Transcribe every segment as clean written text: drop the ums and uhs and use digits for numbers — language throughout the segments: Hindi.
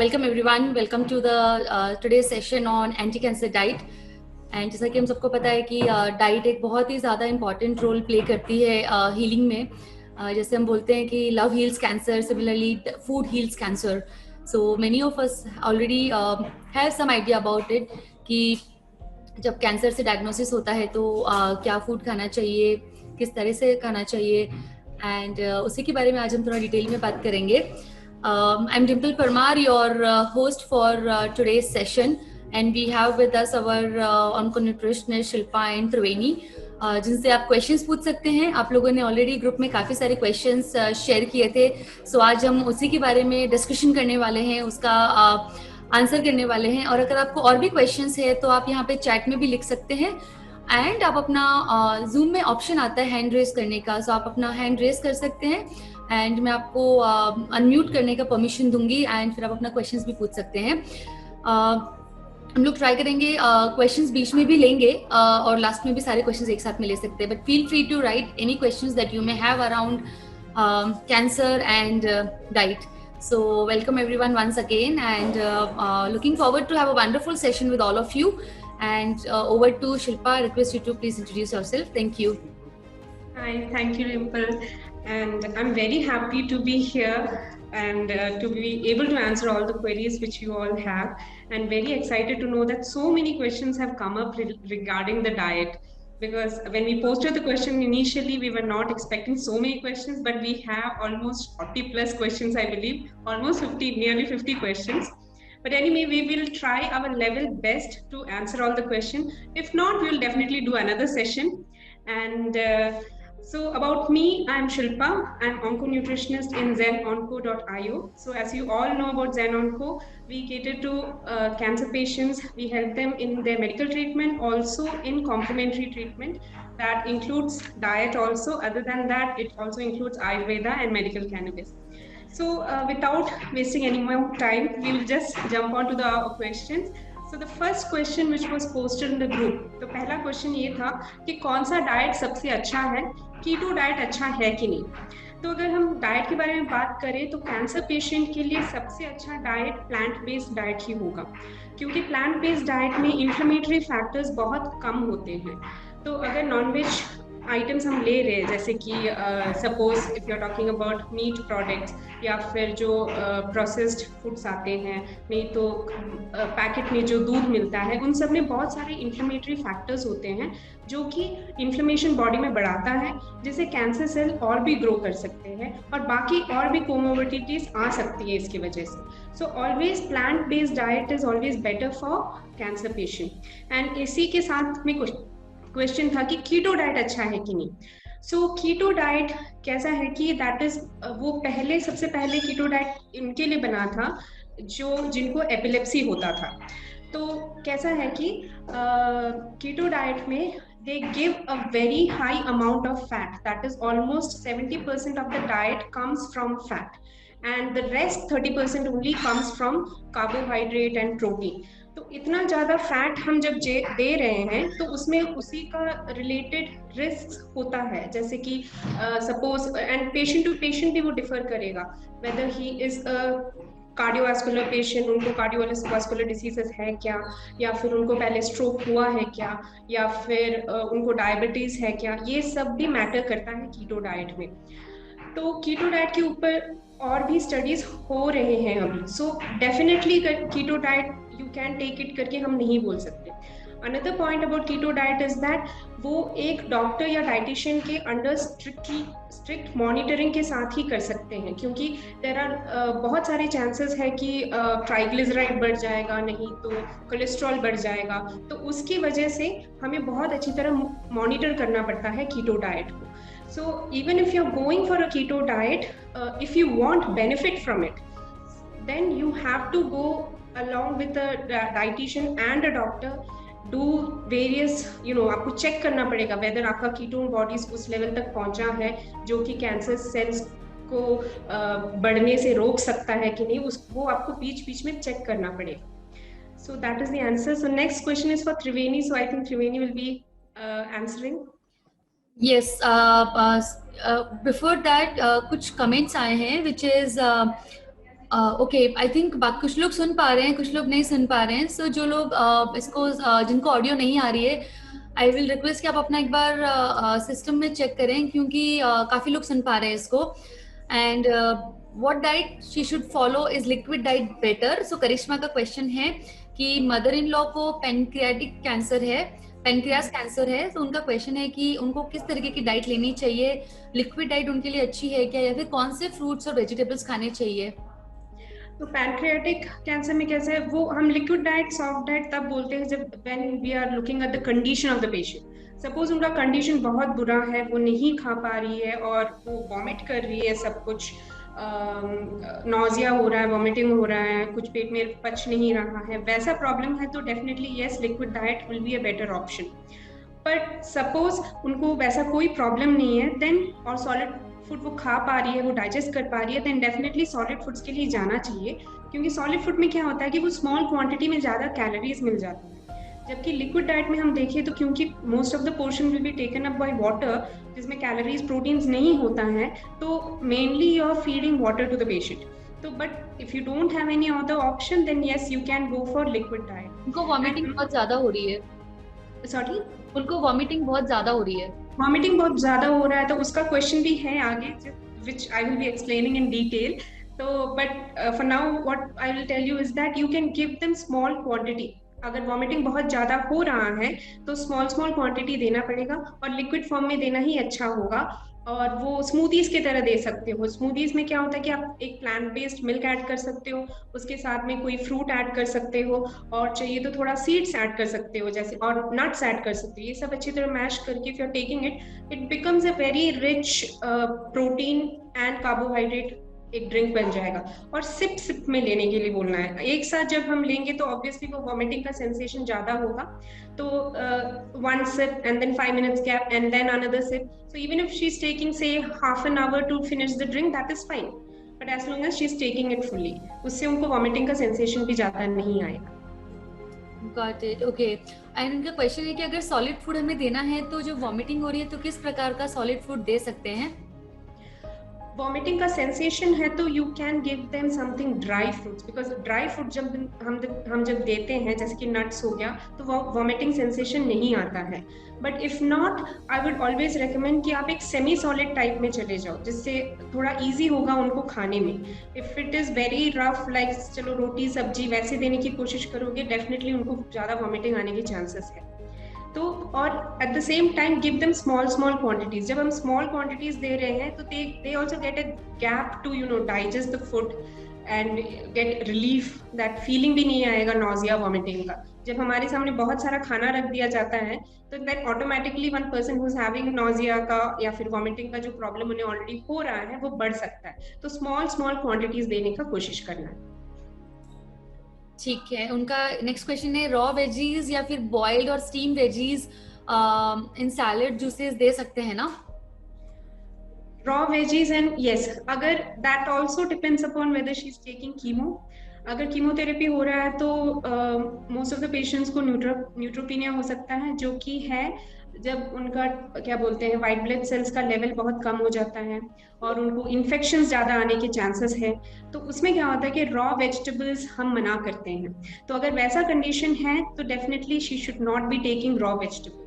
Welcome everyone. Welcome to the today's session on anti-cancer diet. And जैसा कि हम सबको पता है कि डाइट एक बहुत ही ज़्यादा इम्पॉर्टेंट रोल प्ले करती है हीलिंग में. जैसे हम बोलते हैं कि love heals cancer, similarly food heals cancer. So many of us already have some idea about it कि जब कैंसर से डायग्नोसिस होता है तो क्या फूड खाना चाहिए, किस तरह से खाना चाहिए, एंड उसी के बारे में आज हम थोड़ा डिटेल में बात करेंगे. I'm Dimple Parmar, your host for today's session, and we have with us our onco-nutritionist Shilpa and Triveni, जिनसे आप क्वेश्चंस पूछ सकते हैं. आप लोगों ने ऑलरेडी ग्रुप में काफ़ी सारे क्वेश्चंस शेयर किए थे, सो आज हम उसी के बारे में डिस्कशन करने वाले हैं, उसका आंसर करने वाले हैं. और अगर आपको और भी क्वेश्चंस है तो आप यहाँ पे चैट में भी लिख सकते हैं, एंड आप अपना जूम में ऑप्शन आता है हैंड रेज करने का, सो आप अपना हैंड रेज कर सकते हैं एंड मैं आपको अनम्यूट करने का परमिशन दूंगी, एंड फिर आप अपना क्वेश्चंस भी पूछ सकते हैं. हम लोग ट्राई करेंगे क्वेश्चंस बीच में भी लेंगे और लास्ट में भी सारे क्वेश्चंस एक साथ में ले सकते हैं, but feel free to write any questions that you may have around cancer and diet. So welcome everyone once again, and looking forward to have a wonderful session with all of you. And over to Shilpa. I request you to please introduce yourself. Thank you. Hi, thank you, Dimple. And I'm very happy to be here and to be able to answer all the queries which you all have, and very excited to know that so many questions have come up regarding the diet, because when we posted the question initially we were not expecting so many questions, but we have almost 40 plus questions, I believe, almost 50, nearly 50 questions. But anyway, we will try our level best to answer all the questions. If not, we will definitely do another session. And so about me, I'm Shilpa. I'm onco-nutritionist in zenonco.io. So as you all know about Zenonco, we cater to cancer patients. We help them in their medical treatment, also in complementary treatment. That includes diet also. Other than that, it also includes Ayurveda and medical cannabis. So without wasting any more time, we will just jump on to the questions. So the first question which was posted in the group, तो पहला क्वेश्चन ये था कि कौन सा डाइट सबसे अच्छा है, कीटो डाइट अच्छा है कि नहीं. तो अगर हम डाइट के बारे में बात करें तो कैंसर पेशेंट के लिए सबसे अच्छा डाइट प्लांट बेस्ड डाइट ही होगा, क्योंकि प्लांट बेस्ड डाइट में इन्फ्लेमेटरी फैक्टर्स बहुत कम होते हैं. तो अगर नॉनवेज आइटम्स हम ले रहे हैं, जैसे कि suppose if you are talking about meat products, या फिर जो प्रोसेस्ड फूड्स आते हैं, नहीं तो पैकेट में जो दूध मिलता है, उन सब में बहुत सारे इन्फ्लेमेटरी फैक्टर्स होते हैं जो कि इन्फ्लेमेशन बॉडी में बढ़ाता है, जिससे कैंसर सेल और भी ग्रो कर सकते हैं और बाकी और भी कोमोर्बिडिटीज आ सकती है इसकी वजह से. So always plant based diet is always better for cancer patient. And इसी के साथ में क्वेश्चन था कि कीटो डाइट अच्छा है कि नहीं. सो कीटो डाइट कैसा है कि दैट इज वो सबसे पहले कीटो डाइट इनके लिए बना था जिनको एपिलेप्सी होता था. तो कैसा है कि कीटो डाइट में they give a very high amount of fat, that is almost 70% of the diet comes from fat, and the rest 30% only comes from carbohydrate and protein. तो इतना ज़्यादा फैट हम जब दे रहे हैं तो उसमें उसी का रिलेटेड रिस्क होता है, जैसे कि suppose and patient to patient भी वो डिफर करेगा, whether he is cardiovascular patient, उनको कार्डियोवास्कुलर डिसीजेस है क्या, या फिर उनको पहले स्ट्रोक हुआ है क्या, या फिर उनको डायबिटीज है क्या, ये सब भी मैटर करता है कीटो डाइट में. तो कीटो डाइट के ऊपर और भी स्टडीज हो रहे हैं अभी. So definitely keto diet you can take it करके हम नहीं बोल सकते. Another point about keto diet is that वो एक डॉक्टर या डाइटिशियन के अंडर स्ट्रिक्ट मॉनिटरिंग के साथ ही कर सकते हैं, क्योंकि देयर आर बहुत सारे चांसेस है कि ट्राइग्लिसराइड बढ़ जाएगा, नहीं तो कोलेस्ट्रॉल बढ़ जाएगा. तो उसकी वजह से हमें बहुत अच्छी तरह मॉनिटर करना पड़ता है कीटो डाइट को. So even if you're going for a keto diet, if you want benefit from it, then you have to go along with a dietitian and a doctor, do various, आपको चेक करना पड़ेगा whether आपका कीटोन बॉडीज उस लेवल तक पहुंचा है जो कि कैंसर सेल्स को बढ़ने से रोक सकता है कि नहीं, वो आपको बीच में चेक करना पड़ेगा. So that is the answer. So next question is for Triveni. So I think Triveni will be answering. Yes, before that कुछ comments आए हैं which is okay, I think कुछ लोग सुन पा रहे हैं, कुछ लोग नहीं सुन पा रहे हैं. सो जो लोग इसको जिनको ऑडियो नहीं आ रही है, आई विल रिक्वेस्ट कि आप अपना एक बार सिस्टम में चेक करें, क्योंकि काफी लोग सुन पा रहे हैं इसको. And what diet she should follow, is liquid diet better? So Karishma का क्वेश्चन है कि मदर इन लॉ को पेनक्रियाटिक कैंसर है, पेनक्रियास कैंसर है, तो उनका क्वेश्चन है कि उनको किस तरीके की डाइट लेनी चाहिए, लिक्विड डाइट उनके लिए अच्छी है क्या, या फिर कौन से फ्रूट्स और वेजिटेबल्स खाने चाहिए? तो पैनक्रियाटिक कैंसर में कैसे है, वो हम लिक्विड डाइट सॉफ्ट डाइट तब बोलते हैं जब when we are looking at the condition of the patient. Suppose उनका कंडीशन बहुत बुरा है, वो नहीं खा पा रही है और वो वॉमिट कर रही है, सब कुछ नॉजिया हो रहा है, वॉमिटिंग हो रहा है, कुछ पेट में पच नहीं रहा है, वैसा प्रॉब्लम है तो definitely yes, liquid diet will be a better option. But suppose उनको वैसा कोई प्रॉब्लम नहीं है देन, और सॉलिड फूड वो खा पा रही है, वो डाइजेस्ट कर पा रही है, देन डेफिनेटली सॉलिड फूड्स के लिए जाना चाहिए. क्योंकि सॉलिड फूड में क्या होता है कि वो स्मॉल क्वांटिटी में ज़्यादा कैलोरीज मिल जाती है. जबकि लिक्विड डाइट में हम देखें तो क्योंकि most of the portion will be taken up by water, जिसमें कैलोरीज प्रोटीन्स नहीं होता है, तो mainly you are feeding water to the patient. तो but if you don't have any other option then yes you can go for liquid diet. उनको वॉमिटिंग बहुत ज्यादा हो रही है. सॉरी, उनको वॉमिटिंग बहुत ज्यादा हो रही है. वॉमिटिंग बहुत ज्यादा हो रहा है तो उसका क्वेश्चन भी है आगे, which I will be explaining in detail. So, but for now, what I will tell you is that you can give them small quantity. अगर वॉमिटिंग बहुत ज्यादा हो रहा है तो स्मॉल स्मॉल क्वांटिटी देना पड़ेगा, और लिक्विड फॉर्म में देना ही अच्छा होगा. और वो स्मूदीज की तरह दे सकते हो. स्मूदीज में क्या होता है कि आप एक प्लांट बेस्ड मिल्क ऐड कर सकते हो, उसके साथ में कोई फ्रूट ऐड कर सकते हो, और चाहिए तो थोड़ा सीड्स ऐड कर सकते हो जैसे, और नट्स ऐड कर सकते हो. ये सब अच्छी तरह मैश करके if you are taking it, it becomes a very rich protein and carbohydrate एक ड्रिंक बन जाएगा. और सिप सिप में लेने के लिए बोलना है. एक साथ जब हम लेंगे तो ऑब्वियसली वो वॉमिटिंग का सेंसेशन ज्यादा होगा. तो 1 sip and then 5 minutes gap and then another sip. So even if she's taking say half an hour to finish the drink, that is fine. But as long as she's taking it fully, उससे उनको वॉमिटिंग का सेंसेशन भी ज्यादा नहीं आएगा. Got it. Okay. एंड उनका क्वेश्चन है कि अगर सॉलिड फूड हमें देना है तो जो वॉमिटिंग हो रही है तो किस प्रकार का सॉलिड फूड दे सकते हैं? वॉमिटिंग का सेंसेशन है तो you can give them something dry fruits, because dry fruit जब हम जब देते हैं जैसे कि नट्स हो गया तो वॉमिटिंग सेंसेशन नहीं आता है. But if not, I would always recommend कि आप एक सेमी सॉलिड टाइप में चले जाओ, जिससे थोड़ा इजी होगा उनको खाने में. If it is very rough like चलो रोटी सब्जी वैसे देने की कोशिश करोगे, डेफिनेटली उनको ज्यादा वॉमिटिंग आने के चांसेस है. तो और at the same time give them small quantities. जब हम स्मॉल क्वांटिटीज दे रहे हैं तो they also get a gap to digest the food and get relief. That feeling भी नहीं आएगा नॉजिया वॉमिटिंग का. जब हमारे सामने बहुत सारा खाना रख दिया जाता है तो that automatically one person who is having nausea का या फिर वॉमिटिंग का जो प्रॉब्लम उन्हें ऑलरेडी हो रहा है वो बढ़ सकता है. तो स्मॉल क्वांटिटीज देने का कोशिश करना है. ठीक है. उनका नेक्स्ट क्वेश्चन है रॉ वेजीज या फिर बॉइल्ड और स्टीम वेजीज इन सैलेड जूसेस दे सकते हैं ना? रॉ वेजीज एंड यस, अगर that also depends upon whether she is taking chemo. अगर कीमोथेरेपी हो रहा है तो मोस्ट ऑफ द पेशेंट्स को न्यूट्रोपीनिया हो सकता है, जो कि है जब उनका क्या बोलते हैं वाइट ब्लड सेल्स का लेवल बहुत कम हो जाता है और उनको इन्फेक्शन ज्यादा आने के चांसेस है. तो उसमें क्या होता है कि रॉ वेजिटेबल्स हम मना करते हैं. तो अगर वैसा कंडीशन है तो definitely she should not be taking raw vegetables.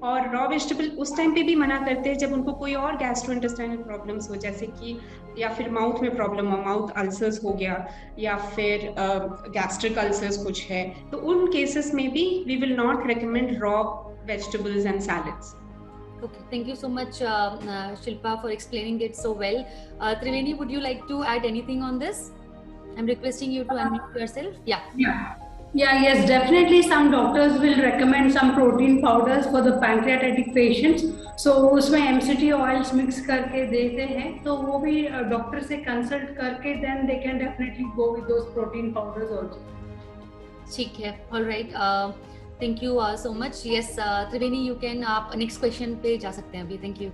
और रॉ वेजिटेबल उस टाइम पे भी मना करते हैं जब उनको कोई और गैस्ट्रोइंटेस्टाइनल प्रॉब्लम्स हो, जैसे कि या फिर माउथ में प्रॉब्लम हो, माउथ अल्सर्स हो गया या फिर गैस्ट्रिक अल्सर्स कुछ है, तो उन केसेस में भी we will not recommend raw vegetables and salads. Okay, thank you so much Shilpa for explaining it so well. Triveni, would you like to add anything on this? I'm requesting you to unmute yourself. Yes, definitely some doctors will recommend some protein powders for the pancreatic patients. So उसमें MCT oils mix करके देते हैं, तो वो भी डॉक्टर से कंसल्ट करके then they can definitely go with those protein powders also. ठीक है. All right. Thank you so much. Yes, Triveni, you can आप next question पे जा सकते हैं अभी. Thank you.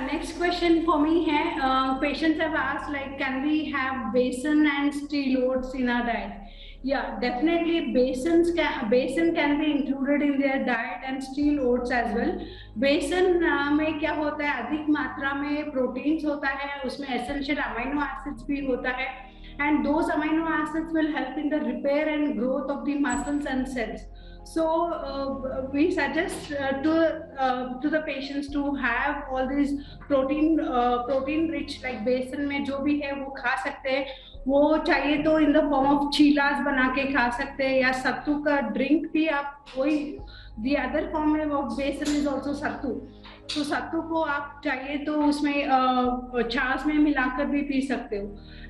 Next question for me है, patients have asked like can we have besan and steel oats in our diet? Yeah, definitely besan can be included in their diet and steel oats as well. बेसन में क्या होता है, अधिक मात्रा में प्रोटीन्स होता है, उसमें एसेंशियल अमीनो एसिड्स भी होता है, and those amino acids will help in the repair and growth of the muscles and cells. So we suggest to the patients to have all these protein rich, like बेसन में जो भी है वो खा सकते हैं. वो चाहिए तो इन द फॉर्म ऑफ चीलास बना के खा सकते हैं, या सत्तू का ड्रिंक भी आप वही, द अदर फॉर्म ऑफ बेसन इज ऑल्सो सत्तू. तो सत्तू को आप चाहिए तो उसमें छाछ में मिलाकर भी पी सकते हो.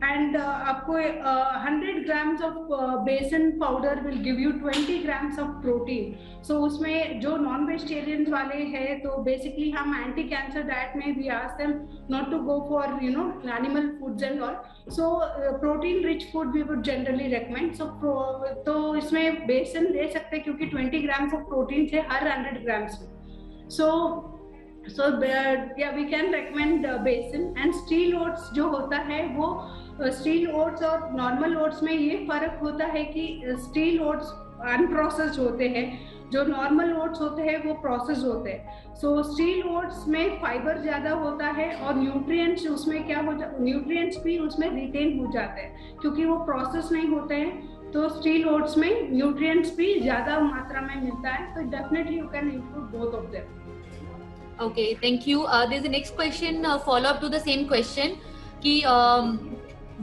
एंड आपको 100 grams of besan powder will give you 20 grams of protein. So उसमें जो नॉन वेजिटेरियन वाले हैं तो बेसिकली हम एंटी कैंसर डाइट में we ask them not to go for animal foods and all. So protein rich food we would generally recommend. तो इसमें बेसन ले सकते हैं क्योंकि 20 ग्राम्स ऑफ प्रोटीन है हर 100 ग्राम्स में. So yeah, we can recommend besan. And steel oats जो होता है वो steel oats और normal oats में ये फर्क होता है कि steel oats unprocessed होते हैं, जो normal oats होते हैं वो processed होते हैं. So steel oats में fiber ज़्यादा होता है और nutrients उसमें क्या हो nutrients भी उसमें retain हो जाते हैं क्योंकि वो processed नहीं होते हैं. तो steel oats में nutrients भी ज़्यादा मात्रा में मिलता है. तो definitely you can include both of them. Okay, thank you. There's the next question, follow up to the same question कि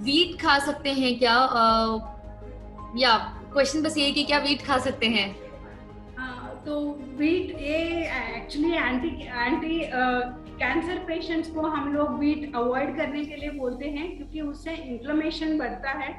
wheat खा सकते हैं क्या? या क्वेश्चन बस ये कि क्या wheat खा सकते हैं? तो wheat ये एक्चुअली एंटी कैंसर पेशेंट्स को हम लोग wheat अवॉइड करने के लिए बोलते हैं क्योंकि उससे इन्फ्लेमेशन बढ़ता है.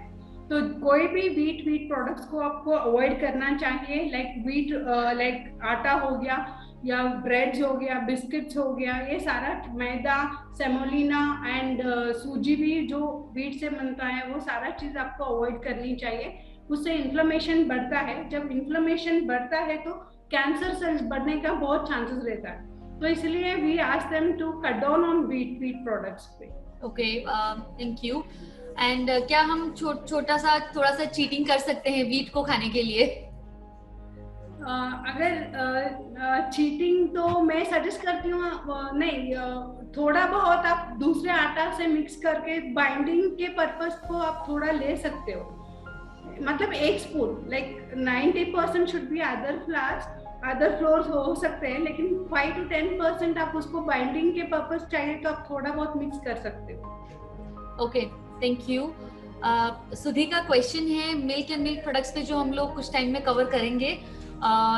तो कोई भी wheat प्रोडक्ट्स को आपको अवॉइड करना चाहिए. लाइक आटा हो गया या ब्रेड्स हो गया, बिस्किट्स हो गया, ये सारा मैदा, सेमोलिना एंड सूजी भी जो व्हीट से बनता है वो सारा चीज आपको अवॉइड करनी चाहिए. उससे इन्फ्लेमेशन बढ़ता है. जब इन्फ्लेमेशन बढ़ता है तो कैंसर सेल्स बढ़ने का बहुत चांसेस रहता है. तो इसलिए we ask them to cut down on wheat products पे. Okay, thank you. एंड क्या हम थोड़ा सा चीटिंग कर सकते हैं व्हीट को खाने के लिए? अगर चीटिंग तो मैं सजेस्ट करती हूँ नहीं, थोड़ा बहुत आप दूसरे आटा से मिक्स करके बाइंडिंग के पर्पस को आप थोड़ा ले सकते हो. मतलब 1 spoon, like 90% should be other floors हो सकते हैं, लेकिन 5 to 10% आप उसको बाइंडिंग के पर्पस चाहिए तो आप थोड़ा बहुत मिक्स कर सकते हो. Okay, thank you. सुधी का क्वेश्चन है मिल्क एंड मिल्क प्रोडक्ट्स पे जो हम लोग कुछ टाइम में कवर करेंगे.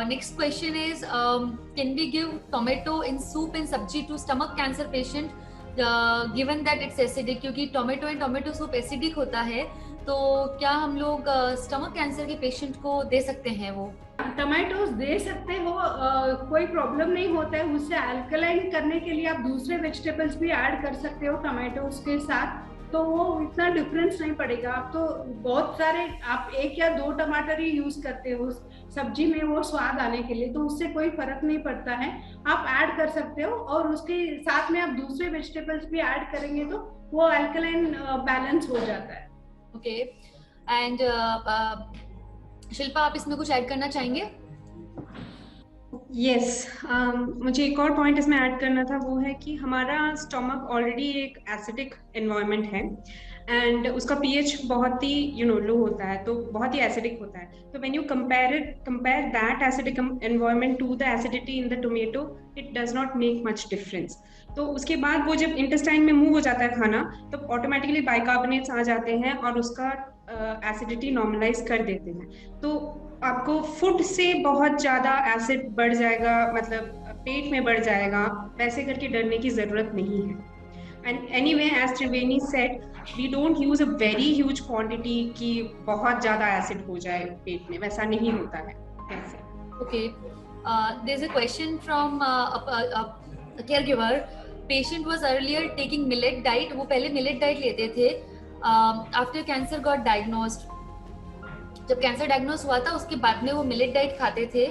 Next question is, can we give tomato in soup and sabji to stomach cancer patient, given that it's acidic? क्योंकि tomato and tomato soup acidic होता है, तो क्या हम लोग stomach cancer के patient को दे सकते हैं वो? टमाटोज दे सकते हो, कोई प्रॉब्लम नहीं होता है. उससे अल्कलाइन करने के लिए आप दूसरे वेजिटेबल्स भी ऐड कर सकते हो टमाटोज के साथ, तो वो इतना डिफरेंस नहीं पड़ेगा. आप तो बहुत सारे आप 1 या 2 टमाटर ही यूज करते हो सब्जी में वो स्वाद आने के लिए, तो उससे कोई फर्क नहीं पड़ता है. आप ऐड कर सकते हो और उसके साथ में आप दूसरे वेजिटेबल्स भी ऐड करेंगे तो वो अल्कलाइन बैलेंस हो जाता है. ओके, एंड शिल्पा आप इसमें कुछ ऐड करना चाहेंगे? यस, मुझे एक और पॉइंट इसमें ऐड करना था, वो है कि हमारा स्टमक ऑलरेडी एक एसिडिक एनवायरनमेंट है एंड उसका पीएच बहुत ही लो होता है, तो बहुत ही एसिडिक होता है. तो when you compare that acidic environment to the acidity in the tomato, it does not make much difference. तो उसके बाद वो जब इंटेस्टाइन में मूव हो जाता है खाना, तो ऑटोमेटिकली बाइकार्बोनेट्स आ जाते हैं और उसका एसिडिटी नॉर्मलाइज कर देते हैं. तो आपको फूड से बहुत ज्यादा एसिड बढ़ जाएगा, मतलब पेट में बढ़ जाएगा, वैसे करके डरने की जरूरत नहीं है. And anyway, as Triveni said, we don't use a very huge quantity कि बहुत ज्यादा एसिड हो जाए पेट में, वैसा नहीं होता है ऐसे. Okay, there is a question from caregiver. Patient was earlier taking millet diet, वो पहले millet diet लेते थे. After cancer got diagnosed, जब कैंसर डायग्नोस हुआ था उसके बाद में वो मिलेट डाइट खाते थे,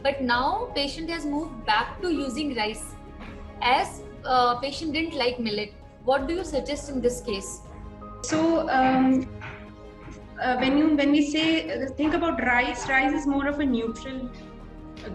but now patient has moved back to using rice as patient didn't like millet. What do you suggest in this case? So when we say think about rice is more of a neutral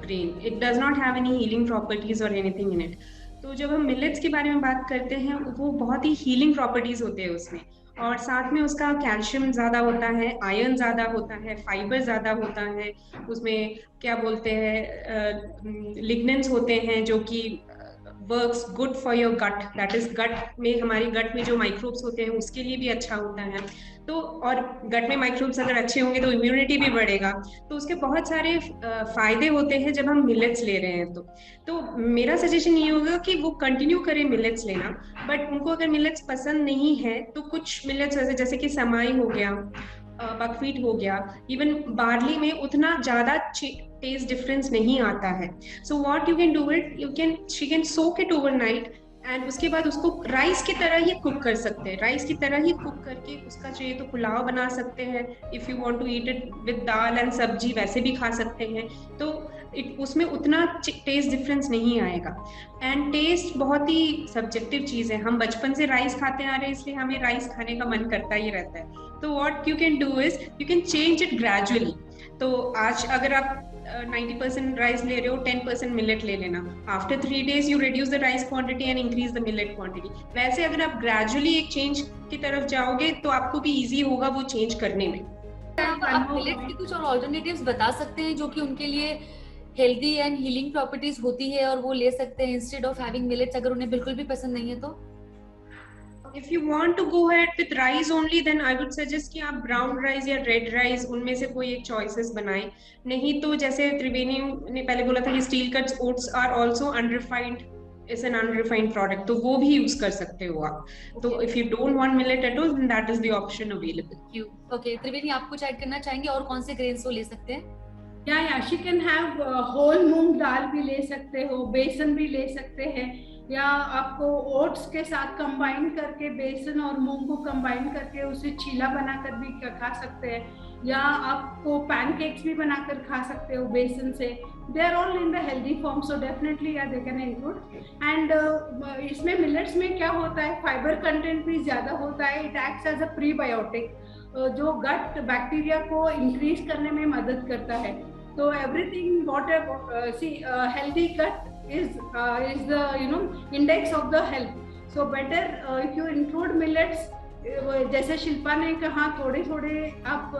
grain. It does not have any healing properties or anything in it. तो जब हम मिलेट्स के बारे में बात करते हैं वो बहुत ही हीलिंग प्रॉपर्टीज होते हैं उसमें, और साथ में उसका कैल्शियम ज्यादा होता है, आयरन ज्यादा होता है, फाइबर ज्यादा होता है, उसमें क्या बोलते हैं लिग्नेंट्स होते हैं जो कि works good for your gut, that is gut में, हमारी गट में जो माइक्रोब्स होते हैं उसके लिए भी अच्छा होता है। तो और गट में माइक्रोब्स अगर अच्छे होंगे तो इम्यूनिटी भी बढ़ेगा। तो उसके बहुत सारे फायदे होते हैं जब हम मिलेट्स ले रहे हैं। तो मेरा सजेशन ये होगा कि वो कंटिन्यू करें मिलेट्स लेना, बट उनको अगर मिलेट्स पसंद नहीं है तो कुछ मिलेट्स जैसे कि समाई हो गया, बकव्हीट हो गया, इवन बार्ली में उतना ज्यादा टेस्ट डिफरेंस नहीं आता है। So what you can do it, she can soak it overnight and उसके बाद उसको राइस की तरह ही कुक कर सकते हैं। राइस की तरह ही कुक करके उसका चाहिए तो पुलाव बना सकते हैं, if you want to eat it with dal and sabzi वैसे भी खा सकते हैं। तो उसमें उतना टेस्ट डिफरेंस नहीं आएगा। एंड टेस्ट बहुत ही सब्जेक्टिव चीज है। हम बचपन से राइस खाते आ रहे हैं इसलिए हमें राइस खाने का मन करता ही रहता है। तो what you can do is you can change it gradually. तो आज अगर आप 90% राइस ले रहे हो, 10% मिलेट ले लेना। After 3 days you reduce the rice quantity and increase the millet quantity. वैसे अगर आप ग्रेजुअली एक चेंज की तरफ जाओगे तो आपको भी इजी होगा वो चेंज करने में। आप मिलेट की कुछ और ऑल्टरनेटिव्स बता सकते हैं जो कि उनके लिए हेल्दी एंड हीलिंग प्रॉपर्टीज होती है और वो ले सकते हैं इंस्टेड ऑफ हैविंग मिलेट्स, अगर उन्हें बिल्कुल भी पसंद नहीं है तो? If you want to go ahead with rice only, then I would suggest कि आप brown rice या red rice उनमें से कोई एक choices बनाएं। नहीं तो जैसे त्रिवेणी ने पहले बोला था कि steel cuts oats are also unrefined, is an unrefined product, तो वो भी यूज कर सकते हो आप। तो if you don't want millet at all, then that is the option available. Okay, त्रिवेणी आप कुछ ऐड करना चाहेंगे और कौन से ग्रेन्स वो ले सकते हैं? या शी कैन हैव होल मूंग दाल भी ले सकते हो, बेसन भी ले सकते हैं, या आपको ओट्स के साथ कंबाइन करके बेसन और मूंग को कंबाइन करके उसे चीला बनाकर भी खा सकते हैं, या आपको पैनकेक्स भी बनाकर खा सकते हो बेसन से। They are all in the healthy form, so definitely या दे कैन इंक्लूड। एंड इसमें मिलेट्स में क्या होता है, फाइबर कंटेंट भी ज्यादा होता है। It acts as a prebiotic जो गट बैक्टीरिया को इंक्रीज करने में मदद करता है। तो everything what healthy gut is the index of the health. So better if you include millets, जैसे शिल्पा ने कहा, थोड़े थोड़े आप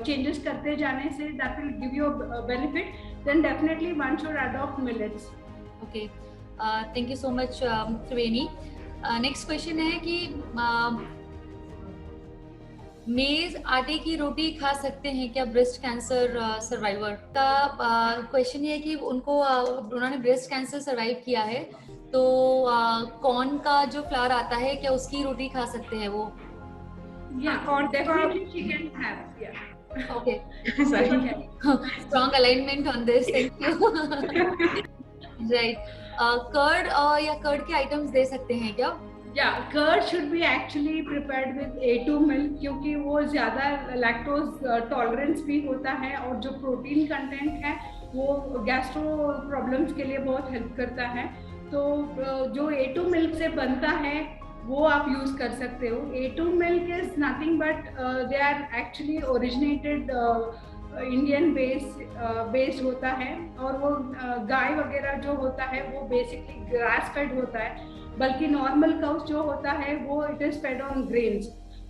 चेंजेस करते जाने से that will give you a benefit, then definitely one should adopt millets. Okay, thank you so much Triveni. Next question है कि मेज आटे की रोटी खा सकते हैं क्या ब्रेस्ट कैंसर सर्वाइवर? का क्वेश्चन ये है कि उन्होंने ब्रेस्ट कैंसर सर्वाइव किया है, तो कॉर्न का जो फ्लावर आता है क्या उसकी रोटी खा सकते हैं वो? Corn definitely she can have, yeah. Okay, strong alignment on this, thank you. Right, curd या कर्ड के आइटम्स दे सकते हैं क्या? Yeah, curd should be actually prepared with A2 milk, क्योंकि वो ज़्यादा लैक्टोज टॉलरेंस भी होता है और जो प्रोटीन कंटेंट है वो गैस्ट्रो प्रॉब्लम्स के लिए बहुत हेल्प करता है। तो जो A2 मिल्क से बनता है वो आप यूज़ कर सकते हो। A2 milk is nothing but they are actually originated Indian based होता है, और वो गाय वगैरह जो होता है वो बेसिकली ग्रास फेड होता है, बल्कि नॉर्मल काउस जो होता है वो it is fed on grains.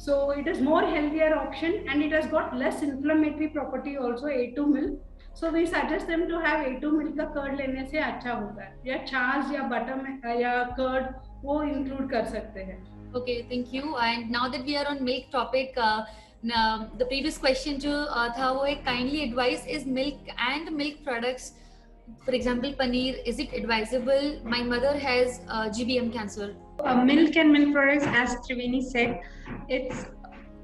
So it is more healthier option and it has got less inflammatory property also A2 milk. So we suggest them to have A2 milk का कर्ड लेने से अच्छा होता है, या छाछ या बटर या कर्ड वो इंक्लूड कर सकते हैं। Okay, thank you. And now that we are on milk topic, the previous question जो था वो एक kindly advice, is milk and milk products, for example paneer, is it advisable? My mother has GBM cancer. Milk and milk products, as Triveni said, it's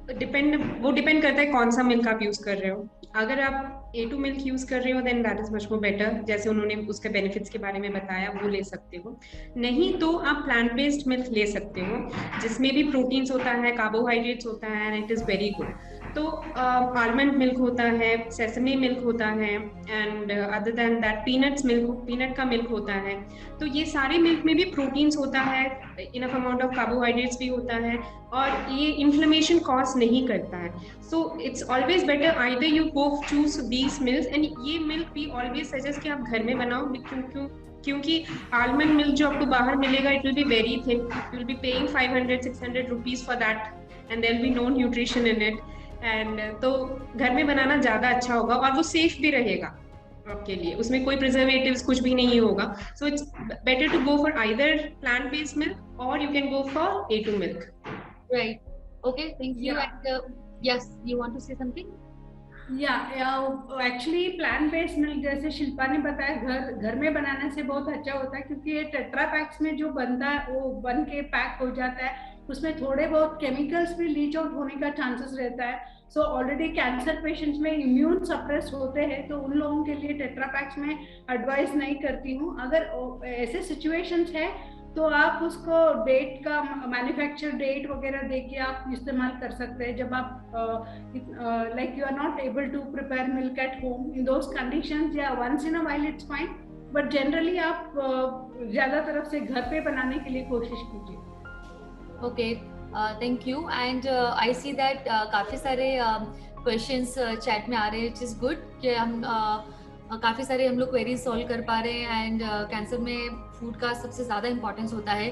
वो डिपेंड करता है कौन सा मिल्क आप यूज कर रहे हो। अगर आप A2 मिल्क यूज कर रहे हो then that is much more better, जैसे उन्होंने उसके बेनिफिट्स के बारे में बताया वो ले सकते हो। नहीं तो आप प्लांट बेस्ड मिल्क ले सकते हो जिसमें भी प्रोटीन्स होता है, कार्बोहाइड्रेट्स होता है, and it is very good. तो आलमंड मिल्क होता है, सेसमी मिल्क होता है, and other than that peanut का मिल्क होता है। तो ये सारे मिल्क में भी प्रोटीन्स होता है, इनफ अमाउंट ऑफ कार्बोहाइड्रेट्स भी होता है, और ये इन्फ्लेमेशन कॉज नहीं करता है। So it's always better either you go choose these milk, and ये मिल्क भी ऑलवेज सजेस्ट कि आप घर में बनाओ, क्योंकि आलमंड मिल्क जो आपको बाहर मिलेगा, it will be very thin, you will be paying 500-600 rupees for that, and there will be no nutrition in it. And तो घर में बनाना ज्यादा अच्छा होगा, और वो सेफ भी रहेगा आपके लिए, उसमें कोई प्रिजर्वेटिव्स कुछ भी नहीं होगा। So it's better to go for either plant based milk और you can go for A2 milk. Right. Okay, thank you. Yeah. And yes, you want to say something? Actually plant based milk जैसे शिल्पा ने बताया घर में बनाने से बहुत अच्छा होता है, क्योंकि ये टेट्रा पैक्स में जो बनता है वो बन के पैक हो जाता है, उसमें थोड़े बहुत केमिकल्स भी लीच आउट होने का चांसेस रहता है। सो ऑलरेडी कैंसर पेशेंट्स में इम्यून सप्रेस होते हैं, तो उन लोगों के लिए टेट्रा पैक्स में एडवाइस नहीं करती हूँ। अगर ऐसे सिचुएशंस है तो आप उसको डेट का मैन्युफैक्चर डेट वगैरह देके आप इस्तेमाल कर सकते हैं। जब आप like you are not able to prepare milk at home in those conditions, या once in a while it's fine, but generally आप ज्यादा तरफ से घर पे बनाने के लिए कोशिश कीजिए। Okay, thank you. And I see that काफी सारे questions chat में आ रहे हैं, which is good कि हम काफी सारे हम लोग क्वेरीज सॉल्व कर पा रहे हैं। एंड कैंसर में फूड का सबसे ज्यादा इंपॉर्टेंस होता है।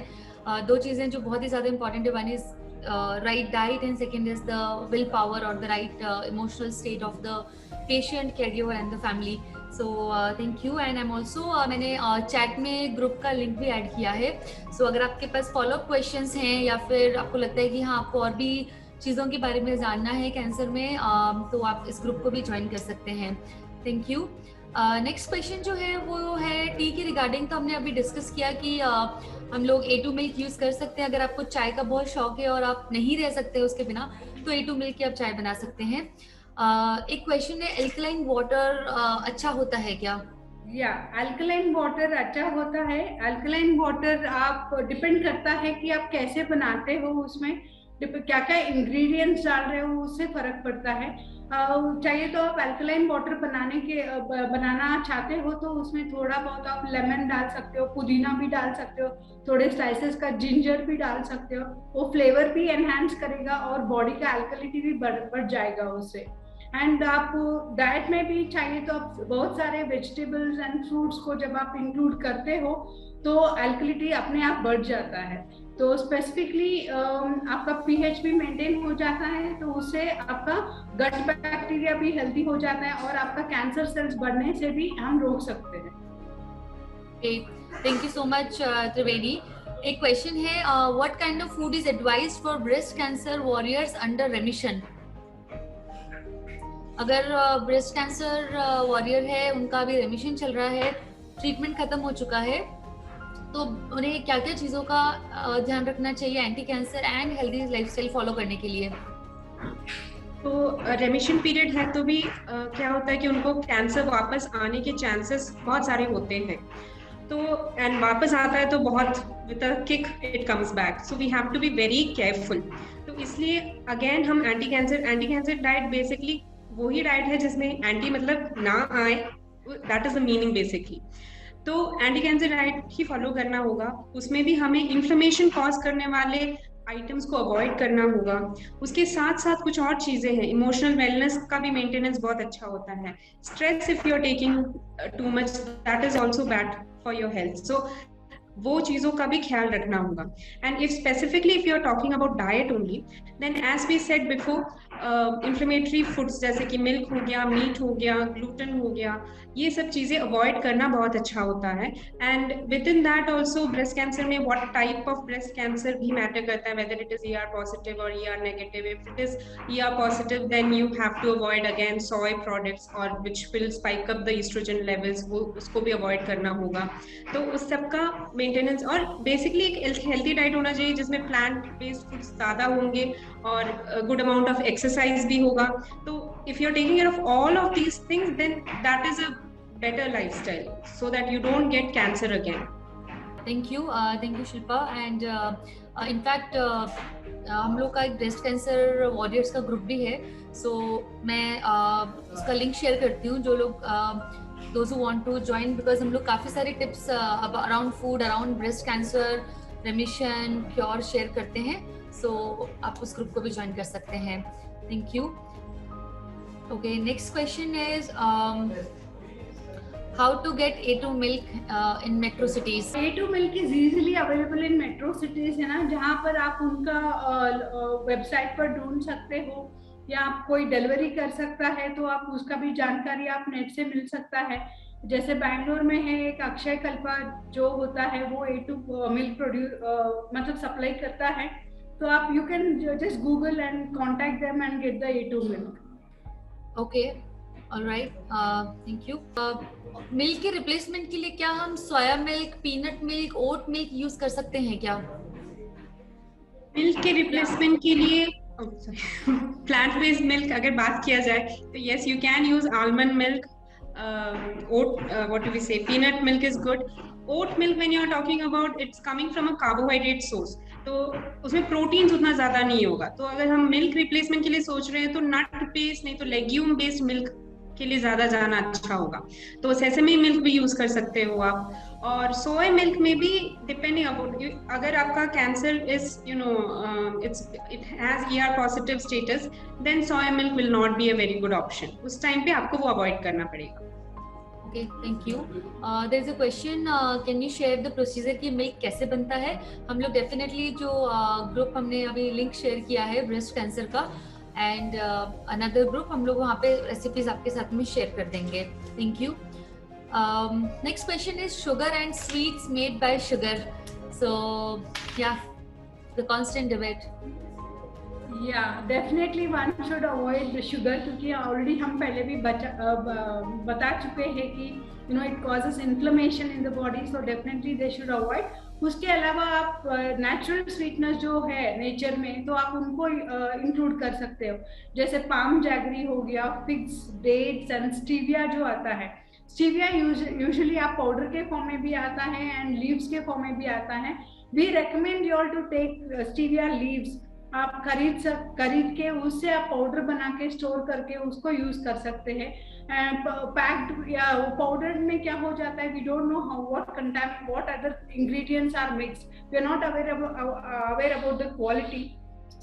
दो चीजें जो बहुत ही ज्यादा इंपॉर्टेंट है, one is right diet and second is the will power और the right emotional state of the patient, carrier and the family. So thank you. And I am also मैंने चैट में ग्रुप का लिंक भी ऐड किया है। सो अगर आपके पास फॉलोअप क्वेश्चंस हैं या फिर आपको लगता है कि हाँ आपको और भी चीज़ों के बारे में जानना है कैंसर में, तो आप इस ग्रुप को भी ज्वाइन कर सकते हैं। Thank you. नेक्स्ट क्वेश्चन जो है वो है टी के रिगार्डिंग। तो हमने अभी डिस्कस किया कि हम लोग A2 मिल्क यूज़ कर सकते हैं। अगर आपको चाय का बहुत शौक है और आप नहीं रह सकते उसके बिना, तो A2 मिल्क की आप चाय बना सकते हैं। एक क्वेश्चन है, एल्कलाइन वाटर अच्छा होता है क्या? या अल्कलाइन वाटर अच्छा होता है। अल्कलाइन वाटर आप डिपेंड करता है कि आप कैसे बनाते हो, उसमें क्या क्या इंग्रेडिएंट्स डाल रहे हो, उससे फर्क पड़ता है। चाहिए तो आप अल्कलाइन वाटर बनाना चाहते हो तो उसमें थोड़ा बहुत आप लेमन डाल सकते हो, पुदीना भी डाल सकते हो, थोड़े स्लाइसेस का जिंजर भी डाल सकते हो। वो फ्लेवर भी एनहांस करेगा और बॉडी का अल्कलिटी भी बढ़ जाएगा उससे। एंड आप डाइट में भी चाहिए तो आप बहुत सारे वेजिटेबल्स एंड फ्रूट्स को जब आप इंक्लूड करते हो तो अल्कलिटी अपने आप बढ़ जाता है। तो स्पेसिफिकली आपका पीएच भी मेंटेन हो जाता है, तो उससे आपका गट बैक्टीरिया भी हेल्दी हो जाता है और आपका कैंसर सेल्स बढ़ने से भी हम रोक सकते हैं। Thank you so much Trivedi. एक क्वेश्चन है, what kind of food is advised for breast cancer warriors under रेमिशन? अगर ब्रेस्ट कैंसर वॉरियर है, उनका अभी रेमिशन चल रहा है, ट्रीटमेंट खत्म हो चुका है, तो उन्हें क्या क्या चीज़ों का ध्यान रखना चाहिए anti cancer and healthy lifestyle follow करने के लिए? तो रेमिशन पीरियड है तो भी क्या होता है कि उनको कैंसर वापस आने के चांसेस बहुत सारे होते हैं। तो एंड वापस आता है तो बहुत with a kick it comes back, so we have to be very careful. तो इसलिए अगेन हम एंटी कैंसर डाइट बेसिकली वही डाइट है जिसमें एंटी मतलब ना आए, that is the meaning basically. तो एंटी कैंसर डाइट ही फॉलो करना होगा। उसमें भी हमें इन्फ्लेमेशन कॉज करने वाले आइटम्स को अवॉइड करना होगा। उसके साथ साथ कुछ और चीजें हैं, इमोशनल वेलनेस का भी मेंटेनेंस बहुत अच्छा होता है। Stress if you are taking too much, that is also bad for your health. So वो चीजों का भी ख्याल रखना होगा। And if specifically if you are talking about diet only, then as we said before, inflammatory foods जैसे कि मिल्क हो गया, मीट हो गया, ग्लूटेन हो गया, ये सब चीजें अवॉइड करना बहुत अच्छा होता है। And within that also breast cancer में what type of breast cancer भी मैटर करता है, whether it is ER positive और ER negative. If it is ER positive, then you have to avoid again soy products और which will spike up the oestrogen levels, वो उसको भी अवॉइड करना होगा। तो उस सब का मेंटेनेंस, और बेसिकली एक हेल्थी डाइट होना चाहिए जिसमें प्लांट बेस्ड फूड्स ज्यादा होंगे और गुड अमाउंट ऑफ एक्सरसाइज भी होगा। तो if you are taking care of all of these things, then that is a better lifestyle so that you don't get cancer again. Thank you Shilpa. And in fact हम लोग का एक ब्रेस्ट कैंसर वॉरियर्स का ग्रुप भी है, सो मैं उसका लिंक शेयर करती हूँ जो लोग those who want to join, because हम लोग काफ़ी सारे tips around food, around breast cancer रेमिशन, cure share करते हैं, सो आप उस ग्रुप को भी ज्वाइन कर सकते हैं. Thank you. Okay, next question is how to get A2 milk in metro cities. A2 milk is easily available in metro cities, है ना, जहाँ पर आप उनका वेबसाइट पर ढूंढ सकते हो, या आप कोई डिलीवरी कर सकता है तो आप उसका भी जानकारी आप नेट से मिल सकता है. जैसे बैंगलोर में है एक अक्षय कल्पा जो होता है, वो A2 मिल्क मतलब सप्लाई करता है, तो आप you can just Google and contact them and get the A2 milk. Okay, alright, thank you. Milk के रिप्लेसमेंट के लिए क्या हम soya milk, peanut milk, oat milk use कर सकते हैं क्या? मिल्क के रिप्लेसमेंट के लिए प्लांट बेस्ड मिल्क अगर बात किया जाए तो yes, you can use almond milk, oat, what do we say, peanut milk is good. Oat milk, when you are talking about, it's coming from a carbohydrate source, तो उसमें प्रोटीन्स उतना ज्यादा नहीं होगा. तो अगर हम मिल्क रिप्लेसमेंट के लिए सोच रहे हैं तो नट बेस्ड नहीं तो लेग्यूम बेस्ड मिल्क के लिए ज्यादा जाना अच्छा होगा. तो सेसमी मिल्क भी यूज कर सकते हो आप. और सोया मिल्क में भी डिपेंडिंग अबाउट, अगर आपका cancer is it has ER positive status, then soya milk will not be a very good option. उस टाइम पे आपको वो अवॉइड करना पड़ेगा. Okay, thank you. There is a question. Can you share the procedure कि मिल्क कैसे बनता है? हम लोग डेफिनेटली जो ग्रुप हमने अभी लिंक शेयर किया है ब्रेस्ट कैंसर का, एंड अनदर ग्रुप हम लोग वहाँ पे रेसिपीज आपके साथ में शेयर कर देंगे. Thank you. Next question is sugar and sweets made by sugar. So yeah the constant debate. Yeah, definitely one should avoid the sugar, क्योंकि ऑलरेडी हम पहले भी बता चुके हैं कि it causes inflammation in the body, so definitely they should avoid. उसके अलावा आप नेचुरल स्वीटनेस जो है नेचर में, तो आप उनको इंक्लूड कर सकते हो. जैसे पाम जैगरी हो गया, फिग्स, डेट्स एंड स्टीविया जो आता है. स्टीविया यूजुअली आप पाउडर के फॉर्म में भी आता है एंड लीव्स के फॉर्म में भी आता है. We recommend you all to take stevia leaves. आप खरीद के उससे आप पाउडर बना के स्टोर करके उसको यूज कर सकते हैं. पैक्ड या पाउडर में क्या हो जाता है, we don't know how what other ingredients are mixed, we are not aware about the quality,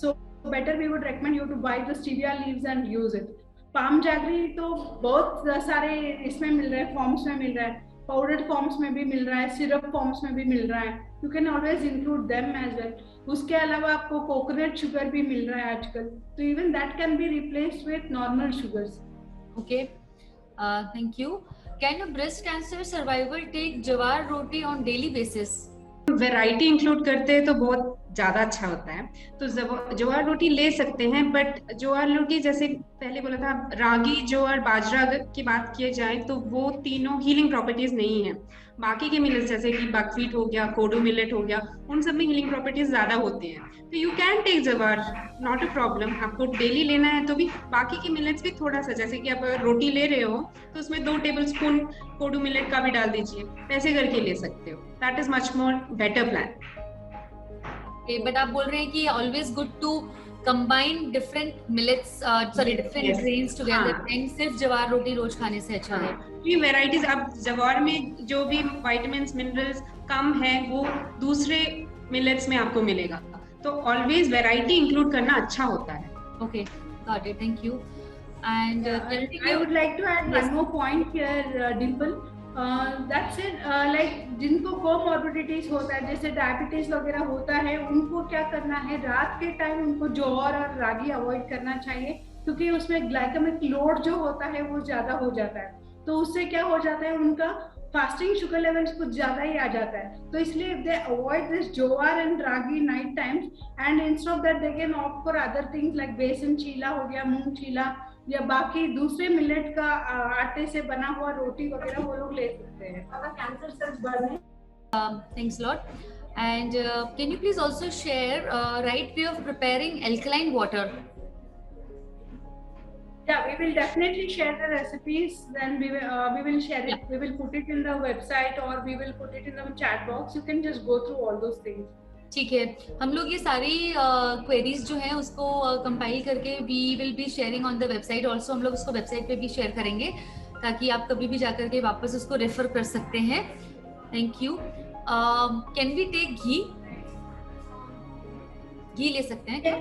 so better we would recommend you to buy the stevia leaves and use it. Palm jaggery तो बहुत सारे इसमें मिल रहा है, फॉर्म्स में मिल रहा है, पाउडर्ड फॉर्म्स में भी मिल रहा है, सिरप फॉर्म्स में भी मिल रहा है. You can always include them as well. उसके अलावा आपको कोकोनट शुगर भी मिल रहा है आजकल, तो even that can be replaced with normal sugars. Okay, thank you. Can a breast cancer survivor take jowar roti on daily basis? Variety include करते हैं तो बहुत ज्यादा अच्छा होता है. तो ज्वार रोटी ले सकते हैं, बट ज्वार रोटी जैसे पहले बोला था, रागी, ज्वार, बाजरा की बात की जाए तो वो तीनों हीलिंग प्रॉपर्टीज नहीं है. बाकी के मिलेट्स जैसे कि बकव्हीट हो गया, कोडो मिलेट हो गया, उन सब में हीलिंग प्रॉपर्टीज ज्यादा होती हैं. तो you can take jowar, not a problem. आपको डेली लेना है तो भी बाकी के मिलेट्स भी थोड़ा सा, जैसे कि आप रोटी ले रहे हो तो उसमें 2 टेबलस्पून कोडो मिलेट का भी डाल दीजिए, ऐसे करके ले सकते हो. That is much more better plan. But आप बोल रहे हैं कि always good to combine different millets, different grains together, and सिर्फ ज्वार रोटी रोज खाने से अच्छा है. ये वेराइटीज, अब ज्वार में जो भी विटामिन्स मिनरल्स कम है वो दूसरे मिलेट्स में आपको मिलेगा, तो ऑलवेज वैरायटी इंक्लूड करना अच्छा होता है. Okay, got it, thank you. And I would like to add one more point here, Dimple. That's it. Like जिनको कोमॉर्बिडिटीज होता है, जैसे डायबिटीज वगैरह होता है, उनको क्या करना है, रात के टाइम उनको ज्वार और रागी अवॉइड करना चाहिए, क्योंकि उसमें ग्लाइकेमिक लोड जो होता है वो ज्यादा हो जाता है. तो उससे क्या हो जाता है, उनका फास्टिंग शुगर लेवल्स कुछ ज्यादा ही आ जाता है. तो इसलिए दे avoid this jowar and ragi night times, and instead of that they can opt for other things like बेसन चीला हो गया, मूंग चीला, या बाकी दूसरे मिलेट का आटे से बना हुआ रोटी वगैरह वो लोग ले सकते हैं अगर कैंसर सेल्स बढ़ने. Thanks a lot. And can you please also share right way of preparing alkaline water? Yeah, we will definitely share the recipes. Then we will share it. Yeah. We will put it in the website or we will put it in the chat box. You can just go through all those things. ठीक है, हम लोग ये सारी क्वेरीज जो हैं उसको कंपाइल करके we will be sharing on the website also, हम लोग उसको वेबसाइट पे भी शेयर करेंगे ताकि आप कभी भी जाकर के वापस उसको रेफर कर सकते हैं। Thank you. Can we take ghee? घी ले सकते हैं क्या?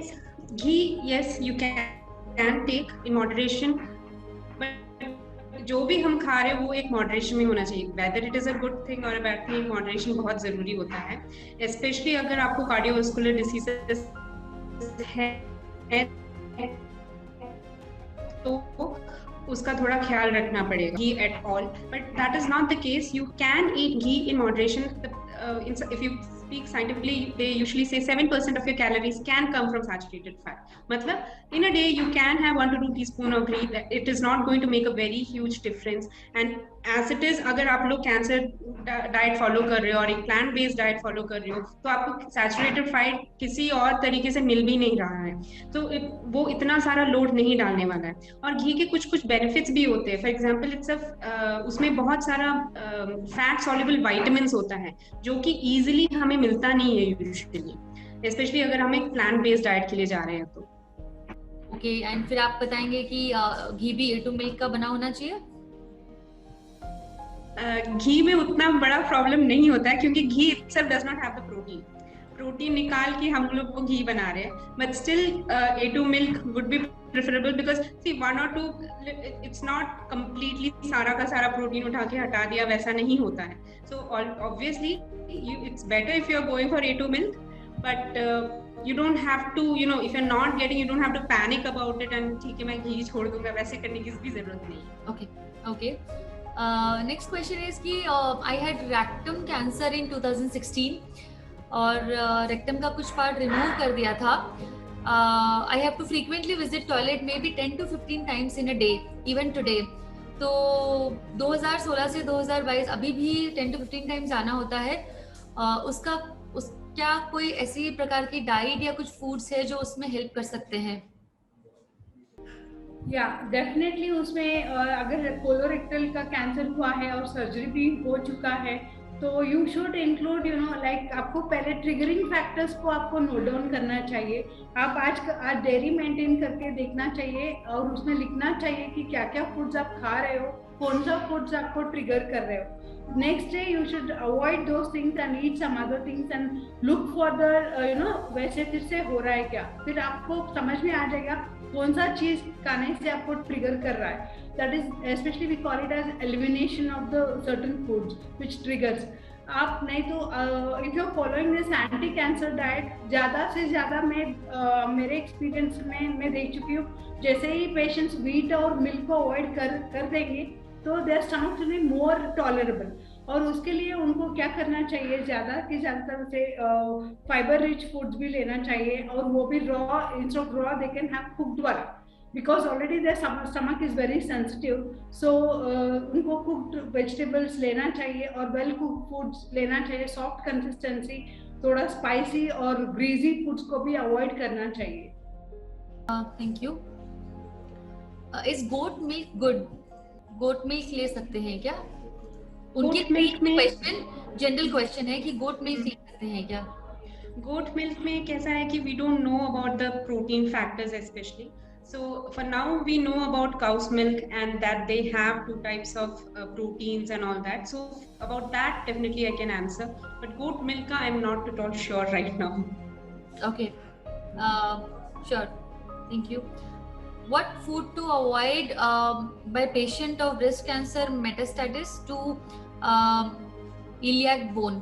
Ghee, yes you can take in moderation, जो भी हम खा रहे हैं वो एक मॉडरेशन में होना चाहिए। Weather it is a good thing और अ बैड थिंग, मॉडरेशन बहुत जरूरी होता है, स्पेशली अगर आपको कार्डियोवास्कुलर डिसीजेस है तो उसका थोड़ा ख्याल रखना पड़ेगा। Ghee at all, but that is not the case. You can eat ghee in moderation. If you speak scientifically, they usually say 7% of your calories can come from saturated fat. मतलब in a day you can have 1 to 2 teaspoon of ghee. It is not going to make a very huge difference. And as it is, अगर आप लोग कैंसर डाइट फॉलो कर रहे हो और एक प्लांट बेस्ड डाइट फॉलो कर रहे हो तो आपको सैचुरेटेड फैट किसी और तरीके से मिल भी नहीं रहा है, तो वो इतना सारा लोड नहीं डालने वाला है। और घी के कुछ कुछ बेनिफिट्स भी होते हैं। फॉर एग्जाम्पल उसमें बहुत सारा फैट सॉल्युबल वाइटामिन्स होता है जो कि इजीली हमें मिलता नहीं है यूजुअली, स्पेशली अगर हम एक प्लांट बेस्ड डाइट के लिए जा रहे हैं तो। ओके, एंड फिर आप बताएंगे कि घी भी A2 मिल्क का बना होना चाहिए? घी में उतना बड़ा प्रॉब्लम नहीं होता है क्योंकि ghee itself does not have the protein निकाल के हम लोग वो घी बना रहे हैं, but still A2 milk would be preferable because C 1 or 2 it's not completely सारा का सारा प्रोटीन उठा के हटा दिया, वैसा नहीं होता है। So obviously it's better if you are going for A2 milk, but you don't have to, you know, if you're not getting, you don't have to panic about it and ठीक है मैं घी छोड़ दूंगा, वैसे करने की भी जरूरत नहीं है। Okay. Next question is कि I had rectum cancer in 2016 और rectum का कुछ पार्ट रिमूव कर दिया था। I have to frequently visit toilet maybe 10 to 15 times in a day, even today. तो 2016 से 2022 अभी भी 10 to 15 टाइम्स जाना होता है। क्या कोई ऐसी प्रकार की डाइट या कुछ फूड्स है जो उसमें हेल्प कर सकते हैं? या डेफिनेटली उसमें अगर कोलोरेक्टल का कैंसर हुआ है और सर्जरी भी हो चुका है तो यू शुड इंक्लूड लाइक आपको पहले ट्रिगरिंग फैक्टर्स को आपको नोट डाउन करना चाहिए। आप आज डेयरी मेंटेन करके देखना चाहिए और उसमें लिखना चाहिए कि क्या क्या फूड्स आप खा रहे हो, कौन सा फूड्स आपको ट्रिगर कर रहे हो। Next day you should avoid those things and eat some other things and look for the वैसे फिर से हो रहा है क्या, फिर आपको समझ में आ जाएगा कौन सा चीज खाने से आपको ट्रिगर कर रहा है। That is especially we call it as elimination of the certain foods which triggers. आप नहीं तो if you are following this anti cancer diet, ज़्यादा से ज़्यादा मेरे एक्सपीरियंस में मैं देख चुकी हूँ, जैसे ही पेशेंट्स व्हीट और मिल्क को अवॉइड कर देंगे तो their stomach will be more tolerable. और उसके लिए उनको क्या करना चाहिए, ज़्यादा से ज़्यादा से फाइबर रिच फूड्स भी लेना चाहिए और वो भी raw, instead of raw they can have cooked one because already their stomach is very sensitive. So उनको कुक्ड वेजिटेबल्स लेना चाहिए और वेल कुक्ड फूड्स लेना चाहिए, सॉफ्ट कंसिस्टेंसी, थोड़ा स्पाइसी और ग्रीजी फूड्स को भी अवॉइड करना चाहिए। Thank you. Is goat milk good? Goat milk ले सकते हैं क्या? उनकी क्वेश्चन जनरल क्वेश्चन है कि गोट मिल्क ले सकते हैं क्या? गोट मिल्क में कैसा है कि we don't know about the protein factors specially, so for now we know about cow's milk and that they have 2 types of proteins and all that, so about that definitely I can answer, but goat milk I'm not at all sure right now. Okay, sure, thank you. What food to avoid by patient of breast cancer metastasis to iliac bone?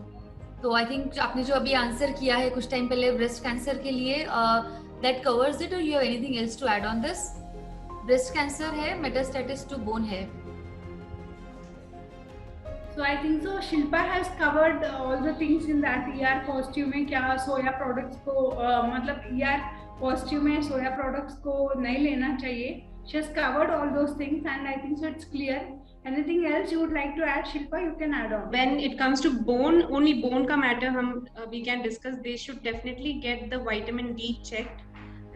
तो आई थिंक आपने जो अभी आंसर किया है कुछ टाइम पहले ब्रेस्ट कैंसर के लिए, that covers it or you have anything else to add on this? Breast cancer है, मेटास्टेटिस टू बोन है। So I think so Shilpa has covered all the things in that। ER positive में क्या सोया प्रोडक्ट्स को मतलब ER पॉजिटिव में सोया प्रोडक्ट्स को नहीं लेना चाहिए। She has covered all those things and I think so it's clear. Anything else you would like to add, Shilpa? You can add on. When it comes to bone, only bone का matter we can discuss. They should definitely get the vitamin D checked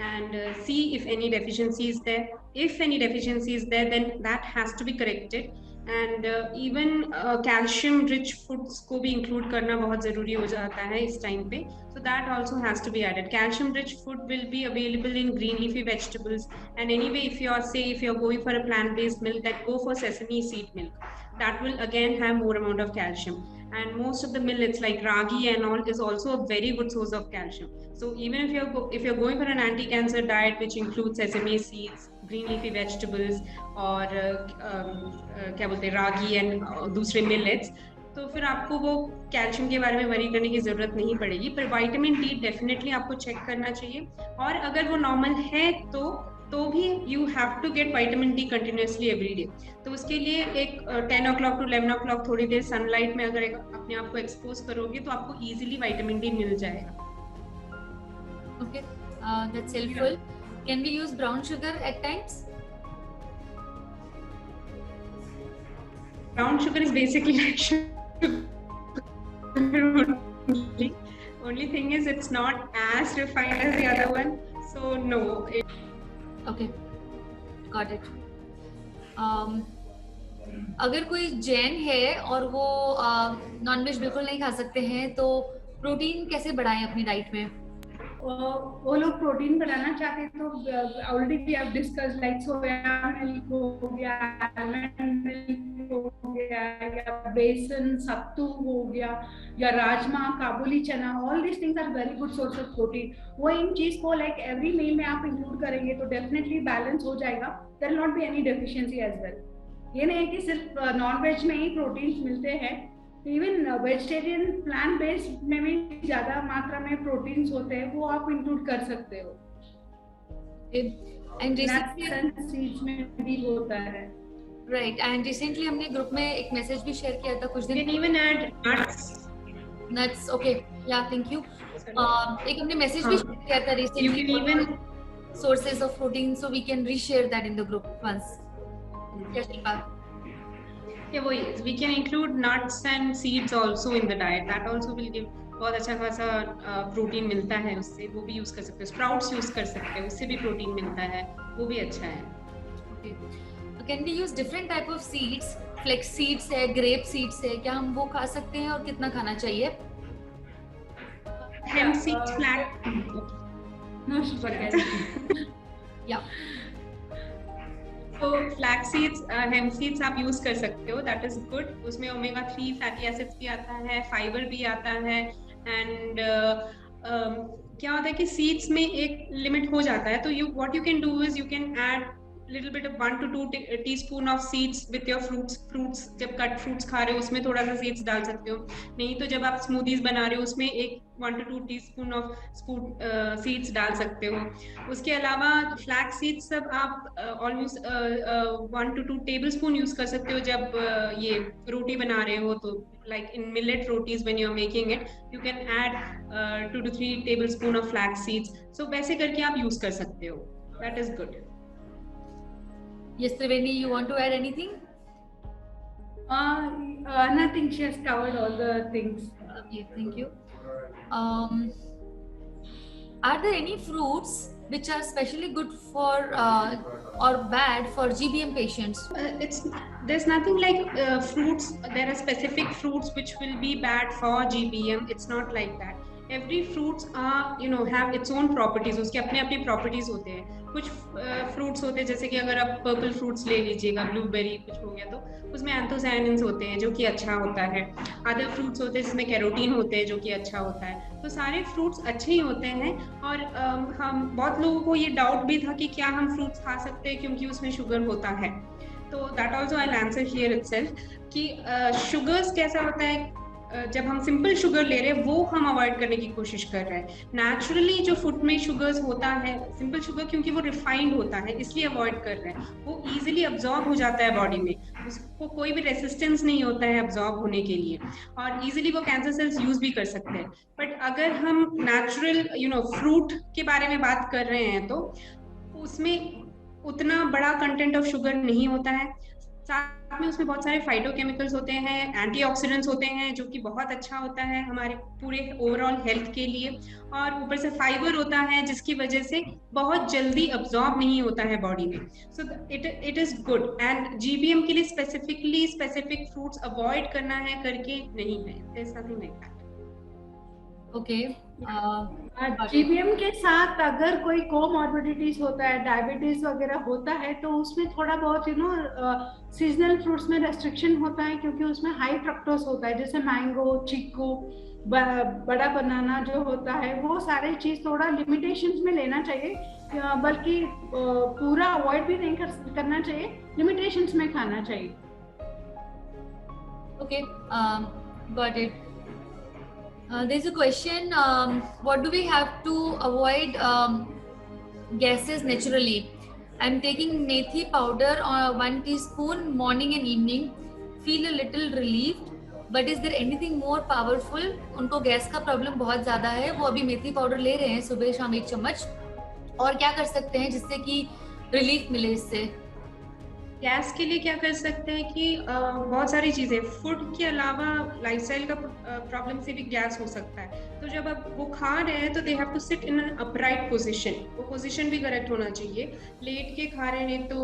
and see if any deficiency is there. If any deficiency is there, then that has to be corrected. And even calcium rich foods को भी इंक्लूड करना बहुत जरूरी हो जाता है इस टाइम पे. So that also has to be added. Calcium rich food will be available in green leafy vegetables. And anyway, if you're going for a plant based milk, then go for sesame seed milk. That will again have more amount of calcium. And most of the millets like ragi and all is also a very good source of calcium. So even if you're going for an anti-cancer diet which includes sesame seeds, green leafy vegetables, और क्या बोलते हैं रागी एंड दूसरे मिलेट्स, तो फिर आपको वो कैल्शियम के बारे में वरी करने की जरूरत नहीं पड़ेगी. पर विटामिन डी डेफिनेटली आपको चेक करना चाहिए, और अगर वो नॉर्मल है तो भी you have to get vitamin D continuously every day. तो उसके लिए एक 10 o'clock to 11 o'clock थोड़ी देर सनलाइट में अगर अपने आप को एक्सपोज करोगे तो आपको इजीली विटामिन डी मिल जाएगा. Okay, that's helpful. Can we use brown sugar at times? Brown sugar is basically like sugar. Only thing is it's not as refined as the other one, so no. Okay, got it. अगर कोई जैन है और वो नॉनवेज बिल्कुल नहीं खा सकते हैं तो प्रोटीन कैसे बढ़ाएं अपनी डाइट में? वो लोग प्रोटीन बनाना चाहते हैं तो already we have discuss like soya milk हो गया, आलमंड मिल्क हो गया, या बेसन सत्तू हो गया, या rajma, kabuli chana, all this things are very good source of protein. वो इन चीज को लाइक एवरी मील में आप इंक्लूड करेंगे तो डेफिनेटली बैलेंस हो जाएगा. There will not be any deficiency as well. ये नहीं है कि सिर्फ नॉन वेज में ही प्रोटीन मिलते हैं, इवन वेजिटेरियन प्लांट बेस्ड में भी ज्यादा मात्रा में प्रोटीन्स होते हैं, वो आप इंक्लूड कर सकते हो. एंड रिसेंटली सीड्स में भी होता है. राइट, एंड रिसेंटली हमने ग्रुप में एक मैसेज भी शेयर किया था कुछ दिन. You can even add nuts. Okay, yeah, thank you. एक हमने मैसेज भी शेयर किया था recently. You can even sources of protein, so we can reshare that in the group once. Yes, Shifa. Yeah, we can include nuts and seeds also in the diet. That also will give बहुत अच्छा खासा प्रोटीन मिलता है उससे. वो भी यूज कर सकते हो. स्प्राउट्स यूज कर सकते हो, उससे भी प्रोटीन मिलता है, वो भी अच्छा है. Okay. Can we use different type of seeds? Flex seeds है, grape seeds है, क्या हम वो खा सकते हैं और कितना खाना चाहिए? Hemp seeds, flax. No, forget. Yeah. तो फ्लैक्स सीड्स, हेम्प सीड्स आप यूज कर सकते हो. That is good. उसमें ओमेगा 3 फैटी एसिड्स भी आता है, फाइबर भी आता है. एंड क्या होता है कि सीड्स में एक लिमिट हो जाता है, तो what you can do is you can add little bit of 1 to 2 teaspoon of seeds with your fruits. जब कट फ्रूट्स खा रहे हो उसमें थोड़ा सा सीड्स डाल सकते हो. नहीं तो जब आप स्मूदीज बना रहे हो उसमें एक 1 to 2 teaspoon of सीड्स डाल सकते हो. उसके अलावा फ्लैक्स सीड्स सब आप ऑलमोस्ट 1 to 2 tablespoon यूज कर सकते हो जब ये रोटी बना रहे हो. तो like in millet rotis when you are making it, you can add 2 to 3 tablespoon of flax seeds. So वैसे करके आप यूज कर सकते हो. That is good. Yes, Triveni, you want to add anything? Nothing. She has covered all the things. Okay, thank you. Are there any fruits which are specially good for or bad for GBM patients? There's nothing like fruits. There are specific fruits which will be bad for GBM. It's not like that. Every fruits are have its own properties. उसके अपने अपने properties होते हैं. कुछ फ्रूट्स होते हैं जैसे कि अगर आप पर्पल फ्रूट्स ले लीजिएगा, ब्लूबेरी कुछ हो गया, तो उसमें एंथोसायनिन्स होते हैं जो कि अच्छा होता है. अदर फ्रूट्स होते हैं जिसमें कैरोटीन होते हैं जो कि अच्छा होता है. तो सारे फ्रूट्स अच्छे ही होते हैं. और हम बहुत लोगों को ये डाउट भी था कि क्या हम फ्रूट्स खा सकते हैं क्योंकि उसमें शुगर होता है. तो that also I answer here itself कि शुगर्स कैसा होता है, जब हम सिंपल शुगर ले रहे हैं वो हम अवॉइड करने की कोशिश कर रहे हैं. नेचुरली जो फूड में शुगर्स होता है, सिंपल शुगर क्योंकि वो रिफाइंड होता है इसलिए अवॉइड कर रहे हैं. वो इजीली अब्जॉर्ब हो जाता है बॉडी में, उसको कोई भी रेसिस्टेंस नहीं होता है अब्जॉर्ब होने के लिए, और इजीली वो कैंसर सेल्स यूज भी कर सकते हैं. बट अगर हम नेचुरल फ्रूट के बारे में बात कर रहे हैं तो उसमें उतना बड़ा कंटेंट ऑफ शुगर नहीं होता है. साथ में उसमें बहुत सारे फाइटोकेमिकल्स होते हैं, एंटीऑक्सीडेंट्स होते हैं, जो कि बहुत अच्छा होता है हमारे पूरे ओवरऑल हेल्थ के लिए। और ऊपर से फाइबर होता है जिसकी वजह से बहुत जल्दी अब्जॉर्ब नहीं होता है बॉडी में। सो it is good. And GBM के लिए स्पेसिफिक फ्रूट्स अवॉइड करना है करके नहीं है, there is nothing like that. Okay, GBM के साथ अगर कोई कोमॉर्बिडिटीज होता है, डायबिटीज वगैरह होता है, तो उसमें थोड़ा बहुत सीजनल फ्रूट्स में रेस्ट्रिक्शन होता है, क्योंकि उसमें हाई फ्रक्टोज होता है, जैसे मैंगो, चीकू, बड़ा बनाना जो होता है, वो सारे चीज थोड़ा लिमिटेशंस में लेना चाहिए, बल्कि पूरा अवॉइड भी नहीं करना चाहिए, लिमिटेशंस में खाना चाहिए। Okay, got it. There's a question, what do we have to avoid gases naturally? I'm taking methi powder 1 teaspoon morning and evening, feel a little relieved, but is there anything more powerful? उनको गैस का प्रॉब्लम बहुत ज़्यादा है, वो अभी मेथी पाउडर ले रहे हैं सुबह शाम 1 चम्मच, और क्या कर सकते हैं जिससे कि रिलीफ मिले इससे? गैस के लिए क्या कर सकते हैं कि बहुत सारी चीजें, फूड के अलावा लाइफस्टाइल का प्रॉब्लम से भी गैस हो सकता है। तो जब आप वो खा रहे हैं तो they have to sit in an upright position, वो पोजीशन भी करेक्ट होना चाहिए। लेट के खा रहे हैं तो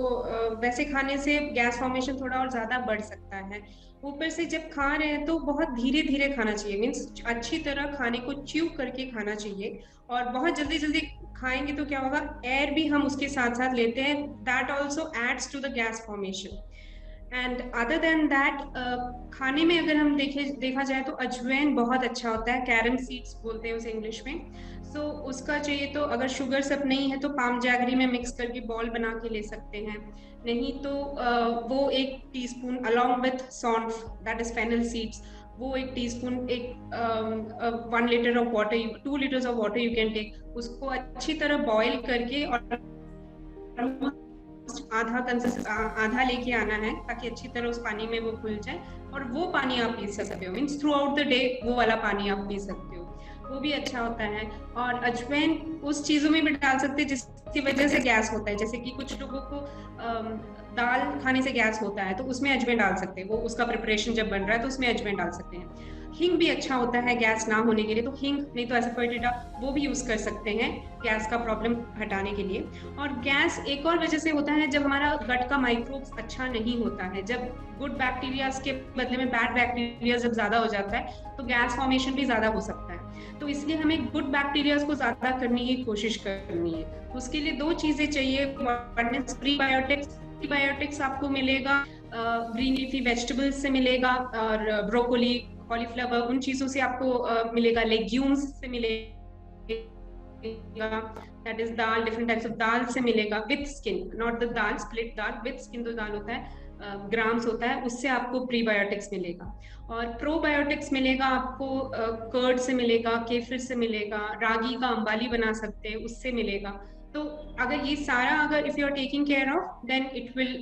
वैसे खाने से गैस फॉर्मेशन थोड़ा और ज्यादा बढ़ सकता है। ऊपर से जब खा रहे हैं तो बहुत धीरे धीरे खाना चाहिए, मीन्स अच्छी तरह खाने को च्यू करके खाना चाहिए। और बहुत जल्दी जल्दी खाएंगे तो क्या होगा, एयर भी हम उसके साथ साथ लेते हैं, that also adds to the gas formation. And other than that, खाने में अगर हम देखा जाए तो अजवाइन बहुत अच्छा होता है, कैरम सीड्स बोलते हैं उसे इंग्लिश में। सो उसका चाहिए तो अगर शुगर सब नहीं है तो पाम जैगरी में मिक्स करके बॉल बना के ले सकते हैं। नहीं तो वो 1 teaspoon along with saunf, that is fennel seeds, वो 1 teaspoon, 1 litre of water, 2 litres of water you can take, उसको अच्छी तरह बॉईल करके और आधा लेके आना है, ताकि अच्छी तरह उस पानी में वो घुल जाए, और वो पानी आप पी सकते हो, means through out the day वो वाला पानी आप पी सकते हो, वो भी अच्छा होता है। और अजवाइन उस चीजों में भी डाल सकते हैं जिसकी वजह से गैस होता है, जैसे कि कुछ लोगों को दाल खाने से गैस होता है तो उसमें अजवाइन डाल सकते हैं, वो उसका प्रिपरेशन जब बन रहा है तो उसमें अजवाइन डाल सकते हैं। हींग भी अच्छा होता है गैस ना होने के लिए, तो हींग नहीं तो एसफोएटिडा वो भी यूज कर सकते हैं गैस का प्रॉब्लम हटाने के लिए। और गैस एक और वजह से होता है जब हमारा गट का माइक्रोब्स अच्छा नहीं होता है, जब गुड बैक्टीरियाज के बदले में बैड बैक्टीरिया जब ज्यादा हो जाता है तो गैस फॉर्मेशन भी ज्यादा हो सकता है। तो इसलिए हमें गुड बैक्टीरियाज को ज्यादा करने की कोशिश करनी है। उसके लिए 2 चीजें चाहिए, प्रीबायोटिक्स आपको मिलेगा ग्रीन लीफी वेजिटेबल्स से मिलेगा, और ब्रोकोली, कॉलीफ्लावर, उन चीजों से आपको मिलेगा, लेग्यूम्स से मिलेगा, that is dal, different types of dal से मिलेगा, with skin, not the dal split dal, with skin जो दाल होता है, ग्राम्स होता है, उससे आपको प्रीबायोटिक्स मिलेगा। और प्रोबायोटिक्स मिलेगा आपको कर्ड से मिलेगा, केफिर से मिलेगा, रागी का अंबाली बना सकते हैं उससे मिलेगा। तो अगर ये सारा अगर if you are taking care of, then it will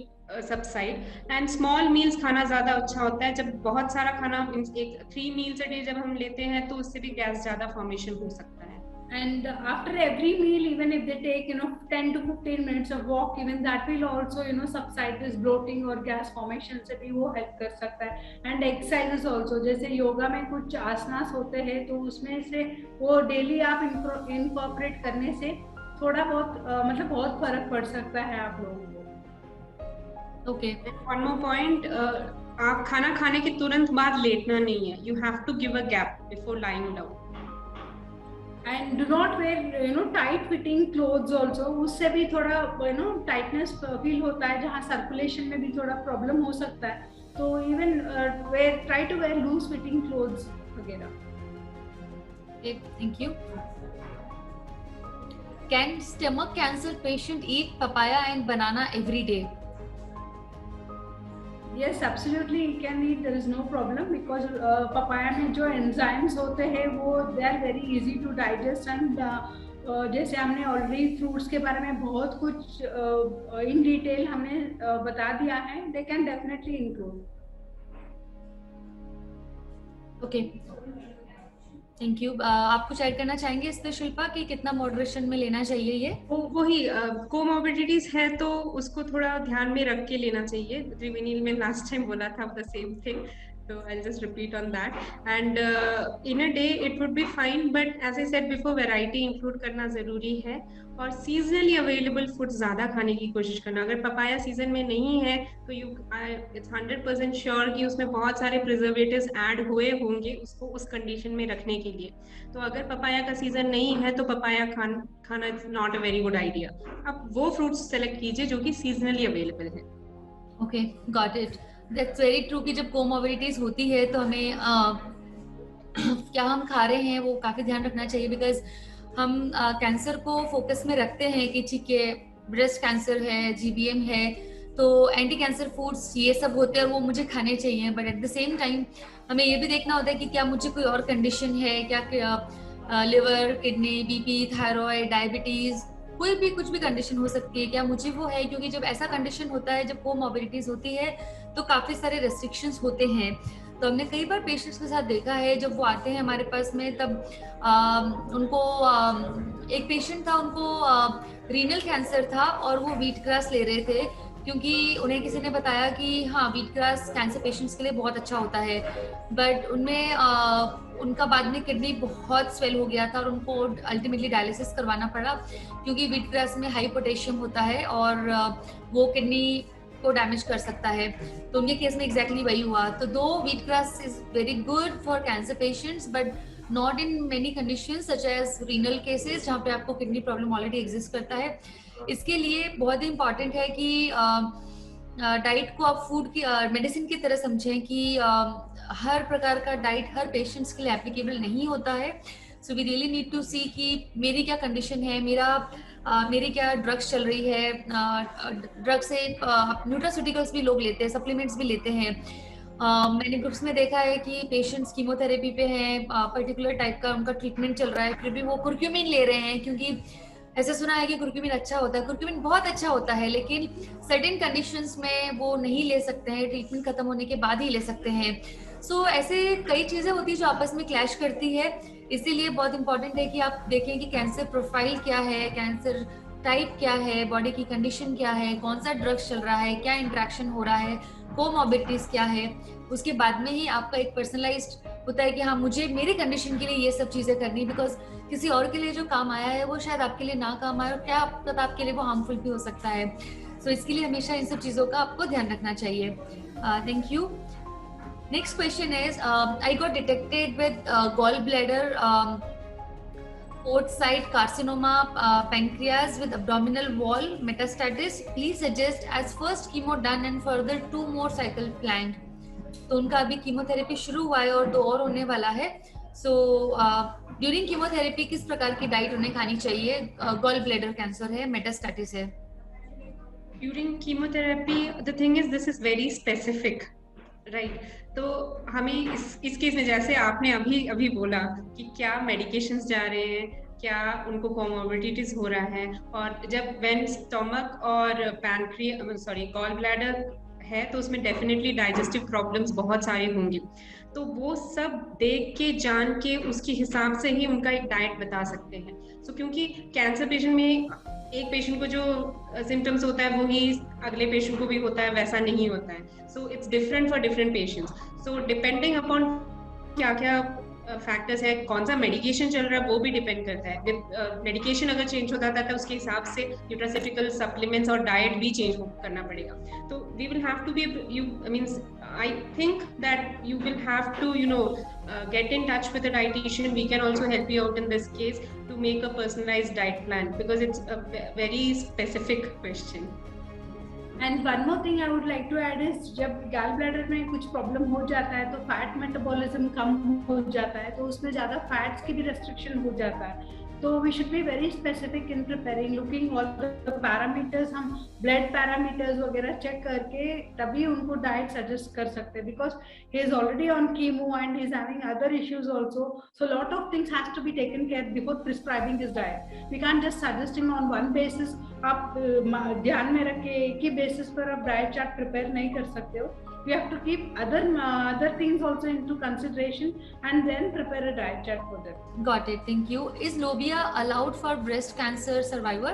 subside. And small meals खाना ज्यादा अच्छा होता है, जब बहुत सारा खाना, एक 3 मील्स अ डे जब हम लेते हैं तो उससे भी गैस ज्यादा फॉर्मेशन हो सकता है। And after every meal, even if they take 10 to 15 minutes of walk, even that will also subside this bloating or gas formation से भी वो help कर सकता है। And exercises also, जैसे योगा में कुछ आसनास होते हैं तो उसमें से वो डेली आप इनकॉर्पोरेट करने से थोड़ा बहुत मतलब बहुत फर्क पड़ सकता है आप लोगों को। Okay. One more point, आप खाना खाने के तुरंत बाद लेटना नहीं है, you have to give a gap before lying down. And do not wear tight fitting clothes also, उससे भी थोड़ा tightness feel होता है, जहाँ circulation में भी थोड़ा problem हो सकता है, तो even try to wear loose fitting clothes वगैरह। Okay, thank you. Can stomach cancer patient eat papaya and banana every day? Yes, absolutely he can eat, there is no problem, because papaya में जो enzymes होते हैं वो they are very easy to digest, and जैसे हमने ऑलरेडी फ्रूट्स के बारे में बहुत कुछ इन डिटेल हमने बता दिया है, they can definitely include. Okay. Thank you. आप कुछ ऐड करना चाहेंगे इस पे शिल्पा कि कितना मॉडरेशन में लेना चाहिए ये? वही कोमॉर्बिडिटीज है तो उसको थोड़ा ध्यान में रख के लेना चाहिए। त्रिवेणी में लास्ट टाइम बोला था the same thing, so I'll just repeat on that. And in a day it would be fine, but as I said before, variety include करना जरूरी है और seasonally available food ज्यादा खाने की कोशिश करना। अगर पपाया सीजन में नहीं है तो it's 100% sure कि उसमें बहुत सारे preservatives add हुए होंगे उसको उस कंडीशन में रखने के लिए। तो अगर पपाया का सीजन नहीं है तो पपाया खाना is not a very good idea. आप वो फ्रूट्स सेलेक्ट कीजिए जो कि सीजनली अवेलेबल है। Okay, got it. That's very true कि जब कोमॉर्बिडिटीज होती है तो हमें क्या हम खा रहे हैं वो काफी ध्यान रखना चाहिए, बिकॉज हम कैंसर को फोकस में रखते हैं कि ठीक है ब्रेस्ट कैंसर है, जीबीएम है, तो एंटी कैंसर फूड्स ये सब होते हैं और वो मुझे खाने चाहिए। But at the same time हमें ये भी देखना होता है कि क्या मुझे कोई और कंडीशन है, क्या liver, kidney, BP, thyroid, diabetes, कोई भी कुछ भी कंडीशन हो सकती है, क्या मुझे वो है? क्योंकि जब ऐसा कंडीशन होता है, जब कोमॉर्बिडिटीज होती है तो काफी सारे रेस्ट्रिक्शंस होते हैं। तो हमने कई बार पेशेंट्स के साथ देखा है जब वो आते हैं हमारे पास में, तब उनको एक पेशेंट था, उनको रीनल कैंसर था और वो व्हीट ग्रास ले रहे थे क्योंकि उन्हें किसी ने बताया कि हाँ व्हीट ग्रास कैंसर पेशेंट्स के लिए बहुत अच्छा होता है। बट उनमें उनका बाद में किडनी बहुत स्वेल हो गया था और उनको अल्टीमेटली डायलिसिस करवाना पड़ा क्योंकि व्हीट ग्रास में हाई पोटेशियम होता है और वो किडनी को डैमेज कर सकता है। तो उनके केस में एग्जैक्टली वही हुआ। तो दो wheat grass is very good for cancer patients but not in many conditions such as renal cases जहाँ पे आपको किडनी प्रॉब्लम ऑलरेडी एग्जिस्ट करता है। इसके लिए बहुत ही इंपॉर्टेंट है कि डाइट को आप फूड की मेडिसिन की तरह समझें कि हर प्रकार का डाइट हर पेशेंट्स के लिए एप्लीकेबल नहीं होता है। So we really need to see कि मेरी क्या कंडीशन है, मेरी क्या ड्रग्स चल रही है। ड्रग्स से न्यूट्रास्यूटिकल्स भी लोग लेते हैं, सप्लीमेंट्स भी लेते हैं। मैंने ग्रुप्स में देखा है कि पेशेंट्स कीमोथेरेपी पे हैं, पर्टिकुलर टाइप का उनका ट्रीटमेंट चल रहा है, फिर भी वो कुर्क्यूमिन ले रहे हैं क्योंकि ऐसे सुना है कि कुर्क्यूमिन अच्छा होता है। कुर्क्यूमिन बहुत अच्छा होता है लेकिन सर्टेन कंडीशंस में वो नहीं ले सकते हैं, ट्रीटमेंट खत्म होने के बाद ही ले सकते हैं। सो ऐसे कई चीजें होती है जो आपस में क्लैश करती है। इसीलिए बहुत इंपॉर्टेंट है कि आप देखें कि कैंसर प्रोफाइल क्या है, कैंसर टाइप क्या है, बॉडी की कंडीशन क्या है, कौन सा ड्रग्स चल रहा है, क्या इंट्रैक्शन हो रहा है, कोमॉर्बिडिटीज क्या है। उसके बाद में ही आपका एक पर्सनलाइज्ड होता है कि हाँ मुझे मेरी कंडीशन के लिए ये सब चीजें करनी, बिकॉज किसी और के लिए जो काम आया है वो शायद आपके लिए ना काम आए और क्या पता आपके लिए वो हार्मफुल भी हो सकता है। सो इसके लिए हमेशा इन सब चीजों का आपको ध्यान रखना चाहिए। Thank you. Next question is, I got detected with gallbladder, port site carcinoma, pancreas with abdominal wall metastasis. Please suggest as first chemo done and further 2 more cycle planned. तो उनका अभी कीमोथेरेपी शुरू हुआ है और 2 और होने वाला है। सो ड्यूरिंग कीमोथेरेपी किस प्रकार की डाइट उन्हें खानी चाहिए? गॉल ब्लैडर कैंसर है, मेटास्टेटिस है। During chemotherapy the thing is this is very specific, right. तो हमें इस केस में जैसे आपने अभी बोला कि क्या मेडिकेशंस जा रहे हैं, क्या उनको कोमॉर्बिडिटीज हो रहा है, और जब व्हेन स्टमक और गॉल ब्लैडर है तो उसमें डेफिनेटली डाइजेस्टिव प्रॉब्लम्स बहुत सारे होंगे। तो वो सब देख के जान के उसके हिसाब से ही उनका एक डाइट बता सकते हैं। सो क्योंकि कैंसर पेशेंट में एक पेशेंट को जो सिम्टम्स होता है वही अगले पेशेंट को भी होता है, वैसा नहीं होता है। So it's different for different patients. So depending upon क्या क्या फैक्टर्स है, कौन सा मेडिकेशन चल रहा है वो भी डिपेंड करता है। विद मेडिकेशन अगर चेंज होता था तो उसके हिसाब से न्यूट्रास्यूटिकल सप्लीमेंट्स और डाइट भी चेंज करना पड़ेगा। तो we will have to be I think that you will have to get in touch with a dietitian. We can also help you out in this case to make a personalized diet plan because it's a very specific question. And one more thing I would like to add is, जब गैल ब्लैडर में कुछ प्रॉब्लम हो जाता है तो फैट मेटाबॉलिज्म कम हो जाता है, तो उसमें ज़्यादा फैट्स की भी रेस्ट्रिक्शन हो जाता है। तो we should be very specific in preparing, looking all the parameters, हम ब्लड पैरामीटर्स वगैरह चेक करके तभी उनको डाइट सजेस्ट कर सकते हैं, because he is already on chemo and he is having other issues also. So lot of things has to be taken care before prescribing this diet. We can just suggesting on one basis. आप ध्यान में रख के एक ही बेसिस पर आप डाइट चार्ट प्रिपेयर नहीं कर सकते हो। we have to keep other things also into consideration and then prepare a diet chart for them. Got it. Thank you. Is lobia allowed for breast cancer survivor?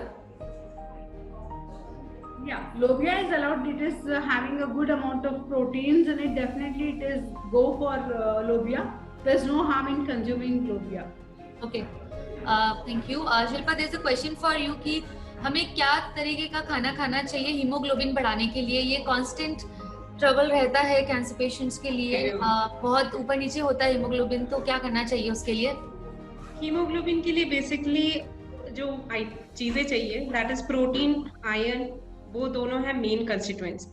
Yeah, lobia is allowed. It is having a good amount of proteins in it. Definitely, it is go for lobia. There's no harm in consuming lobia. Okay. Thank you. Shilpa, there's a question for you कि हमें क्या तरीके का खाना खाना चाहिए हीमोग्लोबिन बढ़ाने के लिए? ये कांस्टेंट ट्रबल रहता है कैंसर पेशेंट्स के लिए, बहुत ऊपर नीचे होता है हीमोग्लोबिन, तो क्या करना चाहिए उसके लिए? हीमोग्लोबिन के लिए बेसिकली जो चीजें चाहिए दैट इज प्रोटीन, आयरन, वो दोनों है मेन कंस्टिट्यूएंट्स।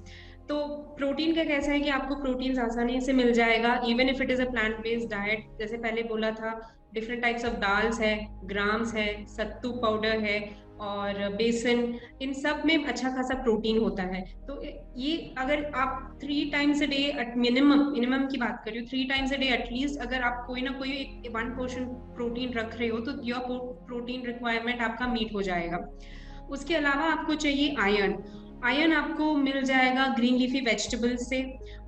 तो प्रोटीन का कैसा है कि आपको प्रोटीन आसानी से मिल जाएगा even if it is a plant based diet. जैसे पहले बोला था, डिफरेंट टाइप्स ऑफ दाल्स है, ग्राम्स है, सत्तू पाउडर है और बेसन, इन सब में अच्छा खासा प्रोटीन होता है। तो ये अगर आप 3 टाइम्स अ डे मिनिमम की बात कर रही हूँ, 3 टाइम्स अ डे एटलीस्ट अगर आप कोई ना कोई 1 पोर्शन प्रोटीन रख रहे हो तो योर प्रोटीन रिक्वायरमेंट आपका मीट हो जाएगा। उसके अलावा आपको चाहिए आयरन आपको मिल जाएगा ग्रीन लीफी वेजिटेबल्स से।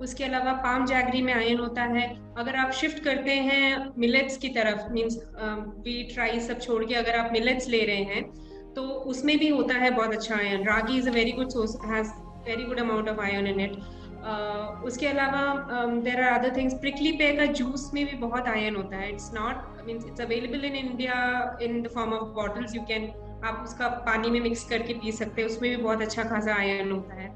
उसके अलावा पाम जैगरी में आयरन होता है। अगर आप शिफ्ट करते हैं मिलेट्स की तरफ, मींस व्हीट राइस सब छोड़ के अगर आप मिलेट्स ले रहे हैं तो उसमें भी होता है बहुत अच्छा iron. Ragi is a very good source, has very good amount of iron in it. उसके अलावा there are other things, prickly pear का जूस में भी बहुत आयरन होता है। It's not means it's available in India in the form of bottles, you can, आप उसका पानी में मिक्स करके पी सकते हैं, उसमें भी बहुत अच्छा खासा आयरन होता है।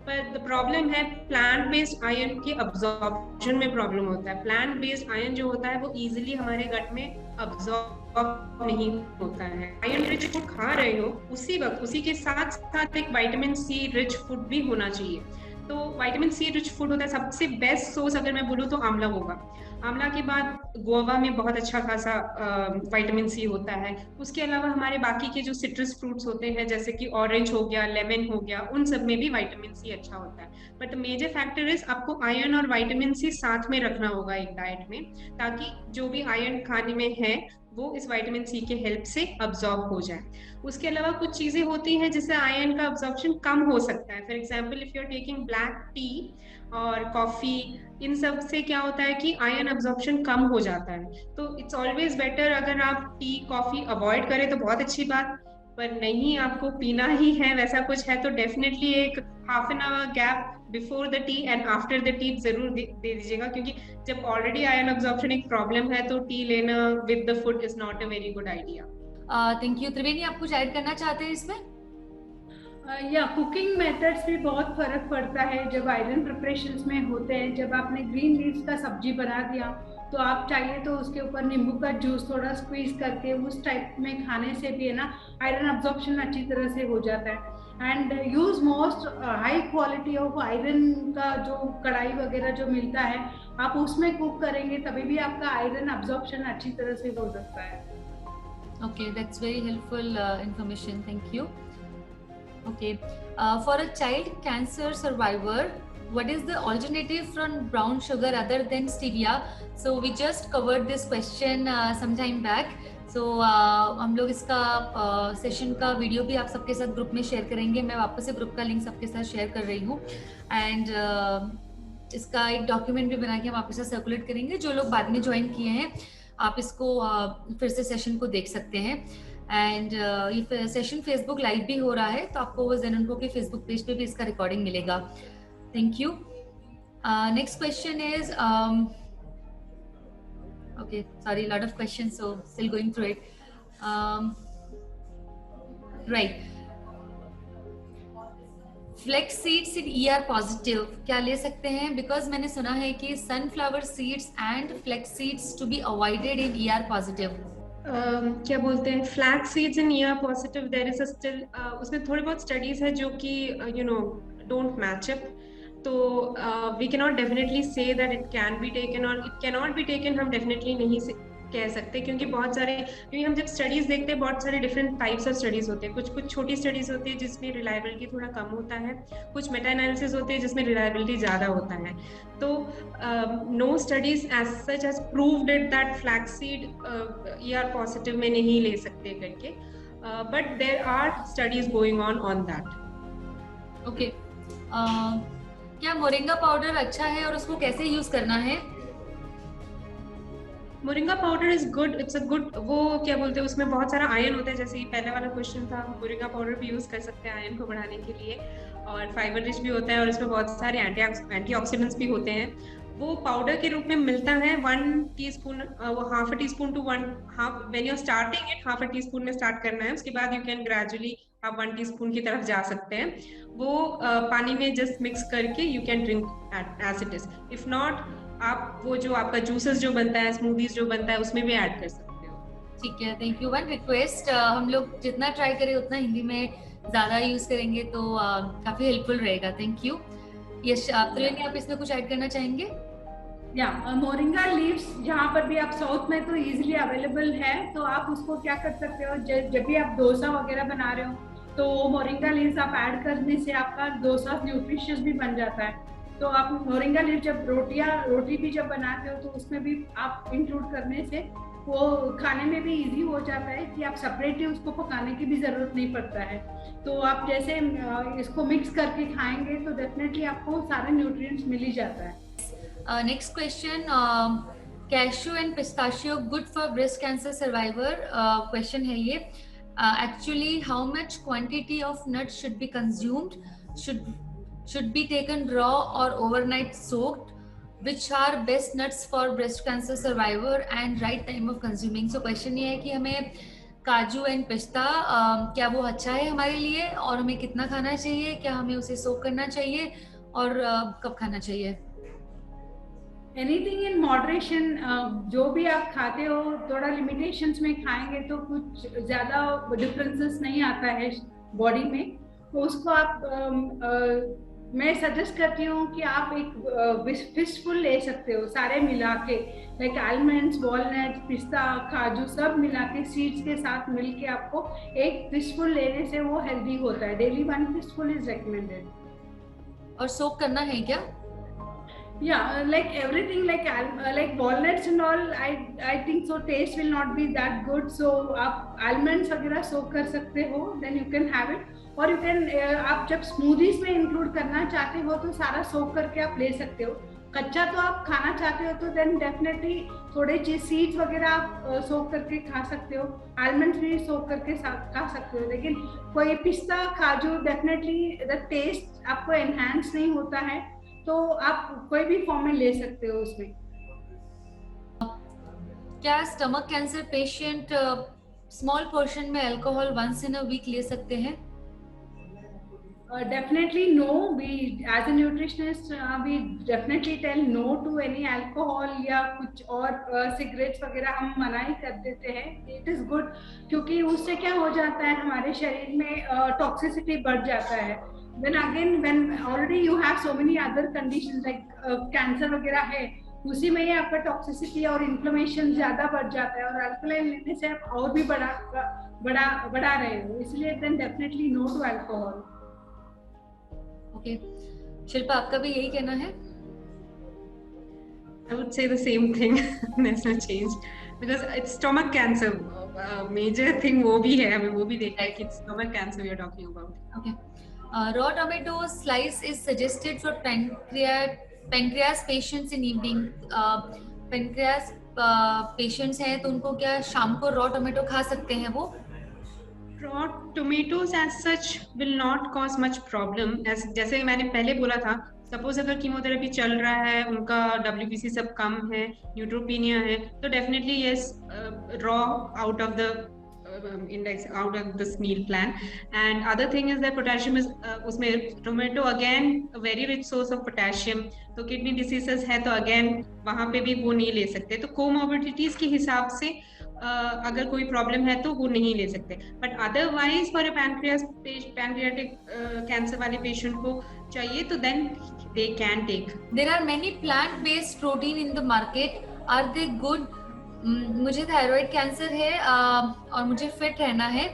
पर द प्रॉब्लम है प्लांट बेस्ड आयरन के अब्जॉर्प्शन में प्रॉब्लम होता है। प्लांट बेस्ड आयरन जो होता है वो इजीली हमारे गट में अब्जॉर्ब नहीं होता है। आयरन रिच फूड खा रहे हो उसी वक्त उसी के साथ साथ एक विटामिन सी रिच फूड भी होना चाहिए। तो विटामिन सी रिच फूड होता है, सबसे बेस्ट सोर्स अगर मैं बोलूँ तो आंवला होगा। आंवला के बाद गुआवा में बहुत अच्छा खासा विटामिन सी होता है। उसके अलावा हमारे बाकी के जो सिट्रस फ्रूट्स होते हैं जैसे कि ऑरेंज हो गया, लेमन हो गया, उन सब में भी विटामिन सी अच्छा होता है। बट मेजर फैक्टर इज आपको आयरन और विटामिन सी साथ में रखना होगा एक डाइट में, ताकि जो भी आयरन खाने में है वो इस विटामिन सी के हेल्प से अब्सॉर्ब हो जाए। उसके अलावा कुछ चीजें होती हैं जिससे आयरन का अब्सॉर्प्शन कम हो सकता है। For example if you are taking black tea और कॉफी, इन सब से क्या होता है कि आयरन अब्सॉर्प्शन कम हो जाता है। तो इट्स ऑलवेज बेटर, अगर आप टी कॉफी अवॉइड करें तो बहुत अच्छी बात, पर नहीं आपको पीना ही है वैसा कुछ है तो डेफिनेटली एक half an hour gap before the tea and after the tea जरूर दे दीजिएगा, क्योंकि जब ऑलरेडी आयरन अब्सॉर्प्शन एक प्रॉब्लम है तो टी लेना with the food is not a very good idea. Thank you. Triveni, आप कुछ ऐड करना चाहते हैं इसमें? या कुकिंग मेथड्स भी बहुत फर्क पड़ता है जब आयरन प्रिपरेशंस में होते हैं। जब आपने ग्रीन लीव्स का सब्जी बना दिया तो आप चाहिए तो उसके ऊपर नींबू का जूस थोड़ा स्क्वीज करके उस टाइप में खाने से भी है ना आयरन अब्जॉर्प्शन अच्छी तरह से हो जाता है। And use most high quality of iron का जो कढ़ाई वगैरह जो मिलता है आप उसमें कुक करेंगे तभी भी आपका आयरन अब्जॉर्प्शन अच्छी तरह से हो सकता है। Okay, that's very helpful information. Thank you. Okay, for a child cancer survivor, what is the alternative from brown sugar other than stevia? So we just covered this question some time back. So हम लोग इसका सेशन का वीडियो भी आप सबके साथ ग्रुप में शेयर करेंगे। मैं वापस से ग्रुप का लिंक सबके साथ शेयर कर रही हूँ एंड इसका एक डॉक्यूमेंट भी बना के हम आपके साथ सर्कुलेट करेंगे। जो लोग बाद में ज्वाइन किए हैं आप इसको फिर से सेशन को देख सकते हैं। एंड ये सेशन फेसबुक लाइव भी हो रहा है तो आपको वो ज़ेनोनको के फेसबुक पेज पे भी इसका रिकॉर्डिंग मिलेगा। Thank you. Next question is okay, sorry, a lot of questions, so still going through it. Right, flax seeds in ER positive क्या ले सकते हैं? बिकॉज मैंने सुना है कि sunflower seeds and flax seeds to be avoided in ER positive. क्या बोलते हैं, flax seeds in ER positive, there is still उसमें थोड़ी बहुत स्टडीज है जो कि you know don't match up. तो we can not definitely say that it can be taken और it can not be taken, हम डेफिनेटली नहीं कह सकते, क्योंकि बहुत सारे, क्योंकि हम जब स्टडीज देखते हैं बहुत सारे डिफरेंट टाइप्स ऑफ स्टडीज होते हैं। कुछ छोटी स्टडीज होती है जिसमें रिलायबिलिटी थोड़ा कम होता है, कुछ मेटा एनालिसिस होते हैं जिसमें रिलायबिलिटी ज्यादा होता है। तो no studies as such has proved it that flaxseed ER positive में नहीं ले सकते करके, but there are studies going on that. Okay, क्या मोरिंगा पाउडर अच्छा है और उसको कैसे यूज करना है? Moringa powder is good, it's a good, वो क्या बोलते हैं, उसमें बहुत सारा आयरन होता है, जैसे ये पहले वाला क्वेश्चन था, मोरिंगा पाउडर भी यूज कर सकते हैं आयरन को बढ़ाने के लिए, और फाइबर रिच भी होता है और इसमें बहुत सारे एंटीऑक्सीडेंट्स भी होते हैं। वो पाउडर के रूप में मिलता है 1 teaspoon, half a teaspoon to 1 half, when you are starting it half a teaspoon में स्टार्ट करना है, उसके बाद यू कैन ग्रेजुअली आप 1 टीस्पून की तरफ जा सकते हैं। वो पानी में जस्ट मिक्स करके you can drink as it is. If not, आप वो जो आपका जूसेस जो बनता है, स्मूदीज जो बनता है, उसमें भी ऐड कर सकते हो। ठीक है, थैंक यू। वन रिक्वेस्ट, हम लोग जितना ट्राई करें उतना हिंदी में ज्यादा यूज करेंगे तो काफी हेल्पफुल रहेगा। Thank you. यश, त्रिवेणी, आप इसमें कुछ ऐड करना चाहेंगे? या मोरिंगा लीव्स जहाँ पर भी आप साउथ में तो इजीली अवेलेबल है, तो आप उसको क्या कर सकते हो, जब भी आप डोसा वगैरह बना रहे हो तो मोरिंगा लीव्स आप ऐड करने से आपका डोसा न्यूट्रिशियस भी बन जाता है। तो आप मोरिंगा लीव जब रोटी भी जब बनाते हो तो उसमें भी आप इंक्लूड करने से वो खाने में भी इजी हो जाता है कि आप सेपरेटली उसको पकाने की भी जरूरत नहीं पड़ता है। तो आप जैसे इसको मिक्स करके खाएंगे तो डेफिनेटली आपको सारे न्यूट्रिएंट्स मिल ही जाता है। Next question, cashew and pistachio good for breast cancer survivor? Question है ये। Actually, how much quantity of nuts should be consumed? Should be taken raw or overnight soaked? Which are best nuts for breast cancer survivor and right time of consuming? So question ये है कि हमें काजू एंड पिस्ता क्या वो अच्छा है हमारे लिए, और हमें कितना खाना चाहिए, क्या हमें उसे सोक करना चाहिए, और कब खाना चाहिए? एनीथिंग इन मॉडरेशन, जो भी आप खाते हो थोड़ा लिमिटेशंस में खाएंगे तो कुछ ज्यादा डिफरेंसेस नहीं आता है बॉडी में। तो उसको आप मैं सजेस्ट करती हूँ कि आप एक फिशफुल ले सकते हो सारे मिला के, लाइक आलमंड्स, वॉलनट्स, पिस्ता, काजू सब मिला के सीड्स के साथ मिल के आपको एक फिशफुल लेने से वो हेल्दी होता है। Daily 1 fistful is recommended. और सोक करना है क्या? Yeah, like everything, like walnuts and all, I think so taste will not be that good, so आप almonds वगैरह soak कर सकते हो, then you can have it, और you can आप जब smoothies में include करना चाहते हो तो सारा soak करके आप ले सकते हो। कच्चा तो आप खाना चाहते हो तो then definitely थोड़े सीड्स वगैरह आप soak करके खा सकते हो, almonds भी soak करके खा सकते हो, लेकिन कोई पिस्ता, काजू definitely the taste आपको enhance नहीं होता है, तो आप कोई भी फॉर्म में ले सकते हो उसमें। क्या stomach cancer patient small portion में alcohol once in a week ले सकते हैं? Definitely no. We as a nutritionist we definitely tell no to any alcohol या कुछ और सिगरेट्स वगैरह हम मना ही कर देते हैं। It is good, क्योंकि उससे क्या हो जाता है हमारे शरीर में टॉक्सिसिटी बढ़ जाता है। Then again when already you have so many other conditions like cancer वगैरह है, उसी में ही आपका टॉक्सिसिटी और इन्फ्लेमेशन ज्यादा बढ़ जाता है, और अल्कोहल लेने से आप और भी बढ़ा रहे हो, इसलिए then definitely no to alcohol. Okay. Shilpa, आपका भी यही कहना है? I would say the same thing. There's no change because it's stomach cancer. Major thing वो भी है, हमें वो भी देखना है कि stomach cancer we are talking about. Okay. Raw tomato slice is suggested for pancreas patients in evening. Pancreas patients हैं तो उनको क्या शाम को raw tomato खा सकते हैं वो? Raw tomatoes as such will not cause much problem. जैसे मैंने पहले बोला था, सपोज अगर कीमोथेरेपी चल रहा है, उनका WBC सब कम है, न्यूट्रोपीनिया है, तो definitely yes, raw out of the index, out of this meal plan. And other thing is that potassium is उसमें tomato again a very rich source of potassium, तो kidney diseases है तो again वहाँ पे भी वो नहीं ले सकते। तो comorbidities के हिसाब से अगर कोई प्रॉब्लम है तो वो नहीं ले सकते, but otherwise for pancreatic cancer वाले पेशेंट को चाहिए तो then they can take. There are many plant based protein in the market, are they good? मुझे थायराइड कैंसर है और मुझे फिट रहना है,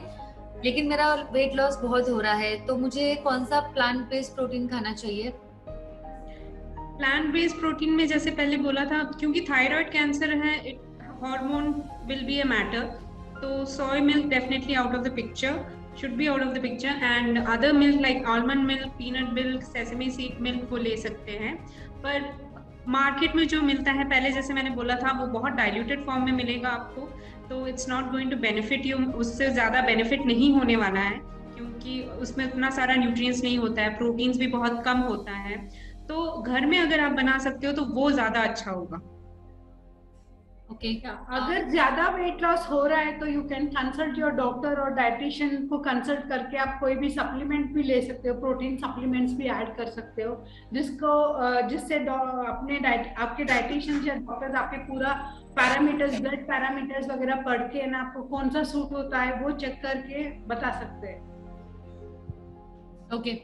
लेकिन मेरा वेट लॉस बहुत हो रहा है, तो मुझे कौन सा प्लांट बेस्ड प्रोटीन खाना चाहिए? प्लांट बेस्ड प्रोटीन में जैसे पहले बोला था, क्योंकि थायराइड कैंसर है, hormone will be a matter, तो soy milk definitely out of the picture, should be out of the picture, and other milk like almond milk, peanut milk, sesame seed milk वो ले सकते हैं। पर मार्केट में जो मिलता है, पहले जैसे मैंने बोला था, वो बहुत डाइल्यूटेड फॉर्म में मिलेगा आपको, तो it's not going to benefit you, उससे ज़्यादा बेनिफिट नहीं होने वाला है, क्योंकि उसमें उतना सारा न्यूट्रिएंट्स नहीं होता है, प्रोटीन्स भी बहुत कम होता है। तो घर में अगर आप बना सकते हो तो वो ज़्यादा अच्छा होगा। ओके अगर ज्यादा वेट लॉस हो रहा है तो you can consult your doctor और डाइटिशियन को कंसल्ट करके आप कोई भी सप्लीमेंट भी ले सकते हो, प्रोटीन सप्लीमेंट्स भी ऐड कर सकते हो, जिससे अपने आपके डाइटिशियन या डॉक्टर्स आपके पूरा पैरामीटर्स, ब्लड पैरामीटर्स वगैरह पढ़ के ना आपको कौन सा सूट होता है वो चेक करके बता सकते हैं। Okay,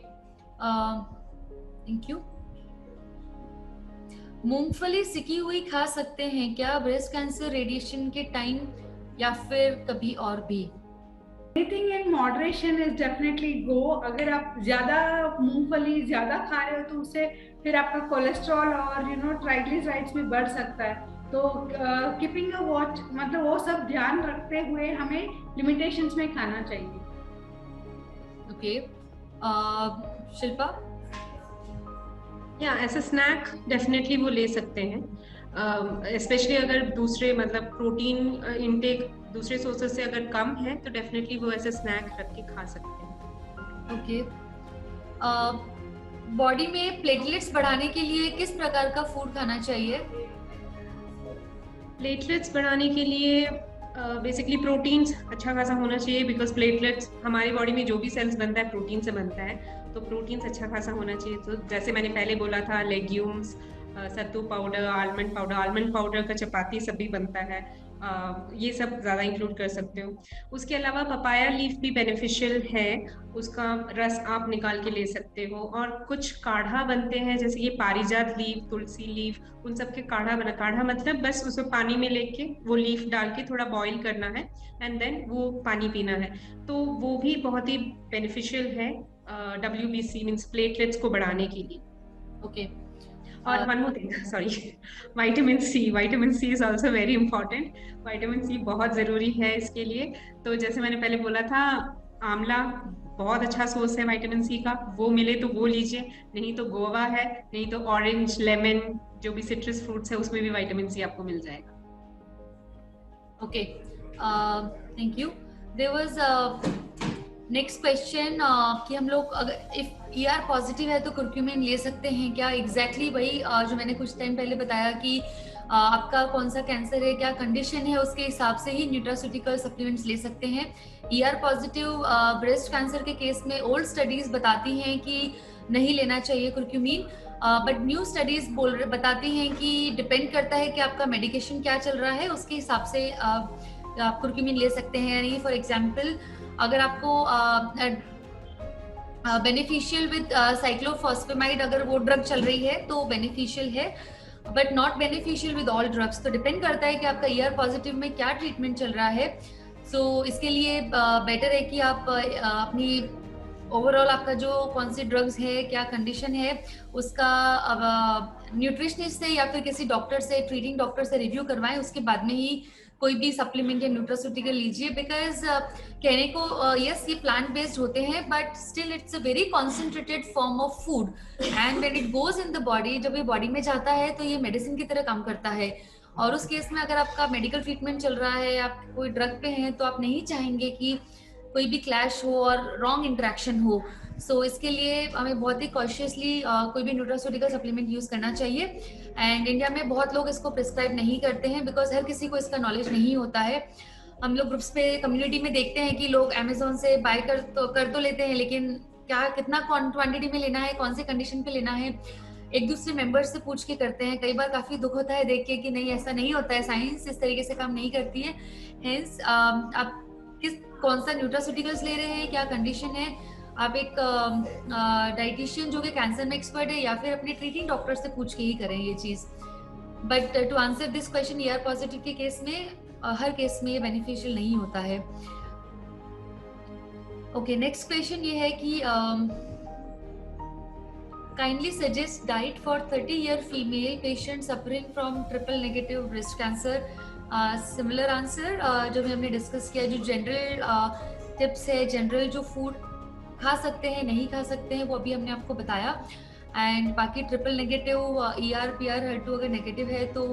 thank you. मूंगफली सिकी हुई खा सकते हैं क्या ब्रेस्ट कैंसर रेडिएशन के टाइम या फिर कभी और भी? Anything in moderation is definitely go। अगर आप ज्यादा मूंगफली ज्यादा खा रहे हो तो उससे फिर आपका कोलेस्ट्रॉल और ट्राइग्लिसराइड्स भी बढ़ सकता है, तो कीपिंग अ वॉच, मतलब वो सब ध्यान रखते हुए हमें लिमिटेशंस में खाना चाहिए। ओके, शिल्पा? या एज अ स्नैक डेफिनेटली वो ले सकते हैं, स्पेशली अगर दूसरे मतलब प्रोटीन इनटेक दूसरे सोर्सेस से अगर कम है तो डेफिनेटली वो ऐसे स्नैक रख के खा सकते हैं। ओके, बॉडी में प्लेटलेट्स बढ़ाने के लिए किस प्रकार का फूड खाना चाहिए? प्लेटलेट्स बढ़ाने के लिए बेसिकली प्रोटीन्स अच्छा खासा होना चाहिए, बिकॉज प्लेटलेट्स हमारी बॉडी में जो भी सेल्स बनता है प्रोटीन से बनता है, तो प्रोटीन्स अच्छा खासा होना चाहिए। तो जैसे मैंने पहले बोला था, लेग्यूम्स, सत्तू पाउडर, आलमंड पाउडर का चपाती सब भी बनता है, ये सब ज़्यादा इंक्लूड कर सकते हो। उसके अलावा पपाया लीफ भी बेनिफिशियल है, उसका रस आप निकाल के ले सकते हो, और कुछ काढ़ा बनते हैं जैसे ये पारिजात लीफ, तुलसी लीफ, उन सब के काढ़ा मतलब बस उसको पानी में लेके वो लीफ डाल के थोड़ा बॉईल करना है एंड देन वो पानी पीना है, तो वो भी बहुत ही बेनिफिशियल है WBC मींस प्लेटलेट्स को बढ़ाने के लिए। ओके, और one more thing, sorry, vitamin C is also very important. Vitamin C बहुत जरूरी है इसके लिए। तो जैसे मैंने पहले बोला था, आंवला बहुत अच्छा सोर्स है विटामिन सी का, वो मिले तो वो लीजिए, नहीं तो गोवा है, नहीं तो ऑरेंज, लेमन, जो भी सिट्रस फ्रूट्स है उसमें भी विटामिन सी आपको मिल जाएगा। Okay, thank you. There was next question कि हम लोग अगर इफ ER पॉजिटिव है तो कुर्क्यूमिन ले सकते हैं क्या? एग्जैक्टली वही जो मैंने कुछ टाइम पहले बताया कि आपका कौन सा कैंसर है, क्या कंडीशन है, उसके हिसाब से ही न्यूट्रास्यूटिकल सप्लीमेंट्स ले सकते हैं। ER पॉजिटिव ब्रेस्ट कैंसर के केस में ओल्ड स्टडीज बताती हैं कि नहीं लेना चाहिए कुर्क्यूमिन, बट न्यू स्टडीज बताती हैं कि डिपेंड करता है कि आपका मेडिकेशन क्या चल रहा है, उसके हिसाब से आप कुर्क्यूमिन ले सकते हैं। यानी फॉर एग्जाम्पल अगर आपको बेनिफिशियल विद साइक्लोफॉस्फेमाइड अगर वो ड्रग चल रही है तो बेनिफिशियल है, but not beneficial with all drugs. तो डिपेंड करता है कि आपका ER पॉजिटिव में क्या ट्रीटमेंट चल रहा है। सो इसके लिए बेटर है कि आप अपनी ओवरऑल आपका जो कौन सी ड्रग्स है, क्या कंडीशन है, उसका न्यूट्रिशनिस्ट से या फिर किसी डॉक्टर से, ट्रीटिंग डॉक्टर से रिव्यू करवाएं, उसके बाद में ही कोई भी सप्लीमेंट या न्यूट्रास्यूटिकल लीजिए। बिकॉज कहने को यस ये प्लांट बेस्ड होते हैं, but still it's a very concentrated form of food, and when it goes in the body, जब ये बॉडी में जाता है तो ये मेडिसिन की तरह काम करता है। और उस केस में अगर आपका मेडिकल ट्रीटमेंट चल रहा है, आप कोई ड्रग पे हैं, तो आप नहीं चाहेंगे कि कोई भी क्लैश हो और रॉन्ग इंटरेक्शन हो। सो इसके लिए हमें बहुत ही कॉशियसली कोई भी न्यूट्रास्यूटिकल सप्लीमेंट यूज करना चाहिए। एंड इंडिया में बहुत लोग इसको प्रिस्क्राइब नहीं करते हैं, बिकॉज हर किसी को इसका नॉलेज नहीं होता है। हम लोग ग्रुप्स पे, कम्युनिटी में देखते हैं कि लोग अमेजोन से बाय कर तो लेते हैं, लेकिन क्या कितना क्वांटिटी में लेना है, कौन से कंडीशन पे लेना है, एक दूसरे मेंबर से पूछ के करते हैं। कई बार काफी दुख होता है देख के कि नहीं ऐसा नहीं होता है, साइंस इस तरीके से काम नहीं करती है। हेंस आप कौन सा न्यूट्रास्यूटिकल्स ले रहे हैं, क्या कंडीशन है, आप एक डाइटिशियन जो कि कैंसर में एक्सपर्ट है या फिर अपने ट्रीटिंग डॉक्टर से पूछ के ही करें ये चीज। But to answer this question, ER positive के केस में हर केस में ये बेनिफिशियल नहीं होता है। ओके, नेक्स्ट क्वेश्चन ये है कि kindly suggest diet for 30-year female patient suffering from triple negative breast cancer. Similar answer जो भी हमने डिस्कस किया, जो जनरल टिप्स है, जनरल जो फूड खा सकते हैं नहीं खा सकते हैं वो अभी हमने आपको बताया। एंड बाकी triple negative ER PR HER2 अगर नेगेटिव है तो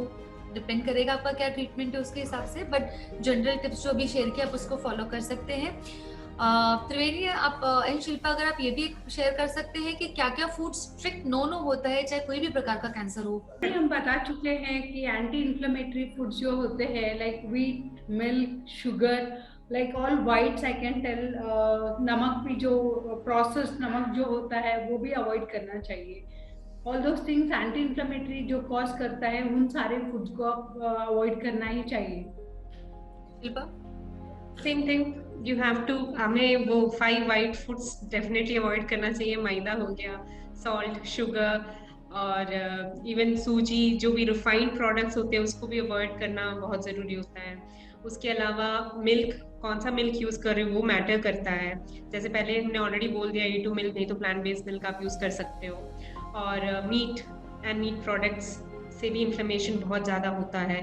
डिपेंड करेगा आपका क्या ट्रीटमेंट है उसके हिसाब से, बट जनरल टिप्स जो अभी शेयर किया आप उसको फॉलो कर सकते हैं। त्रिवेणी आप एंड शिल्पा अगर आप ये भी शेयर कर सकते हैं कि क्या क्या फूड स्ट्रिक्ट नो होता है चाहे कोई भी प्रकार का कैंसर हो। हम बता चुके हैं कि एंटी इन्फ्लेमेटरी फूड जो होते हैं like wheat, milk, sugar, like all whites I can tell, नमक भी जो प्रोसेस्ड नमक जो होता है वो भी अवॉइड करना चाहिए। All those things anti inflammatory जो कॉज करता है उन सारे फूड्स को अवॉइड करना ही चाहिए। Shilpa same thing, you have to, हमें वो 5 वाइट फूड्स डेफिनेटली अवॉइड करना चाहिए। मैदा हो गया, सॉल्ट, शुगर और इवन सूजी, जो भी रिफाइंड प्रोडक्ट्स होते हैं उसको भी अवॉइड करना बहुत ज़रूरी होता है। उसके अलावा मिल्क, कौन सा मिल्क यूज़ कर रहे हो वो मैटर करता है। जैसे पहले हमने ऑलरेडी बोल दिया A2 मिल्क, नहीं तो प्लांट बेस्ड मिल्क आप यूज़ कर सकते हो। और मीट एंड मीट प्रोडक्ट्स से भी इन्फ्लेमेशन बहुत ज़्यादा होता है।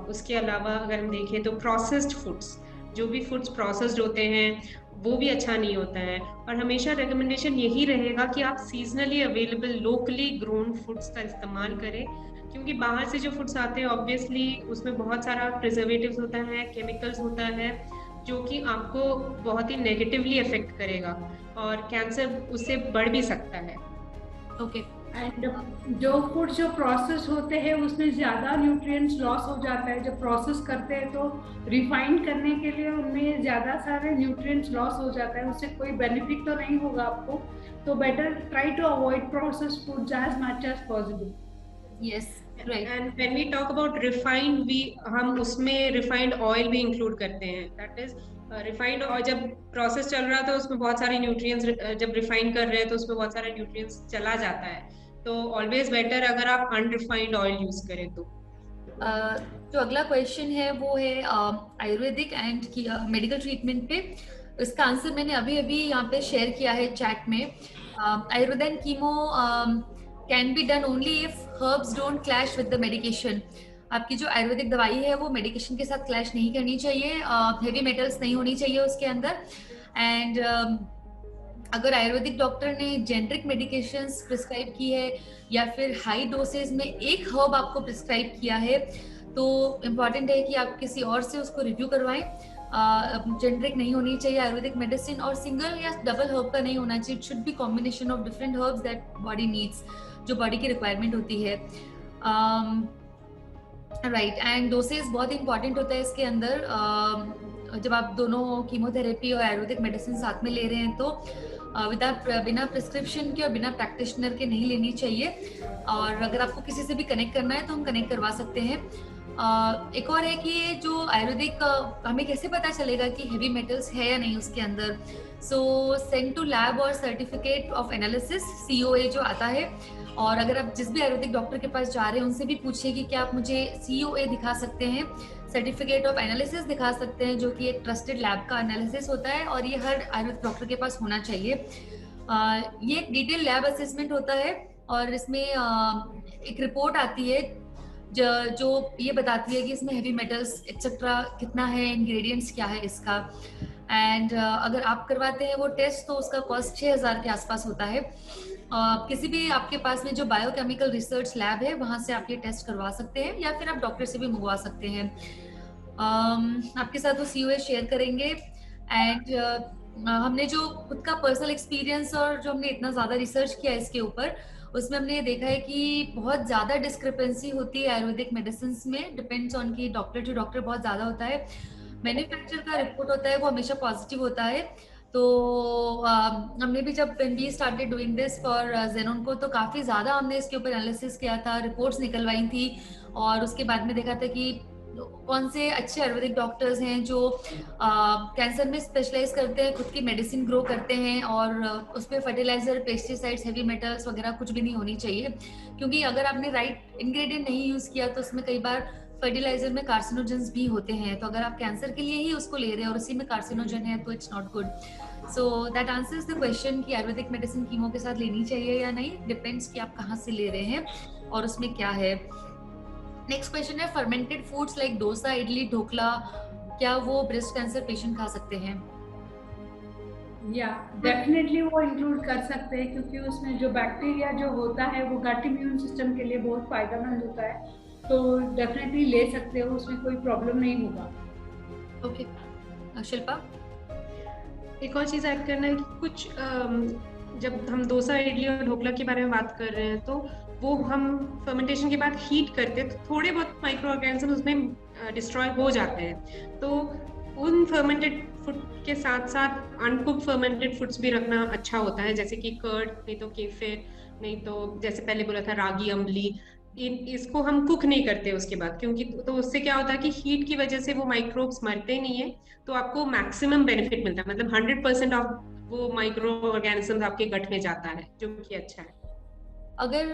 उसके अलावा अगर हम देखें तो प्रोसेस्ड फूड्स, जो भी फूड्स प्रोसेस्ड होते हैं वो भी अच्छा नहीं होता है। और हमेशा रिकमेंडेशन यही रहेगा कि आप seasonally available locally grown foods का इस्तेमाल करें, क्योंकि बाहर से जो फूड्स आते हैं ऑब्वियसली उसमें बहुत सारा प्रिजर्वेटिव्स होता है, केमिकल्स होता है, जो कि आपको बहुत ही नेगेटिवली अफेक्ट करेगा और कैंसर उससे बढ़ भी सकता है। ओके एंड जो फूड जो प्रोसेस होते हैं उसमें ज्यादा न्यूट्रिएंट्स लॉस हो जाता है। जब प्रोसेस करते हैं तो रिफाइंड करने के लिए उनमें ज्यादा सारे न्यूट्रिएंट्स लॉस हो जाता है, उससे कोई बेनिफिट तो नहीं होगा आपको। तो better try to avoid processed foods as much as possible. Yes right. And when we talk about refined, भी हम उसमें रिफाइंड ऑयल भी इंक्लूड करते हैं। दैट इज रिफाइंड ऑयल, जब प्रोसेस चल रहा था उसमें बहुत सारे न्यूट्रिएंट्स, जब रिफाइन कर रहे हैं तो उसमें बहुत सारे न्यूट्रिएंट्स चला जाता है। तो ऑलवेज बेटर अगर आप अनरिफाइंड ऑयल यूज करें तो। जो अगला क्वेश्चन है वो है आयुर्वेदिक एंड मेडिकल ट्रीटमेंट पे। इसका आंसर मैंने अभी अभी यहाँ पे शेयर किया है चैट में। Ayurveda and chemo can be done only if herbs don't clash with the medication. आपकी जो आयुर्वेदिक दवाई है वो मेडिकेशन के साथ क्लैश नहीं करनी चाहिए, हेवी मेटल्स नहीं होनी चाहिए उसके अंदर। एंड अगर आयुर्वेदिक डॉक्टर ने जेनरिक मेडिकेशंस प्रिस्क्राइब की है या फिर हाई डोसेज में एक हर्ब आपको प्रिस्क्राइब किया है तो इम्पॉर्टेंट है कि आप किसी और से उसको रिव्यू करवाएं। जेनरिक नहीं होनी चाहिए आयुर्वेदिक मेडिसिन, और सिंगल या डबल हर्ब का नहीं होना चाहिए। It should be combination of different herbs that body needs, जो बॉडी की रिक्वायरमेंट होती है। राइट, एंड डोसेज बहुत इंपॉर्टेंट होता है इसके अंदर। जब आप दोनों कीमोथेरेपी और आयुर्वेदिक मेडिसिन साथ में ले रहे हैं तो बिना प्रिस्क्रिप्शन के और बिना प्रैक्टिशनर के नहीं लेनी चाहिए। और अगर आपको किसी से भी कनेक्ट करना है तो हम कनेक्ट करवा सकते हैं। एक और है कि जो आयुर्वेदिक हमें कैसे पता चलेगा कि हेवी मेटल्स है या नहीं उसके अंदर। सो सेंड टू लैब और सर्टिफिकेट ऑफ एनालिसिस COA जो आता है। और अगर आप जिस भी आयुर्वेदिक डॉक्टर के पास जा रहे हैं उनसे भी पूछिए कि क्या आप मुझे COA दिखा सकते हैं, सर्टिफिकेट ऑफ एनालिसिस दिखा सकते हैं, जो कि एक ट्रस्टेड लैब का एनालिसिस होता है और ये हर आयुर्वेदिक डॉक्टर के पास होना चाहिए। ये एक डिटेल लैब असेसमेंट होता है और इसमें एक रिपोर्ट आती है जो ये बताती है कि इसमें हेवी मेटल्स एक्सेट्रा कितना है, इंग्रेडिएंट्स क्या है इसका। एंड अगर आप करवाते हैं वो टेस्ट तो उसका कॉस्ट 6,000 के आसपास होता है। किसी भी आपके पास में जो बायोकेमिकल रिसर्च लैब है वहां से आप ये टेस्ट करवा सकते हैं या फिर आप डॉक्टर से भी मंगवा सकते हैं। आपके साथ वो COA शेयर करेंगे। एंड हमने जो खुद का पर्सनल एक्सपीरियंस और जो हमने इतना ज़्यादा रिसर्च किया इसके ऊपर, उसमें हमने ये देखा है कि बहुत ज़्यादा डिस्क्रिपेंसी होती है आयुर्वेदिक मेडिसिन में। डिपेंड्स ऑन कि डॉक्टर टू डॉक्टर बहुत ज़्यादा होता है। मैन्युफैक्चर का रिपोर्ट होता है वो हमेशा पॉजिटिव होता है। तो हमने भी जब when we started doing this for Xenon को तो काफ़ी ज़्यादा हमने इसके ऊपर एनालिसिस किया था, रिपोर्ट्स निकलवाई थी और उसके बाद में देखा था कि कौन से अच्छे आयुर्वेदिक डॉक्टर्स हैं जो कैंसर में स्पेशलाइज करते हैं, खुद की मेडिसिन ग्रो करते हैं और उस पर फर्टिलाइजर, पेस्टिसाइड्स, हेवी मेटल्स वगैरह कुछ भी नहीं होनी चाहिए। क्योंकि अगर आपने राइट इंग्रेडिएंट नहीं यूज़ किया तो उसमें कई बार फर्टिलाइजर में कार्सिनोजेंस भी होते हैं। तो अगर आप कैंसर के लिए ही उसको ले रहे हैं और उसी में कार्सिनोजन है तो it's not good. So that answers the question कि आयुर्वेदिक मेडिसिन कीमो के साथ लेनी चाहिए या नहीं, डिपेंड्स कि आप कहाँ से ले रहे हैं और उसमें क्या है। नेक्स्ट क्वेश्चन है fermented foods like dosa, idli, dhokla, क्या वो ब्रेस्ट कैंसर पेशेंट खा सकते हैं? या डेफिनेटली वो इंक्लूड कर सकते हैं, क्योंकि उसमें जो बैक्टीरिया जो होता है वो गट इम्यून सिस्टम के लिए बहुत फायदेमंद होता है, तो डेफिनेटली ले सकते हो, उसमें कोई प्रॉब्लम नहीं होगा। ओके शिल्पा, एक और चीज ऐड करना है कि कुछ जब हम डोसा, इडली और ढोकला के बारे में बात कर रहे हैं, तो वो हम फर्मेंटेशन के बाद हीट करते हैं तो थोड़े बहुत माइक्रो ऑर्गेनिज्म उसमें डिस्ट्रॉय हो जाते हैं। तो उन फर्मेंटेड फूड के साथ साथ अनकुक्ड फर्मेंटेड फूड्स भी रखना अच्छा होता है, जैसे कि कर्ड, नहीं तो केफिर, नहीं तो जैसे पहले बोला था रागी अम्बली। इसको हम कुक नहीं करते उसके बाद, क्योंकि तो उससे क्या होता है कि हीट की वजह से वो माइक्रोब्स मरते नहीं है, तो आपको मैक्सिमम बेनिफिट मिलता है, मतलब 100% ऑफ वो माइक्रो ऑर्गेनिज्म आपके गट में जाता है, जो कि अच्छा है। अगर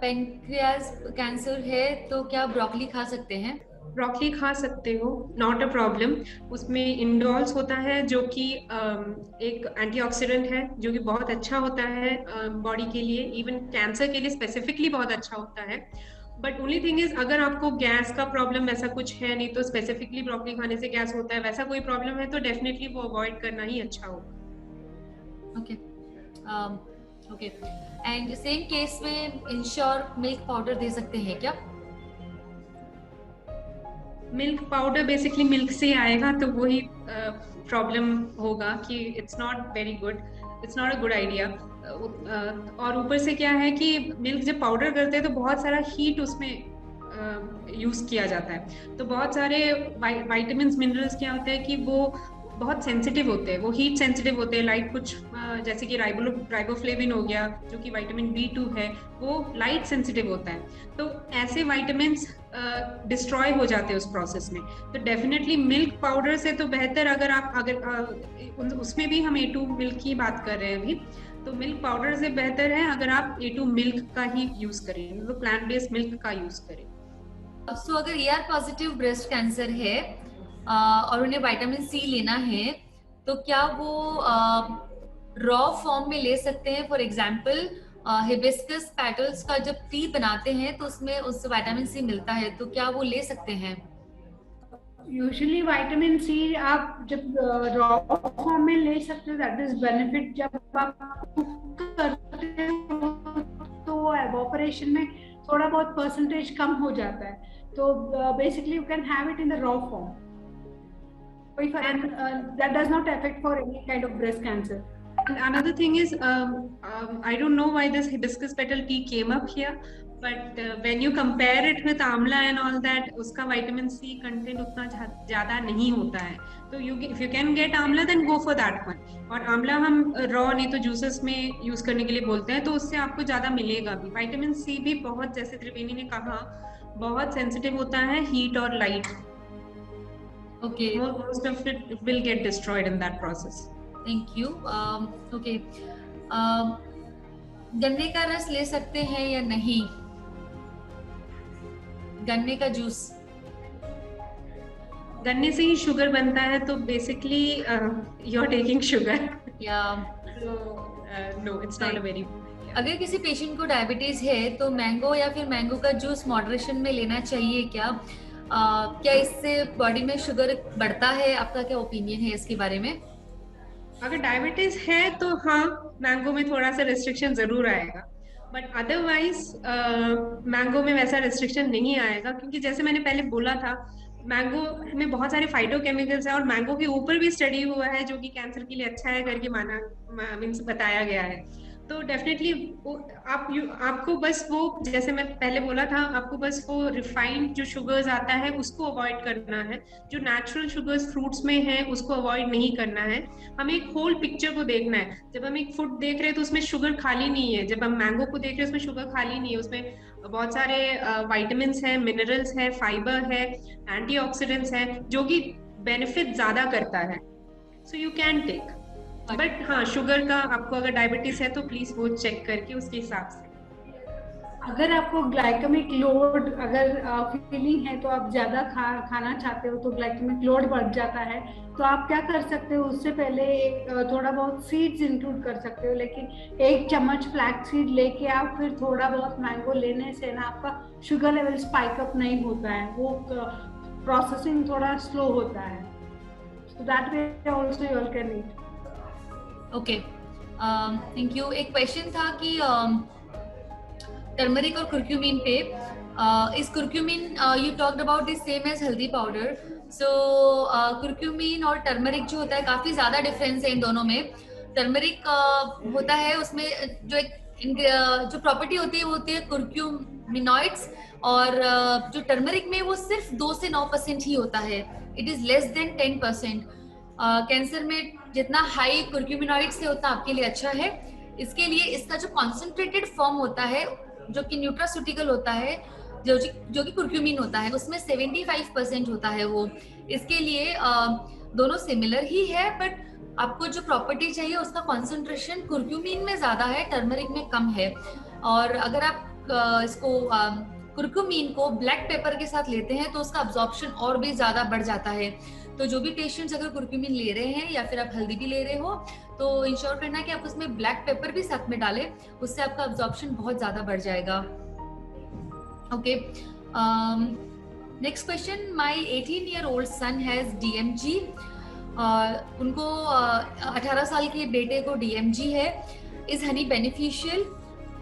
पेनक्रियाज कैंसर है तो क्या ब्रोकली खा सकते हैं? ब्रोकली खा सकते हो, नॉट अ प्रॉब्लम। उसमें इंडोल्स होता है जो कि एक एंटीऑक्सीडेंट है, जो कि बहुत अच्छा होता है बॉडी के लिए, इवन कैंसर के लिए स्पेसिफिकली बहुत अच्छा होता है। बट ओनली थिंग इज, अगर आपको गैस का प्रॉब्लम वैसा कुछ है, नहीं तो स्पेसिफिकली ब्रोकली खाने से गैस होता है वैसा कोई प्रॉब्लम है, तो डेफिनेटली वो अवॉइड करना ही अच्छा होगा। Okay okay, and same case में इंश्योर मिल्क पाउडर दे सकते हैं क्या? मिल्क पाउडर बेसिकली मिल्क से आएगा, तो वही प्रॉब्लम होगा कि it's not very good, it's not a good idea. और ऊपर से क्या है कि मिल्क जब पाउडर करते हैं तो बहुत सारा हीट उसमें यूज किया जाता है, तो बहुत सारे वाइटामिन मिनरल्स क्या होते हैं कि वो बहुत सेंसिटिव होते हैं, वो हीट सेंसिटिव होते हैं। लाइट कुछ जैसे कि राइबोफ्लेविन हो गया, जो कि विटामिन B2 है, वो लाइट सेंसिटिव होता है, तो ऐसे वाइटामिन डिस्ट्रॉय हो जाते हैं उस प्रोसेस में। तो डेफिनेटली मिल्क पाउडर से तो बेहतर, अगर उसमें भी हम A2 मिल्क की बात कर रहे हैं अभी, तो मिल्क पाउडर से बेहतर है अगर आप A2 मिल्क का ही यूज करें, मतलब प्लांट बेस्ड मिल्क का यूज करें। सो अगर ER पॉजिटिव ब्रेस्ट कैंसर है और उन्हें विटामिन C लेना है, तो क्या वो रॉ फॉर्म में ले सकते हैं? फॉर एग्जाम्पल हिबिस्कस पेटल्स का जब टी बनाते हैं तो उसमें उससे विटामिन C मिलता है, तो क्या वो ले सकते हैं? यूजुअली विटामिन सी आप जब रॉ फॉर्म में ले सकते हो, दैट इज बेनिफिट। जब आप कुक करते हो तो एवोपरेशन में थोड़ा बहुत परसेंटेज कम हो जाता है, तो basically you can have it in the raw form, that does not affect for any kind of breast cancer. And another thing is, I don't know why this hibiscus petal tea came up here, but when you compare it with amla and all that, उसका vitamin C content उतना ज़्यादा नहीं होता है, तो if you can get amla then go for that one। और आंवला हम raw नहीं तो juices में use करने के लिए बोलते हैं, तो उससे आपको ज़्यादा मिलेगा भी। vitamin C भी बहुत, जैसे त्रिवेणी ने कहा, बहुत sensitive होता है heat और light। Okay, most of it will get destroyed in that process। Thank you. Okay, गन्ने का रस ले सकते हैं या नहीं? गन्ने का जूस? गन्ने से ही शुगर बनता है, तो basically you are taking sugar, या no, it's not a very. अगर किसी पेशेंट को डायबिटीज है तो मैंगो या फिर मैंगो का जूस मॉडरेशन में लेना चाहिए क्या? क्या इससे बॉडी में शुगर बढ़ता है? आपका क्या ओपिनियन है इसके बारे में? अगर डायबिटीज है तो हाँ, मैंगो में थोड़ा सा रिस्ट्रिक्शन जरूर आएगा, बट अदरवाइज मैंगो में वैसा रिस्ट्रिक्शन नहीं आएगा, क्योंकि जैसे मैंने पहले बोला था, मैंगो में बहुत सारे फाइटोकेमिकल्स है, और मैंगो के ऊपर भी स्टडी हुआ है जो कि कैंसर के लिए अच्छा है करके मीन्स बताया गया है। तो डेफिनेटली आपको बस वो, जैसे मैं पहले बोला था, आपको बस वो रिफाइंड जो शुगर्स आता है उसको अवॉइड करना है, जो नेचुरल शुगर्स फ्रूट्स में है उसको अवॉइड नहीं करना है। हमें एक होल पिक्चर को देखना है। जब हम एक फूड देख रहे हैं तो उसमें शुगर खाली नहीं है, जब हम मैंगो को देख रहे हैं उसमें शुगर खाली नहीं है, उसमें बहुत सारे विटामिन्स है, मिनरल्स है, फाइबर है, एंटीऑक्सीडेंट्स है, जो कि बेनिफिट ज्यादा करता है। So you can take, but हाँ, शुगर का आपको अगर डायबिटीज है तो प्लीज वो चेक करके उसके हिसाब से। अगर आपको ग्लाइकेमिक लोड अगर फीलिंग है, तो आप ज्यादा खाना चाहते हो, तो ग्लाइकेमिक लोड बढ़ जाता है, तो आप क्या कर सकते हो, उससे पहले थोड़ा बहुत सीड्स इंक्लूड कर सकते हो, लेकिन 1 चम्मच फ्लैक्स सीड लेके आप फिर थोड़ा बहुत मैंगो लेने से ना आपका शुगर लेवल स्पाइक अप नहीं होता है, वो प्रोसेसिंग थोड़ा स्लो होता है, so that way also you all can eat। Okay, thank you. एक क्वेश्चन था कि टर्मरिक और कुर्क्यूमिन पे, इस curcumin you talked about this same as haldi powder, so curcumin और टर्मरिक जो होता है काफी ज्यादा डिफरेंस है इन दोनों में। टर्मरिक होता है उसमें जो एक जो प्रॉपर्टी होती है वो होती है कुर्क्यूमिनॉइड्स, और जो टर्मरिक में वो सिर्फ 2 से 9% ही होता है, it is less than 10%। Cancer में जितना हाई कुर्क्यूमिनॉइड से होता है आपके लिए अच्छा है। इसके लिए इसका जो कॉन्सेंट्रेटेड फॉर्म होता है जो कि न्यूट्रास्यूटिकल होता है, जो कि कुर्क्यूमिन होता है, उसमें 75% होता है वो। इसके लिए दोनों सिमिलर ही है, बट आपको जो प्रॉपर्टी चाहिए उसका कॉन्सेंट्रेशन कुर्क्यूमिन में ज्यादा है, टर्मरिक में कम है। और अगर आप इसको कुर्क्यूमिन को ब्लैक पेपर के साथ लेते हैं तो उसका अब्जॉर्प्शन और भी ज्यादा बढ़ जाता है। तो जो भी पेशेंट्स अगर कुर्क्यूमिन ले रहे हैं या फिर आप हल्दी भी ले रहे हो तो इंश्योर करना कि आप उसमें ब्लैक पेपर भी साथ में डालें, उससे आपका अब्जॉर्प्शन बहुत ज्यादा बढ़ जाएगा। Okay, next question, my 18-year-old son has DMG. उनको 18 साल के बेटे को डीएमजी है। Is honey beneficial?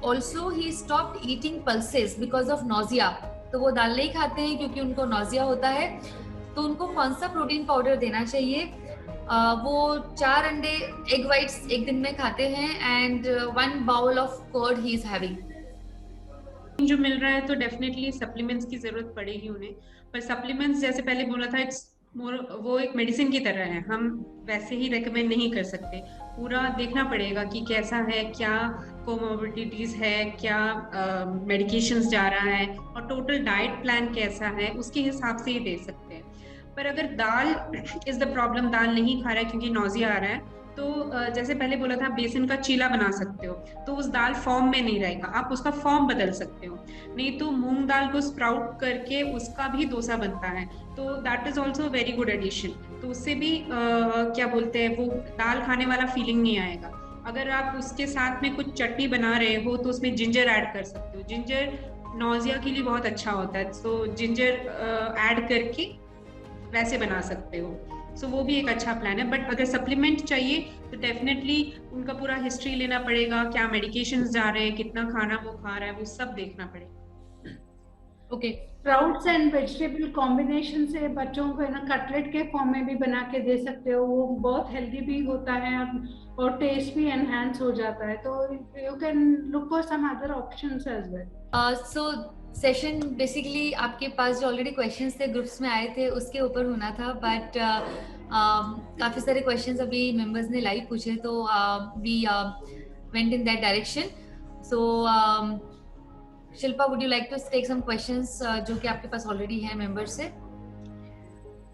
Also he stopped eating pulses because of nausea. तो वो दाल नहीं खाते हैं क्योंकि उनको नॉजिया होता है। तो उनको कौन सा प्रोटीन पाउडर देना चाहिए? वो 4 अंडे एग वाइट्स एक दिन में खाते हैं and 1 bowl of curd he is having. जो मिल रहा है तो डेफिनेटली सप्लीमेंट्स की जरूरत पड़ेगी उन्हें, पर सप्लीमेंट्स जैसे पहले बोला था इट्स मोर, वो एक मेडिसिन की तरह है, हम वैसे ही रेकमेंड नहीं कर सकते। पूरा देखना पड़ेगा कि कैसा है, क्या कोमोर्बिडिटीज है, क्या मेडिकेशंस जा रहा है और टोटल डाइट प्लान कैसा है, उसके हिसाब से ही दे सकते हैं। पर अगर दाल इज द प्रॉब्लम, दाल नहीं खा रहा है क्योंकि नॉजिया आ रहा है, तो जैसे पहले बोला था बेसन का चीला बना सकते हो, तो उस दाल फॉर्म में नहीं रहेगा, आप उसका फॉर्म बदल सकते हो। नहीं तो मूंग दाल को स्प्राउट करके उसका भी डोसा बनता है, तो that is also very good addition. तो उससे भी क्या बोलते हैं, वो दाल खाने वाला फीलिंग नहीं आएगा। अगर आप उसके साथ में कुछ चटनी बना रहे हो तो उसमें जिंजर ऐड कर सकते हो, जिंजर नॉजिया के लिए बहुत अच्छा होता है, तो जिंजर ऐड करके वैसे बना सकते हो। सो वो भी एक अच्छा प्लान है। बट अगर सप्लीमेंट चाहिए तो डेफिनेटली उनका पूरा हिस्ट्री लेना पड़ेगा, क्या मेडिकेशंस जा रहे हैं, कितना खाना वो खा रहा है, वो सब देखना पड़ेगा। Okay, sprouts and vegetable combination से बच्चों को ना कटलेट के फॉर्म में भी बना के दे सकते हो, वो बहुत हेल्दी भी होता है और टेस्ट भी एनहांस हो जाता है। तो you can look for some other options as well. So session basically आपके पास जो ऑलरेडी क्वेश्चंस थे ग्रुप्स में आए थे उसके ऊपर होना था, बट काफ़ी सारे क्वेश्चंस अभी मेंबर्स ने लाइव पूछे तो we went in that direction. So Shilpa, would you like to take some questions जो कि आपके पास ऑलरेडी है मेंबर्स से?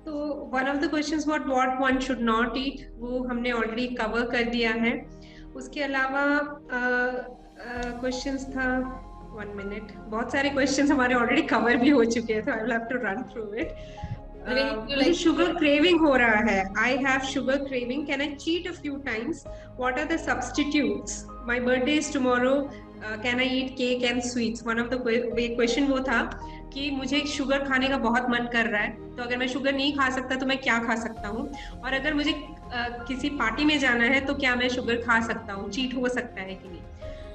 तो one of the questions what one should not eat, वो हमने ऑलरेडी कवर कर दिया है। उसके अलावा क्वेश्चंस था, 1 मिनट, बहुत सारे क्वेश्चंस हमारे ऑलरेडी कवर भी हो चुके हैं, तो I will have to run through it. मुझे शुगर क्रेविंग हो रहा है, I have sugar craving, can I cheat a few times, what are the substitutes, my birthday is tomorrow, can I eat cake and sweets. One of the question वो था कि मुझे शुगर खाने का बहुत मन कर रहा है, तो अगर मैं शुगर नहीं खा सकता तो मैं क्या खा सकता हूँ, और अगर मुझे किसी पार्टी में जाना है तो क्या मैं शुगर खा सकता हूँ, चीट हो सकता है कि नहीं।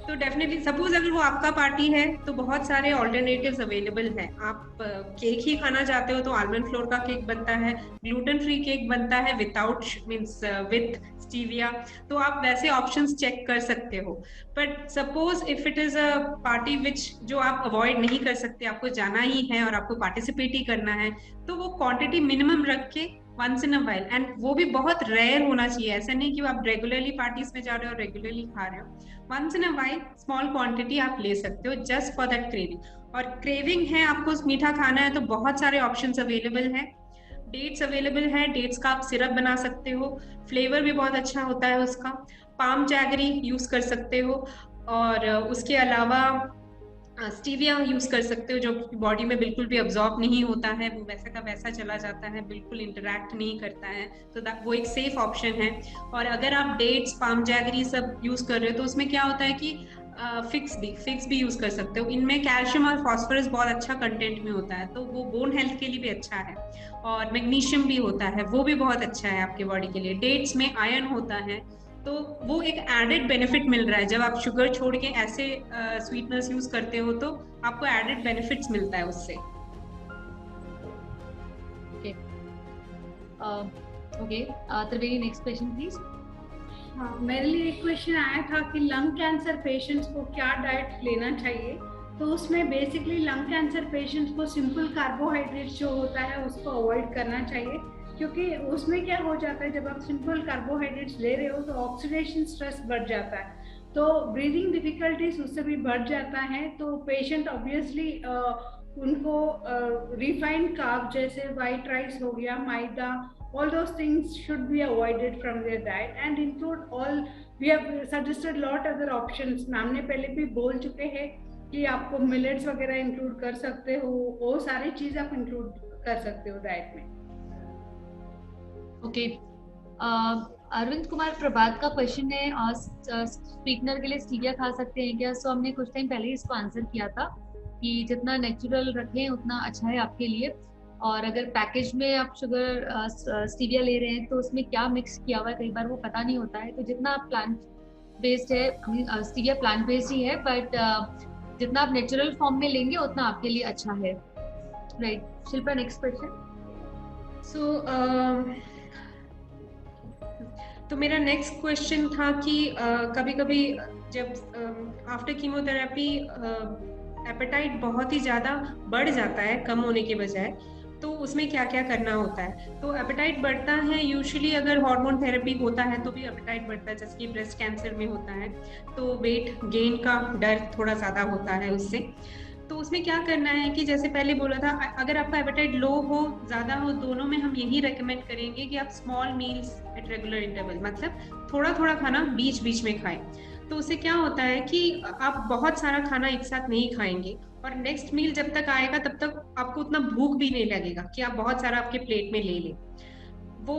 तो डेफिनेटली सपोज अगर वो आपका पार्टी है तो बहुत सारे ऑल्टरनेटिव्स अवेलेबल हैं। आप केक ही खाना चाहते हो तो आलमंड फ्लोर का केक बनता है, ग्लूटेन फ्री केक बनता है विदाउट मींस विथ स्टीविया, तो आप वैसे ऑप्शंस चेक कर सकते हो। But suppose if it is a party which जो आप अवॉइड नहीं कर सकते, आपको जाना ही है और आपको पार्टिसिपेट ही करना है, तो वो क्वांटिटी मिनिमम रख के once in a while, and वो भी बहुत रेयर होना चाहिए, ऐसा नहीं कि आप रेगुलरली पार्टीज में जा रहे हो रेगुलरली खा रहे हो, once in a while small quantity आप ले सकते हो जस्ट फॉर दैट क्रेविंग। और क्रेविंग है आपको मीठा खाना है तो बहुत सारे ऑप्शंस अवेलेबल हैं, डेट्स अवेलेबल है, डेट्स का आप सिरप बना सकते हो, फ्लेवर भी बहुत अच्छा होता है उसका, पाम जैगरी यूज कर सकते हो, और उसके अलावा स्टीविया यूज कर सकते हो जो बॉडी में बिल्कुल भी अब्जॉर्ब नहीं होता है, वो वैसा का वैसा चला जाता है, बिल्कुल इंटरैक्ट नहीं करता है, तो वो एक सेफ ऑप्शन है। और अगर आप डेट्स पाम जैगरी सब यूज कर रहे हो तो उसमें क्या होता है कि फिक्स भी यूज कर सकते हो, इनमें कैल्शियम और फास्फोरस बहुत अच्छा कंटेंट में होता है, तो वो बोन हेल्थ के लिए भी अच्छा है, और मैग्नीशियम भी होता है, वो भी बहुत अच्छा है आपके बॉडी के लिए। डेट्स में आयरन होता है, तो वो एक एडेड बेनिफिट मिल रहा है। जब आप शुगर छोड़ के ऐसे स्वीटनर्स यूज करते हो तो आपको एडेड बेनिफिट्स मिलता है उससे। Okay Triveni, next question please. हाँ, मेरे लिए एक क्वेश्चन आया था कि लंग कैंसर पेशेंट्स को क्या डाइट लेना चाहिए। तो उसमें बेसिकली लंग कैंसर पेशेंट्स को सिंपल कार्बोहाइड्रेट्स जो होता है उसको अवॉइड करना चाहिए, क्योंकि उसमें क्या हो जाता है, जब आप सिंपल कार्बोहाइड्रेट्स ले रहे हो तो ऑक्सीडेशन स्ट्रेस बढ़ जाता है, तो ब्रीदिंग डिफिकल्टीज उससे भी बढ़ जाता है। तो पेशेंट ऑब्वियसली उनको रिफाइंड कार्ब जैसे वाइट राइस हो गया, मैदा, all those things should be avoided from their diet and include all, we have suggested lot other options। Ma'am ने पहले भी बोल चुके हैं कि आपको मिलेट्स वगैरह इंक्लूड कर सकते हो, वो सारी चीज आप इंक्लूड कर सकते हो डाइट में। ओके, अरविंद कुमार प्रभात का क्वेश्चन है, स्वीटनर के लिए स्टीविया खा सकते हैं क्या? सो हमने कुछ टाइम पहले इसको आंसर किया था कि जितना नेचुरल रखें उतना अच्छा है आपके लिए। और अगर पैकेज में आप शुगर स्टीविया ले रहे हैं तो उसमें क्या मिक्स किया हुआ है कई बार वो पता नहीं होता है। तो जितना आप प्लांट बेस्ड है, स्टीविया प्लांट बेस्ड ही है, बट जितना आप नेचुरल फॉर्म में लेंगे उतना आपके लिए अच्छा है। Right, Shilpa next question. तो मेरा नेक्स्ट क्वेश्चन था कि कभी कभी जब आफ्टर कीमोथेरेपी एपेटाइट बहुत ही ज़्यादा बढ़ जाता है कम होने के बजाय, तो उसमें क्या क्या करना होता है? तो एपेटाइट बढ़ता है यूजुअली, अगर हार्मोन थेरेपी होता है तो भी एपेटाइट बढ़ता है, जैसे कि ब्रेस्ट कैंसर में होता है तो वेट गेन का डर थोड़ा ज़्यादा होता है उससे। तो उसमें क्या करना है कि जैसे पहले बोला था, अगर आपका एपेटाइट लो हो ज़्यादा हो, दोनों में हम यही रेकमेंड करेंगे कि आप small meals at regular interval, मतलब थोड़ा थोड़ा खाना बीच बीच में खाएं। तो उससे क्या होता है कि आप बहुत सारा खाना एक साथ नहीं खाएंगे और नेक्स्ट मील जब तक आएगा तब तक आपको उतना भूख भी नहीं लगेगा कि आप बहुत सारा आपके प्लेट में ले लें। वो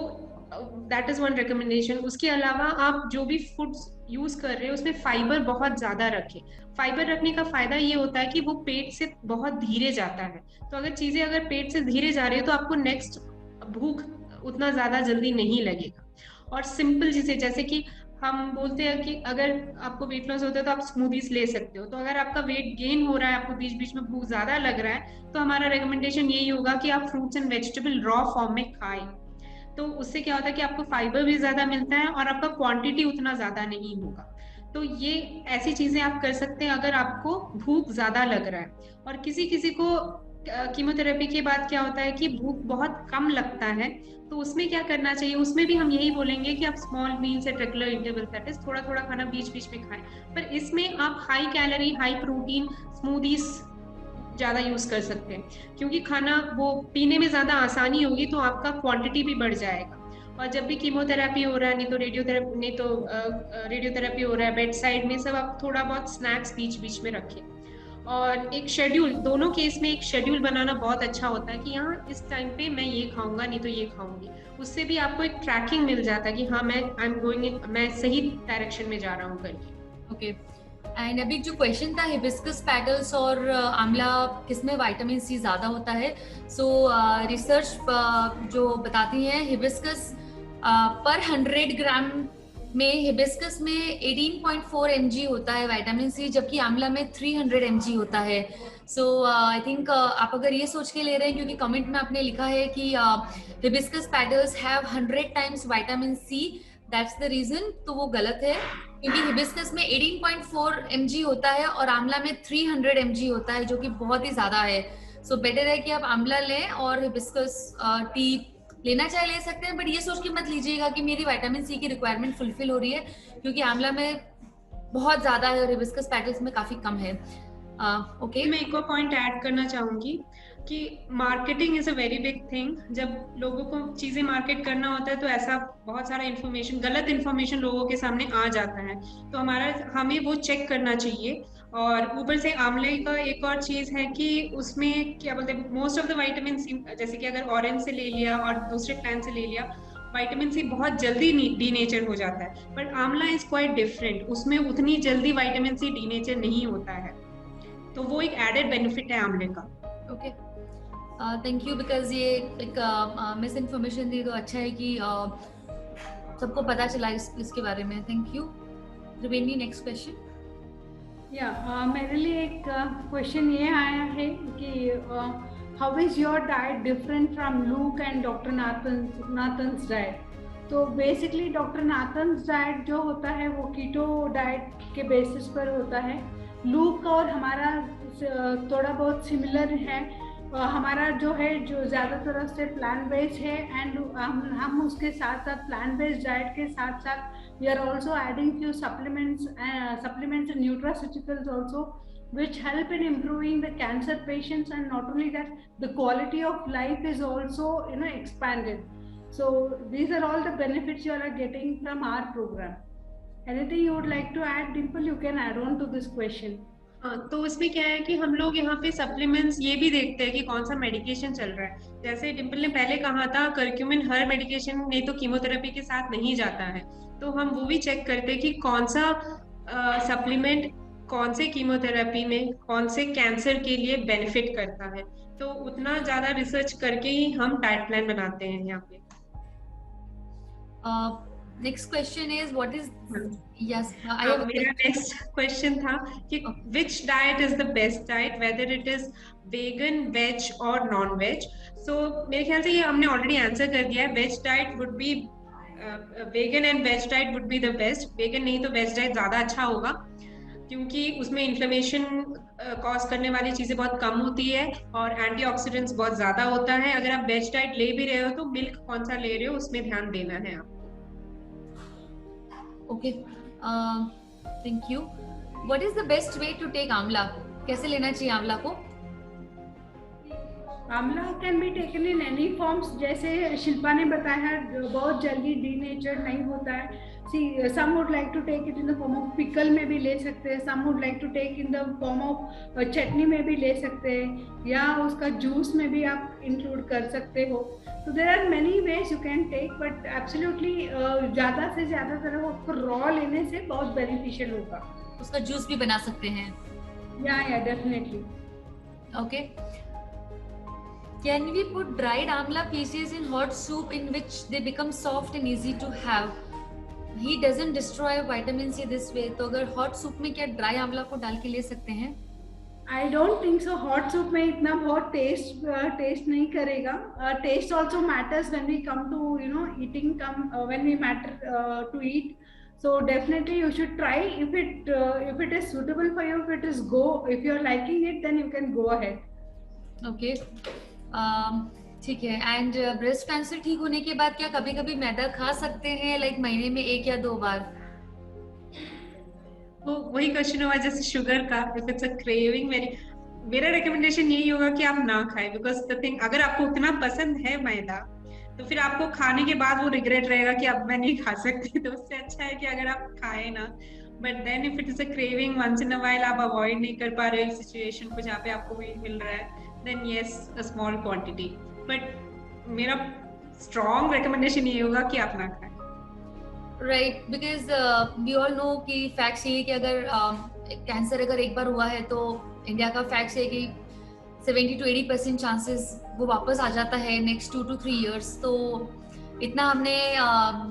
दैट इज वन रिकमेंडेशन। उसके अलावा आप जो भी फूड्स यूज कर रहे हैं उसमें फाइबर बहुत ज्यादा रखें। फाइबर रखने का फायदा ये होता है कि वो पेट से बहुत धीरे जाता है, तो अगर चीजें अगर पेट से धीरे जा रही है तो आपको नेक्स्ट भूख उतना ज्यादा जल्दी नहीं लगेगा। और सिंपल चीजें, जैसे कि हम बोलते हैं कि अगर आपको वेट लॉस होता है तो आप स्मूदीज ले सकते हो, तो अगर आपका वेट गेन हो रहा है, आपको बीच बीच में भूख ज्यादा लग रहा है, तो हमारा रिकमेंडेशन यही होगा कि आप fruits and vegetable raw form में खाएं। तो उससे क्या होता है कि आपको फाइबर भी ज्यादा मिलता है और आपका क्वांटिटी उतना ज्यादा नहीं होगा। तो ये ऐसी चीजें आप कर सकते हैं अगर आपको भूख ज्यादा लग रहा है। और किसी किसी को कीमोथेरेपी के बाद क्या होता है कि भूख बहुत कम लगता है, तो उसमें क्या करना चाहिए? उसमें भी हम यही बोलेंगे कि आप small meals at regular interval, that is थोड़ा थोड़ा खाना बीच बीच में खाएं। पर इसमें आप high calorie high protein smoothies ज्यादा यूज कर सकते हैं, क्योंकि खाना वो पीने में ज्यादा आसानी होगी तो आपका क्वांटिटी भी बढ़ जाएगा। और जब भी कीमोथेरेपी हो रहा है, नहीं तो रेडियोथेरेपी हो रहा है बेड साइड में, सब आप थोड़ा बहुत स्नैक्स बीच बीच में रखें। और एक शेड्यूल, दोनों केस में एक शेड्यूल बनाना बहुत अच्छा होता है कि यहाँ इस टाइम पे मैं ये खाऊंगा, नहीं तो ये खाऊंगी। उससे भी आपको एक ट्रैकिंग मिल जाता है कि हाँ मैं सही डायरेक्शन में जा रहा हूँ करके। ओके, एंड अभी जो क्वेश्चन था हिबिस्कस पेटल्स और आंवला किसमें विटामिन सी ज़्यादा होता है, सो रिसर्च जो बताती है हिबिस्कस पर 100 ग्राम में हिबिस्कस में 18.4 mg होता है विटामिन सी, जबकि आंवला में 300 mg होता है। सो आई थिंक आप अगर ये सोच के ले रहे हैं, क्योंकि कमेंट में आपने लिखा है कि hibiscus petals have 100 times vitamin C, that's the reason, तो वो गलत है, क्योंकि हिबिस्कस में 18.4 mg होता है और आंवला में 300 mg होता है, जो कि बहुत ही ज्यादा है। सो बेटर है कि आप आंवला लें और हिबिस्कस टी लेना चाहे ले सकते हैं, बट ये सोच के मत लीजिएगा कि मेरी विटामिन सी की रिक्वायरमेंट फुलफिल हो रही है, क्योंकि आंवला में बहुत ज्यादा है और हिबिस्कस पेटल्स में काफी कम है। ओके, मैं एक और पॉइंट ऐड करना चाहूंगी कि marketing is a very big thing. जब लोगों को चीजें मार्केट करना होता है तो ऐसा बहुत सारा इन्फॉर्मेशन, गलत इन्फॉर्मेशन लोगों के सामने आ जाता है, तो हमें वो चेक करना चाहिए। और ऊपर से आंवले का एक और चीज है कि उसमें क्या बोलते हैं, most of the vitamin C, जैसे कि अगर ऑरेंज से ले लिया और दूसरे प्लांट से ले लिया, विटामिन सी बहुत जल्दी डीनेचर हो जाता है, बट आंवला इज क्वाइट डिफरेंट, उसमें उतनी जल्दी विटामिन सी डीनेचर नहीं होता है, तो वो एक एडेड बेनिफिट है आंवले का। ओके, थैंक यू, बिकॉज ये एक मिस इन्फॉर्मेशन थी, तो अच्छा है कि सबको पता चला इसके बारे में. Thank you. Triveni, next question. मेरे लिए एक क्वेश्चन ये आया है कि how is your diet different from look and doctor Nathans diet. तो बेसिकली डॉक्टर नाथन्स डाइट जो होता है वो कीटो डाइट के बेसिस पर होता है. लूक और हमारा थोड़ा बहुत सिमिलर है. हमारा जो है जो ज़्यादातर से प्लांट बेस्ड है एंड हम उसके साथ साथ प्लांट बेस्ड डाइट के साथ साथ we are also adding few supplements and nutraceuticals also which help in improving the cancer patients, and not only that, the quality of life is also expanded. So these are all the benefits you are getting from our program. Anything you would like to add, Dimple? You can add on to this question. तो उसमें क्या है कि हम लोग यहाँ पे सप्लीमेंट्स ये भी देखते हैं कि कौन सा मेडिकेशन चल रहा है. जैसे डिम्पल ने पहले कहा था, कर्क्यूमिन हर मेडिकेशन नहीं तो कीमोथेरेपी के साथ नहीं जाता है, तो हम वो भी चेक करते हैं कि कौन सा सप्लीमेंट कौन से कीमोथेरेपी में कौन से कैंसर के लिए बेनिफिट करता है. तो उतना ज्यादा रिसर्च करके ही हम डाइट प्लान बनाते हैं यहाँ पे. Next question is what is yes मेरा next question था कि which diet is the best diet, whether it is vegan, veg or non-veg. So मेरे ख्याल से ये हमने already answer कर दिया है. Veg diet would be vegan and veg diet would be the best. Vegan नहीं तो veg diet ज़्यादा अच्छा होगा, क्योंकि उसमें इन्फ्लेमेशन कॉज करने वाली चीजें बहुत कम होती है और एंटीऑक्सीडेंट्स बहुत ज्यादा होता है. अगर आप वेज डाइट ले भी रहे हो तो मिल्क कौन सा ले रहे हो उसमें ध्यान देना है आप. Okay, thank you. What is the best way to take amla? कैसे लेना चाहिए आंवला को? Amla can be taken in any forms. जैसे शिल्पा ने बताया, बहुत जल्दी डीनेचर्ड नहीं होता है. See, some would like to take it in the form of pickle में भी ले सकते हैं. Some would like to take in the form of चटनी में भी ले सकते हैं, या उसका जूस में भी आप इंक्लूड कर सकते हो. So there are many ways you can take, but absolutely ज़्यादा से ज़्यादा तरह आपको रॉ लेने से बहुत बेनिफिशियल होगा. उसका जूस भी बना सकते हैं. Yeah, definitely. Okay. Can we put dried amla pieces in hot soup in which they become soft and easy to have? He doesn't destroy vitamin C this way. तो अगर hot soup में क्या dry आंवला को डाल के ले सकते हैं? I don't think so. Hot soup में इतना बहुत taste नहीं करेगा. Taste also matters when we come to eating. When we matter to eat. So definitely you should try. If it is suitable for you, if you're liking it, then you can go ahead. Okay. ठीक है. एंड ब्रेस्ट कैंसर ठीक होने के बाद क्या कभी कभी मैदा खा सकते हैं, लाइक महीने में 1 या 2 बार? तो वही क्वेश्चन हुआ जैसे शुगर का. इफ इट्स अ क्रेविंग, मेरा रिकमेंडेशन यही होगा कि आप ना खाएं, बिकॉज द थिंग, अगर आपको उतना पसंद है मैदा तो फिर आपको खाने के बाद वो रिग्रेट रहेगा कि अब मैं नहीं खा सकती. तो उससे अच्छा है कि अगर आप खाएं ना. But then if it is a craving once in a while, आप अवॉइड नहीं कर पा रहे हो सिचुएशन को जहाँ पे आपको भी मिल रहा है, then yes, a small quantity. But मेरा स्ट्रॉन्ग रिकमेंडेशन ये होगा कि आप ना खाएं. Right, because we all know कि फैक्ट्स ये है कि अगर कैंसर अगर एक बार हुआ है तो इंडिया का फैक्ट्स है कि 70 to 80% चांसेस वो वापस आ जाता है नेक्स्ट 2 to 3 years. तो इतना हमने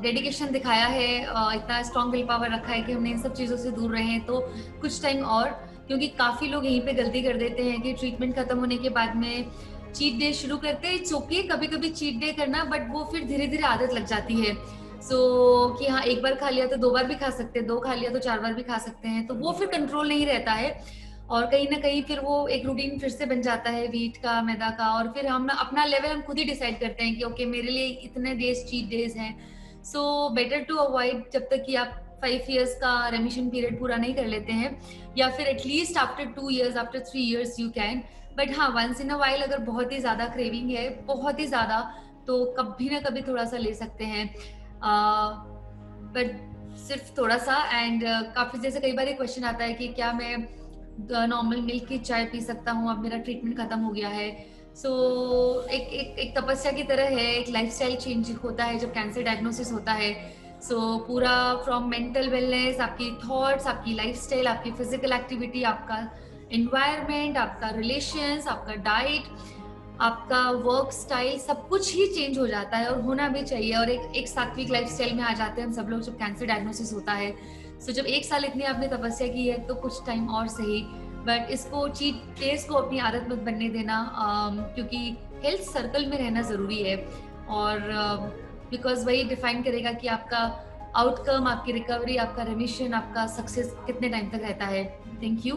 डेडिकेशन दिखाया है, इतना स्ट्रॉन्ग विल पावर रखा है कि हमने इन सब चीज़ों से दूर रहे हैं. तो कुछ टाइम और, क्योंकि काफ़ी लोग यहीं पे गलती कर देते हैं कि ट्रीटमेंट खत्म होने के बाद में चीट डे शुरू करते हैं. इट्स ओके कभी कभी चीट डे करना, बट वो फिर धीरे धीरे आदत लग जाती है. कि हाँ, 1 बार खा लिया तो 2 बार भी खा सकते हैं, 2 खा लिया तो 4 बार भी खा सकते हैं. तो वो फिर कंट्रोल नहीं रहता है और कहीं ना कहीं फिर वो एक रूटीन फिर से बन जाता है वीट का, मैदा का. और फिर हम अपना लेवल हम खुद ही डिसाइड करते हैं कि ओके मेरे लिए इतने डेज चीट डेज हैं. सो बेटर टू अवॉइड जब तक कि आप 5 years का रेमिशन पीरियड पूरा नहीं कर लेते हैं, या फिर at least after 2 years, after 3 years you can. But हाँ, वंस इन अ वाइल अगर बहुत ही ज़्यादा क्रेविंग है, बहुत ही ज़्यादा, तो कभी ना कभी थोड़ा सा ले सकते हैं. बट सिर्फ थोड़ा सा. एंड काफ़ी जैसे कई बार एक क्वेश्चन आता है कि क्या मैं नॉर्मल मिल्क की चाय पी सकता हूँ, अब मेरा ट्रीटमेंट खत्म हो गया है. एक तपस्या की तरह है, एक लाइफस्टाइल चेंज होता है जब कैंसर डायग्नोसिस होता है. पूरा फ्रॉम मेंटल वेलनेस, आपकी थॉट्स, आपकी लाइफस्टाइल, आपकी फिजिकल एक्टिविटी, आपका एनवायरनमेंट, आपका रिलेशंस, आपका डाइट, आपका वर्क स्टाइल सब कुछ ही चेंज हो जाता है, और होना भी चाहिए। और एक सात्विक लाइफस्टाइल में आ जाते हैं हम सब लोग जब कैंसर डायग्नोसिस होता है। सो जब 1 साल इतनी आपने तपस्या की है तो कुछ टाइम और सही, बट इसको चीट डेज को अपनी आदत मत बनने देना, क्योंकि हेल्थ सर्कल में रहना ज़रूरी है, और बिकॉज वही डिफाइन करेगा कि आपका आउटकम, आपकी रिकवरी, आपका रेमिशन, आपका सक्सेस कितने टाइम तक रहता है। Thank you.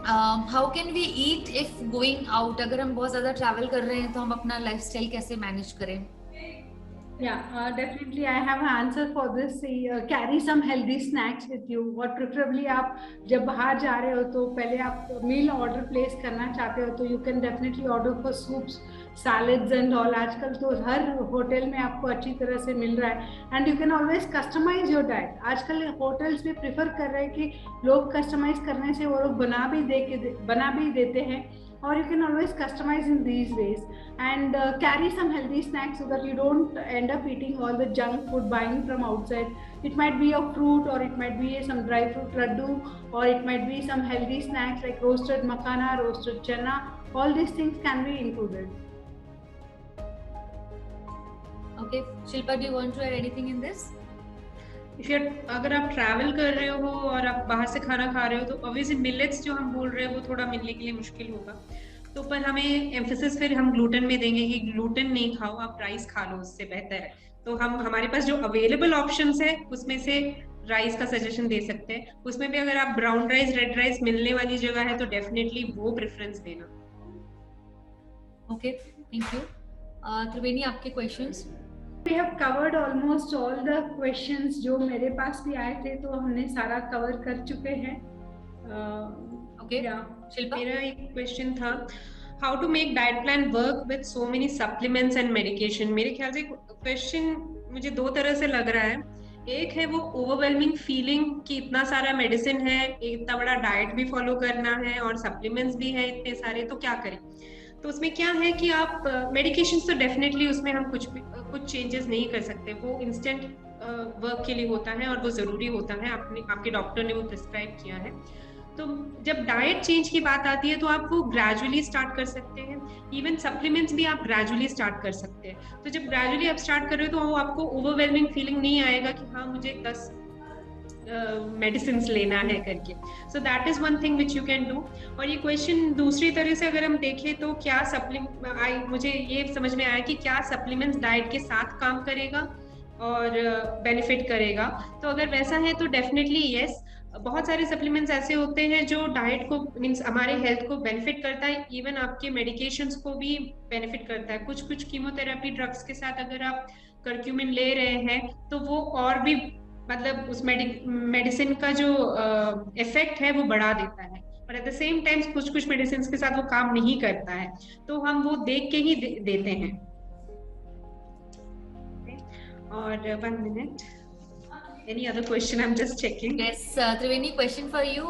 How can we eat if going out? अगर हम बहुत ज़्यादा ट्रैवल कर रहे हैं तो हम अपना लाइफस्टाइल कैसे मैनेज करें? Definitely I have an answer for this. Carry some healthy snacks with you, और preferably आप जब बाहर जा रहे हो तो पहले आप मील ऑर्डर प्लेस करना चाहते हो तो you can definitely order for soups, salads and all. आजकल तो हर होटल में आपको अच्छी तरह से मिल रहा है, and you can always customise your diet. आजकल होटल्स भी प्रेफर कर रहे हैं कि लोग कस्टमाइज करने से वो लोग बना भी देते हैं, or you can always customize in these ways, and carry some healthy snacks so that you don't end up eating all the junk food buying from outside. It might be a fruit, or it might be some dry fruit laddu, or it might be some healthy snacks like roasted makhana, roasted chana. All these things can be included. Okay, Shilpa, do you want to add anything in this? अगर आप ट्रैवल कर रहे हो और आप बाहर से खाना खा रहे हो तो ऑब्वियसली मिलेट्स जो हम बोल रहे हैं वो थोड़ा मिलने के लिए मुश्किल होगा, तो पर हमें एम्फेसिस फिर हम ग्लूटेन में देंगे कि ग्लूटेन नहीं खाओ, आप राइस खा लो, उससे बेहतर है। तो हम हमारे पास जो अवेलेबल ऑप्शंस है उसमें से राइस का सजेशन दे सकते हैं। उसमें भी अगर आप ब्राउन राइस, रेड राइस मिलने वाली जगह है तो डेफिनेटली वो प्रेफरेंस देना। Okay, thank you. त्रिवेणी, आपके questions? We have covered almost all the questions जो मेरे पास भी आए थे, तो हमने सारा कवर कर चुके हैं। ओके, शिल्पा? मेरा एक क्वेश्चन था, how to make diet plan work with so many supplements and medication. मेरे ख्याल से क्वेश्चन मुझे दो तरह से लग रहा है। एक है वो ओवरवेलमिंग फीलिंग कि इतना सारा मेडिसिन है, इतना बड़ा डाइट भी फॉलो करना है और सप्लीमेंट्स भी है इतने सारे, तो क्या करें। तो उसमें क्या है कि आप मेडिकेशंस तो डेफिनेटली उसमें हम कुछ चेंजेस नहीं कर सकते, वो इंस्टेंट वर्क के लिए होता है और वो जरूरी होता है, आपके डॉक्टर ने वो प्रिस्क्राइब किया है। तो जब डाइट चेंज की बात आती है तो आप वो ग्रेजुअली स्टार्ट कर सकते हैं, इवन सप्लीमेंट्स भी आप ग्रेजुअली स्टार्ट कर सकते हैं। तो जब ग्रेजुअली आप स्टार्ट कर रहे हो तो वो आपको ओवरवेलमिंग फीलिंग नहीं आएगा कि हाँ मुझे 10 मेडिसिन लेना है करके। So that is one thing which you can do. और ये क्वेश्चन दूसरी तरह से अगर हम देखें तो क्या मुझे ये समझ में आया कि क्या सप्लीमेंट्स डाइट के साथ काम करेगा और बेनिफिट करेगा। तो अगर वैसा है तो डेफिनेटली यस। बहुत सारे सप्लीमेंट्स ऐसे होते हैं जो डाइट को मीन्स हमारे हेल्थ को बेनिफिट करता है, इवन आपके मेडिकेशंस को भी बेनिफिट करता है। कुछ कीमोथेरेपी ड्रग्स के साथ अगर आप कर्क्यूमिन ले रहे हैं तो वो और भी मतलब उस मेडिसिन का जो इफेक्ट है वो बढ़ा देता है, पर एट द सेम टाइम कुछ मेडिसिन के साथ वो काम नहीं करता है, तो हम वो देख के ही देते हैं। और 1 minute, any other question? I'm just checking. Yes, Triveni, question for you.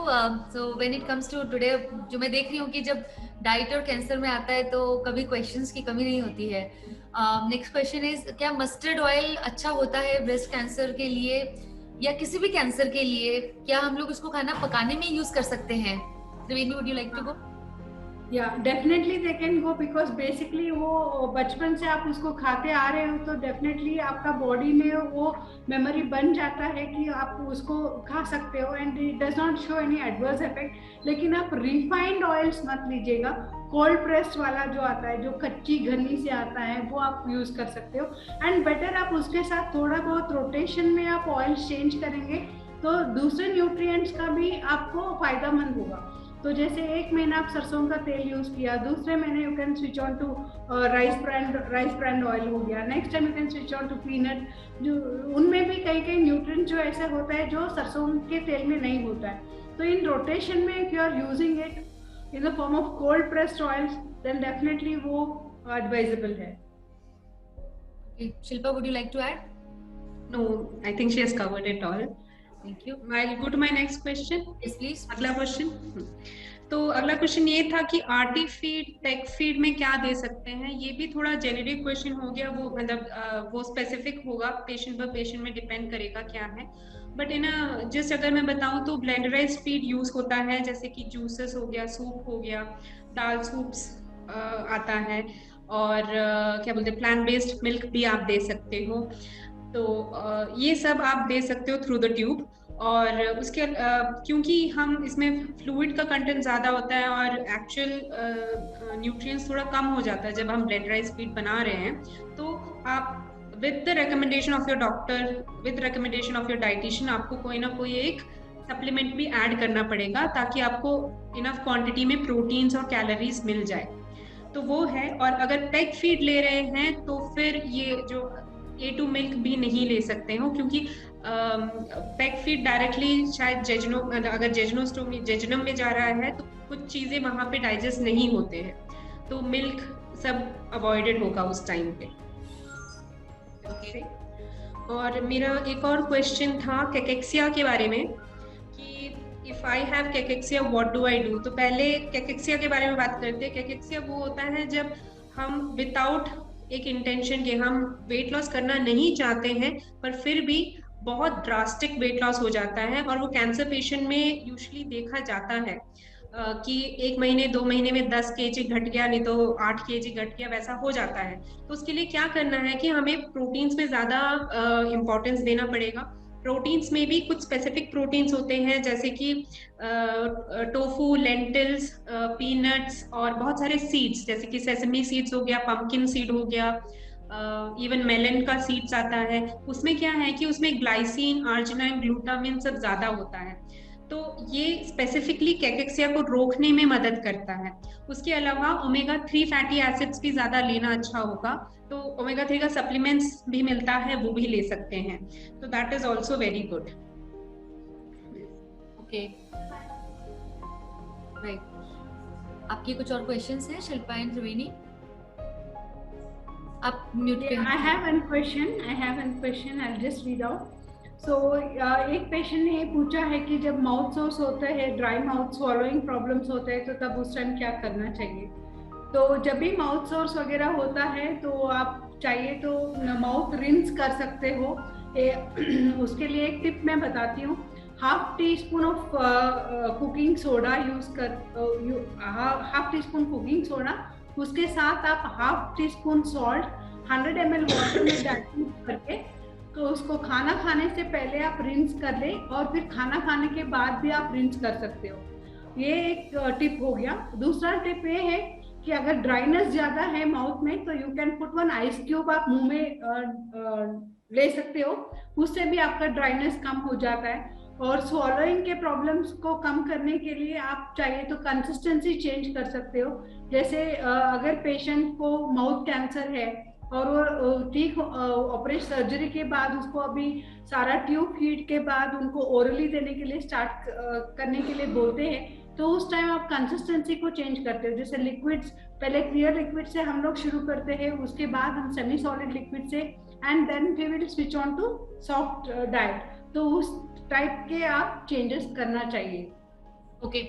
So when it comes to today, जो मैं देख रही हूँ कि जब डाइट और कैंसर में आता है तो कभी क्वेश्चंस की कमी नहीं होती है। नेक्स्ट क्वेश्चन इज, क्या मस्टर्ड ऑयल अच्छा होता है ब्रेस्ट कैंसर के लिए या किसी भी कैंसर के लिए? क्या हम लोग इसको खाना पकाने में यूज कर सकते हैं? Triveni, would you like to go? Definitely they can go, because basically वो बचपन से आप उसको खाते आ रहे हो तो डेफिनेटली आपका बॉडी में वो मेमोरी बन जाता है कि आप उसको खा सकते हो, and it does not show any adverse effect. लेकिन आप रिफाइंड ऑयल्स मत लीजिएगा, कोल्ड प्रेस्ड वाला जो आता है, जो कच्ची घनी से आता है, वो आप यूज कर सकते हो। एंड बेटर आप उसके साथ थोड़ा बहुत रोटेशन में आप ऑयल चेंज करेंगे तो दूसरे न्यूट्रिएंट्स का भी आपको फायदामंद होगा। तो जैसे एक महीना आप सरसों का तेल यूज किया, दूसरे महीने you can switch on to rice brand oil हो गया, next time you can switch on to peanut. जो उनमें भी कई न्यूट्रिएंट जो ऐसा होता है जो सरसों के तेल में नहीं होता है। तो इन रोटेशन में if you are using it in the form of cold pressed oils then definitely वो एडवाइजेबल है। Shilpa, would you like to add? No, I think she has covered it all. Thank you. I'll go to my next question. Yes, please. अगला क्वेश्चन। तो अगला क्वेश्चन ये था कि आरटी फीड, टेक फीड में क्या दे सकते हैं। ये भी थोड़ा जेनेरिक क्वेश्चन हो गया, वो मतलब वो स्पेसिफिक होगा, पेशेंट बाय पेशेंट में डिपेंड करेगा क्या है। बट जस्ट अगर मैं बताऊं तो ब्लेंडराइज्ड फीड यूज होता है, जैसे कि जूसेस हो गया, सूप हो गया, दाल सूप्स आता है, और क्या बोलते हैं, प्लांट बेस्ड मिल्क भी आप दे सकते हो। तो ये सब आप दे सकते हो थ्रू द ट्यूब। और उसके क्योंकि हम इसमें फ्लूइड का कंटेंट ज़्यादा होता है और एक्चुअल न्यूट्रिएंट्स थोड़ा कम हो जाता है जब हम ब्लेंडराइज्ड फीड बना रहे हैं, तो आप with the recommendation of your doctor, with recommendation of your dietitian, आपको कोई ना कोई एक सप्लीमेंट भी ऐड करना पड़ेगा ताकि आपको इनफ क्वांटिटी में प्रोटीन्स और कैलोरीज मिल जाए। तो वो है। और अगर पेग फीड ले रहे हैं तो फिर ये जो A2 मिल्क भी नहीं ले सकते हो, क्योंकि पेग फीड डायरेक्टली शायद अगर जेजुनम में जा रहा है तो कुछ चीजें वहां पे डाइजेस्ट नहीं होते हैं, तो मिल्क सब अवॉइडेड होगा उस टाइम पे। ओके। और मेरा एक और क्वेश्चन था कैकेक्सिया के बारे में कि if I have cachexia what do I do. तो पहले कैकेक्सिया के बारे में बात करते हैं। कैकेक्सिया वो होता है जब हम विदाउट एक इंटेंशन के, हम वेट लॉस करना नहीं चाहते हैं पर फिर भी बहुत ड्रास्टिक वेट लॉस हो जाता है, और वो कैंसर पेशेंट में यूजुअली देखा जाता है कि 1 महीने 2 महीने में 10 kg घट गया, नहीं तो 8 kg घट गया, वैसा हो जाता है। तो उसके लिए क्या करना है कि हमें प्रोटीन्स में ज्यादा इम्पोर्टेंस देना पड़ेगा। प्रोटीन्स में भी कुछ स्पेसिफिक प्रोटीन्स होते हैं, जैसे कि टोफू, लेंटिल्स, पीनट्स और बहुत सारे सीड्स, जैसे कि सेसमी सीड्स हो गया, पंपकिन सीड हो गया, इवन मेलन का सीड्स आता है। उसमें क्या है कि उसमें ग्लाइसिन, आर्जिनाइन, ग्लूटामिन सब ज्यादा होता है, तो ये स्पेसिफिकली कैकेक्सिया को रोकने में मदद करता है। उसके अलावा ओमेगा 3 फैटी एसिड्स भी ज्यादा लेना अच्छा होगा, तो ओमेगा 3 का सप्लीमेंट्स भी मिलता है, वो भी ले सकते हैं, तो that is also very good. Okay, right. आपकी कुछ और क्वेश्चंस हैं शिल्पा एंड त्रिवेणी? आप म्यूट पे। I have one question. I'll just read out. So एक पेशेंट ने ये पूछा है कि जब माउथ सोर्स होता है, ड्राई माउथ, स्वॉलोइंग प्रॉब्लम्स होते हैं, तो तब उस टाइम क्या करना चाहिए? तो जब भी माउथ सोर्स वगैरह होता है तो आप चाहिए तो माउथ रिंस कर सकते हो। उसके लिए एक टिप मैं बताती हूँ। Half teaspoon of cooking soda use कर, half teaspoon cooking soda, उसके साथ आप half teaspoon salt 100 ml water में डाइल्यूट करके, तो उसको खाना खाने से पहले आप रिंस कर ले और फिर खाना खाने के बाद भी आप रिंस कर सकते हो। ये एक टिप हो गया। दूसरा टिप ये है कि अगर ड्राइनेस ज्यादा है माउथ में तो you can put 1 ice cube आप मुंह में ले सकते हो, उससे भी आपका ड्राइनेस कम हो जाता है। और स्वॉलोइंग के प्रॉब्लम्स को कम करने के लिए आप चाहिए तो कंसिस्टेंसी चेंज कर सकते हो। जैसे अगर पेशेंट को माउथ कैंसर है और वो ठीक ऑपरेशन सर्जरी के बाद उसको अभी सारा ट्यूब फीड के बाद उनको ओरली देने के लिए स्टार्ट करने के लिए बोलते हैं, तो उस टाइम आप कंसिस्टेंसी को चेंज करते हो। जैसे लिक्विड्स, पहले क्लियर लिक्विड से हम लोग शुरू करते हैं, उसके बाद हम सेमी सॉलिड लिक्विड से, and then we will switch on to soft diet. तो उस टाइप के आप चेंजेस करना चाहिए। ओके,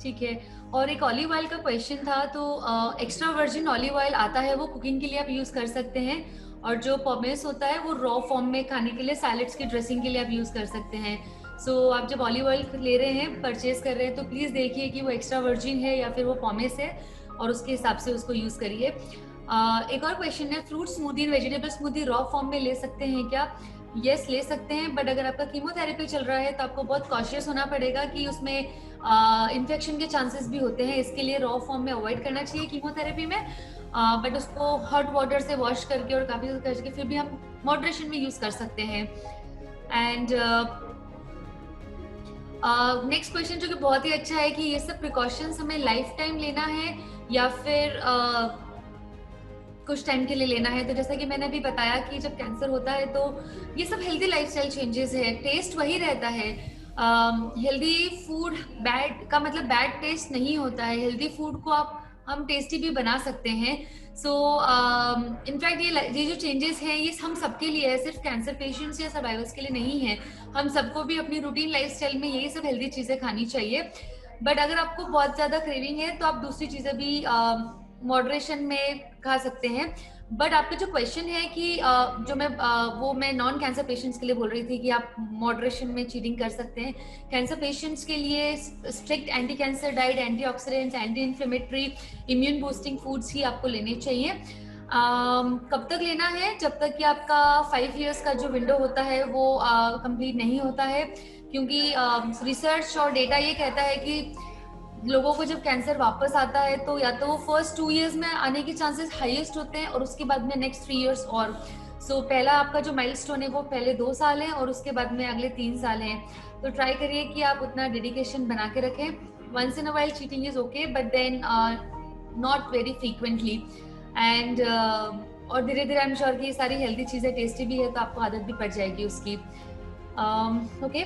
ठीक है। और एक ऑलिव ऑयल का क्वेश्चन था, तो एक्स्ट्रा वर्जिन ऑलिव ऑयल आता है, वो कुकिंग के लिए आप यूज कर सकते हैं, और जो पोमेस होता है वो रॉ फॉर्म में खाने के लिए, सैलेड्स की ड्रेसिंग के लिए आप यूज कर सकते हैं। सो आप जब ऑलिव ऑयल ले रहे हैं, परचेज कर रहे हैं, तो प्लीज देखिए कि वो एक्स्ट्रा वर्जिन है या फिर वो पोमेस है, और उसके हिसाब से उसको यूज करिए। एक और क्वेश्चन है, fruit smoothie and vegetable smoothie raw form में ले सकते हैं क्या? यस, ले सकते हैं, बट अगर आपका कीमोथेरेपी चल रहा है तो आपको बहुत कॉशियस होना पड़ेगा कि उसमें इन्फेक्शन के चांसेस भी होते हैं, इसके लिए रॉ फॉर्म में अवॉइड करना चाहिए कीमोथेरेपी में। बट उसको हॉट वाटर से वॉश करके और काफ़ी करके फिर भी हम मॉडरेशन में यूज़ कर सकते हैं। एंड नेक्स्ट क्वेश्चन जो कि बहुत ही अच्छा है कि ये सब प्रिकॉशंस हमें लाइफ टाइम लेना है या फिर कुछ टाइम के लिए लेना है? तो जैसा कि मैंने अभी बताया कि जब कैंसर होता है तो ये सब हेल्दी लाइफस्टाइल चेंजेस है, टेस्ट वही रहता है। हेल्दी फूड बैड का मतलब बैड टेस्ट नहीं होता है, हेल्दी फूड को हम टेस्टी भी बना सकते हैं। सो इनफैक्ट ये जो चेंजेस हैं ये हम सबके लिए है, सिर्फ कैंसर पेशेंट्स या सर्वाइवर्स के लिए नहीं है। हम सबको भी अपनी रूटीन लाइफस्टाइल में यही सब हेल्दी चीज़ें खानी चाहिए। बट अगर आपको बहुत ज़्यादा क्रेविंग है तो आप दूसरी चीज़ें भी मॉडरेशन में खा सकते हैं। बट आपका जो क्वेश्चन है कि जो मैं नॉन कैंसर पेशेंट्स के लिए बोल रही थी कि आप मॉडरेशन में चीटिंग कर सकते हैं। कैंसर पेशेंट्स के लिए strict anti cancer diet, antioxidants, anti inflammatory, immune boosting foods ही आपको लेने चाहिए। कब तक लेना है? जब तक कि आपका 5 years का जो विंडो होता है वो कंप्लीट नहीं होता है, क्योंकि रिसर्च और डेटा ये कहता है कि लोगों को जब कैंसर वापस आता है तो या तो फर्स्ट 2 years में आने के चांसेस हाईएस्ट होते हैं और उसके बाद में नेक्स्ट 3 years और पहला आपका जो माइलस्टोन है वो पहले 2 साल है और उसके बाद में अगले 3 साल हैं। तो ट्राई करिए कि आप उतना डेडिकेशन बना के रखें। Once in a while cheating is okay, but then not very frequently. And और धीरे धीरे आई एम श्योर कि ये सारी हेल्दी चीज़ें टेस्टी भी है तो आपको आदत भी पड़ जाएगी उसकी। Okay,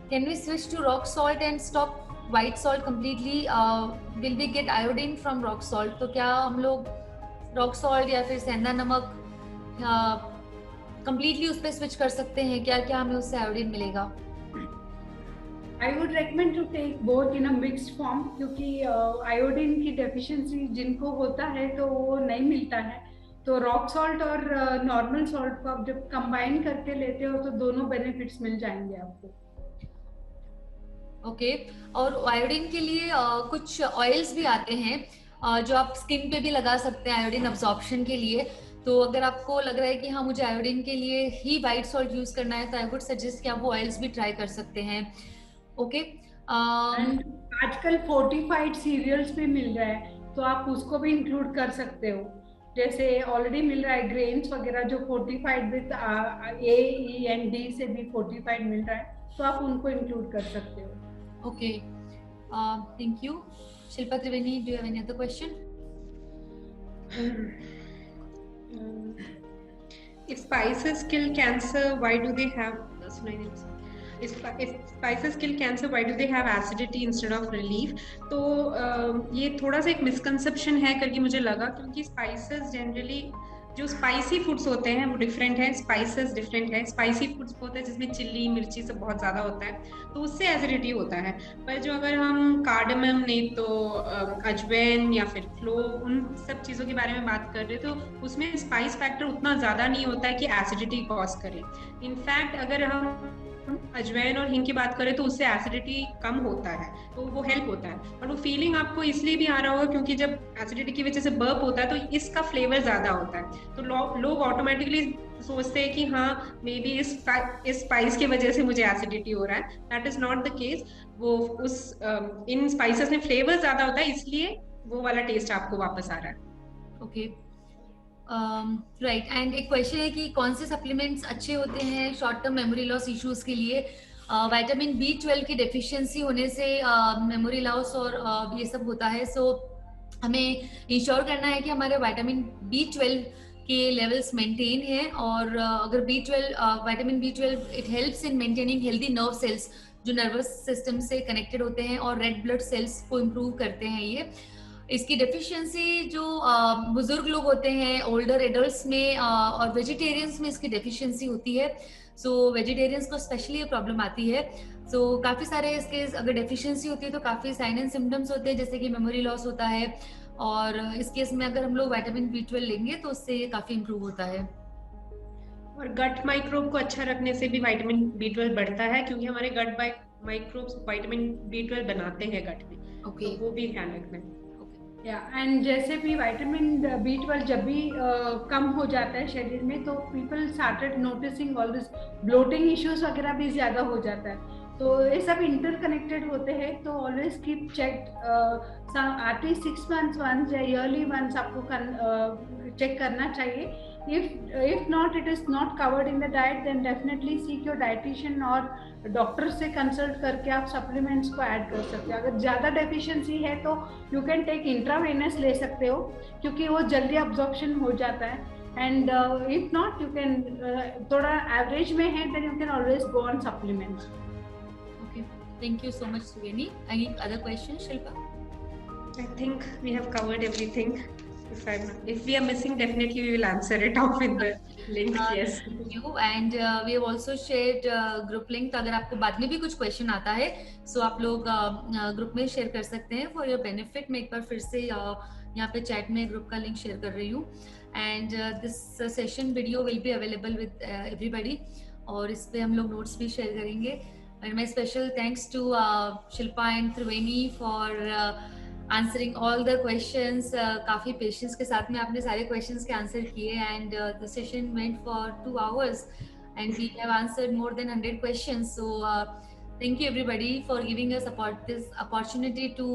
can we switch to rock salt and stop white salt completely? Will we get iodine from rock salt? तो क्या हम लोग रॉक सॉल्ट या फिर सेंधा नमक कम्प्लीटली उस पर स्विच कर सकते हैं? क्या हमें उससे आयोडीन मिलेगा? I would recommend to take both in a mixed form, क्योंकि आयोडीन की डेफिशिएंसी जिनको होता है तो वो नहीं मिलता है। तो रॉक सॉल्ट और नॉर्मल सॉल्ट को आप जब कंबाइन करके लेते हो तो दोनों बेनिफिट्स मिल जाएंगे आपको। ओके, और आयोडीन के लिए कुछ ऑयल्स भी आते हैं जो आप स्किन पे भी लगा सकते हैं आयोडीन अब्जॉर्प्शन के लिए। तो अगर आपको लग रहा है कि हाँ मुझे आयोडीन के लिए ही वाइट सॉल्ट यूज करना है तो आई वुड सजेस्ट कि आप वो ऑयल्स भी ट्राई कर सकते हैं। ओके, एंड आजकल फोर्टिफाइड सीरियल्स भी मिल रहा है तो आप उसको भी इंक्लूड कर सकते हो। जैसे ऑलरेडी मिल रहा है ग्रेन्स वगैरह जो fortified with A, E and D से भी फोर्टिफाइड मिल रहा है तो आप उनको इंक्लूड कर सकते हो। Okay, thank you. Shilpa Triveni, do you have any other question? If spices kill cancer, why do they have? If spices kill cancer, why do they have acidity instead of relief? तो ये थोड़ा सा एक मिसकंसेप्शन है करके मुझे लगा, क्योंकि स्पाइसेस जनरली जो स्पाइसी फूड्स होते हैं वो डिफरेंट है, स्पाइसेस डिफरेंट है। स्पाइसी फूड्स होते हैं जिसमें चिल्ली मिर्ची सब बहुत ज्यादा होता है तो उससे एसिडिटी होता है। पर जो अगर हम कार्डमम नहीं तो अजवैन या फिर क्लोव उन सब चीज़ों के बारे में बात कर रहे तो उसमें स्पाइस फैक्टर उतना ज़्यादा नहीं होता है कि एसिडिटी कॉज करे। इनफैक्ट अगर हम अजवैन और हिंग की बात करें तो उससे एसिडिटी कम होता है तो वो हेल्प होता है। और वो फीलिंग आपको इसलिए भी आ रहा होगा क्योंकि जब एसिडिटी की वजह से बर्प होता है तो इसका फ्लेवर ज्यादा होता है तो लोग ऑटोमेटिकली सोचते हैं कि हाँ मे बी इस स्पाइस की वजह से मुझे एसिडिटी हो रहा है। That is not the case. वो उस इन स्पाइसेस में फ्लेवर ज्यादा होता है इसलिए वो वाला टेस्ट आपको वापस आ रहा है। Okay, right. एंड एक क्वेश्चन है कि कौन से सप्लीमेंट्स अच्छे होते हैं short term memory loss issues के लिए? विटामिन B12 की डेफिशिएंसी होने से मेमोरी लॉस और ये सब होता है। सो हमें इंश्योर करना है कि हमारे विटामिन B12 के लेवल्स मेंटेन हैं। और अगर vitamin B12 it helps in maintaining healthy nerve cells जो नर्वस सिस्टम से कनेक्टेड होते हैं और रेड ब्लड सेल्स को इम्प्रूव करते हैं। ये इसकी डेफिशिएंसी जो बुजुर्ग लोग होते हैं, ओल्डर एडल्ट्स में और वेजिटेरियंस में इसकी डेफिशिएंसी होती है। सो वेजिटेरियंस को स्पेशली ये प्रॉब्लम आती है। सो काफ़ी सारे इसके अगर डेफिशिएंसी होती है तो काफ़ी साइन एंड सिम्टम्स होते हैं जैसे कि मेमोरी लॉस होता है। और इस केस में अगर हम लोग विटामिन B12 लेंगे तो उससे ये काफ़ी इम्प्रूव होता है। और गट माइक्रोब को अच्छा रखने से भी विटामिन B12 बढ़ता है क्योंकि हमारे गट माइक्रोब्स विटामिन B12 बनाते हैं गट में। ओके, तो वो भी ध्यान रखना है। एंड जैसे भी विटामिन B12 जब भी कम हो जाता है शरीर में तो people started noticing all this bloating issues वगैरह भी ज्यादा हो जाता है। तो ये सब इंटरकनेक्टेड होते हैं तो always keep check at least 6 months once या ईयरली वंस आपको चेक करना चाहिए। if not it is not covered in the diet then definitely seek your dietitian और डॉक्टर से कंसल्ट करके आप सप्लीमेंट्स को ऐड कर सकते हो। अगर ज़्यादा डेफिशिएंसी है तो यू कैन टेक इंट्रावेनस ले सकते हो क्योंकि वो जल्दी अब्जॉर्प्शन हो जाता है। And if not you can थोड़ा एवरेज में है then you can always go on supplements. Okay, thank you so much Triveni. Any other questions, Shilpa? I think we have covered everything. If we are missing, definitely we will answer it off in the link. Yes. Thank you. And we have also shared group link. तो अगर आपको बाद में भी कुछ क्वेश्चन आता है, so आप लोग ग्रुप में शेयर कर सकते हैं फॉर योर बेनिफिट. मैं एक बार फिर से यहाँ पे चैट में ग्रुप का लिंक शेयर कर रही हूँ. And this session video will be available with everybody, और इस पे हम लोग नोट्स भी शेयर करेंगे. And my special thanks to Shilpa and Triveni for answering all the questions. काफी पेशेंस के साथ में आपने सारे questions के आंसर किए, and the session went for 2 hours and we have answered more than 100 questions. So thank you everybody for giving us this opportunity to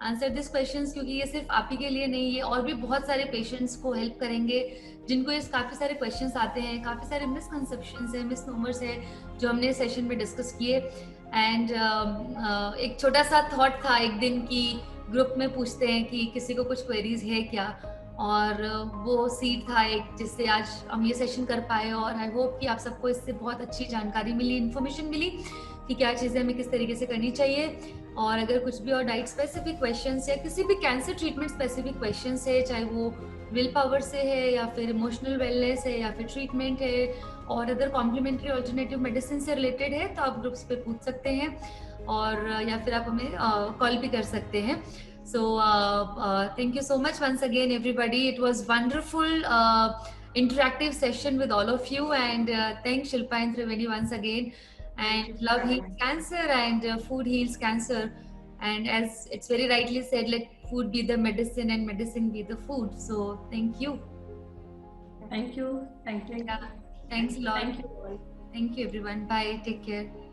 answer these questions, क्योंकि ये सिर्फ आप ही के लिए नहीं, ये और भी बहुत सारे पेशेंट्स को हेल्प करेंगे जिनको ये काफ़ी सारे क्वेश्चंस आते हैं, काफ़ी सारे मिसकंसेप्शंस हैं, मिसनोमर्स है जो हमने सेशन में डिस्कस किए. एंड एक छोटा सा थॉट था एक दिन की ग्रुप में पूछते हैं कि किसी को कुछ क्वेरीज है क्या, और वो सीड था एक जिससे आज हम ये सेशन कर पाए. और आई होप कि आप सबको इससे बहुत अच्छी जानकारी मिली, इन्फॉर्मेशन मिली कि क्या चीज़ें हमें किस तरीके से करनी चाहिए. और अगर कुछ भी और डाइट स्पेसिफिक क्वेश्चंस या किसी भी कैंसर ट्रीटमेंट स्पेसिफिक क्वेश्चंस है, चाहे वो विल पावर से है या फिर इमोशनल वेलनेस है या फिर ट्रीटमेंट है और अदर कॉम्प्लीमेंट्री ऑल्टरनेटिव मेडिसिन से रिलेटेड है, तो आप ग्रुप्स पे पूछ सकते हैं, और या फिर आप हमें कॉल भी कर सकते हैं. So thank you so much once again everybody. It was wonderful interactive session with all of you, and thanks Shilpa and Triveni once again. And love heals cancer, and food heals cancer, and as it's very rightly said, let food be the medicine and medicine be the food. So thank you. Thank you. Thank you. Yeah. Thanks a lot. Thank you all. Thank you everyone. Bye. Take care.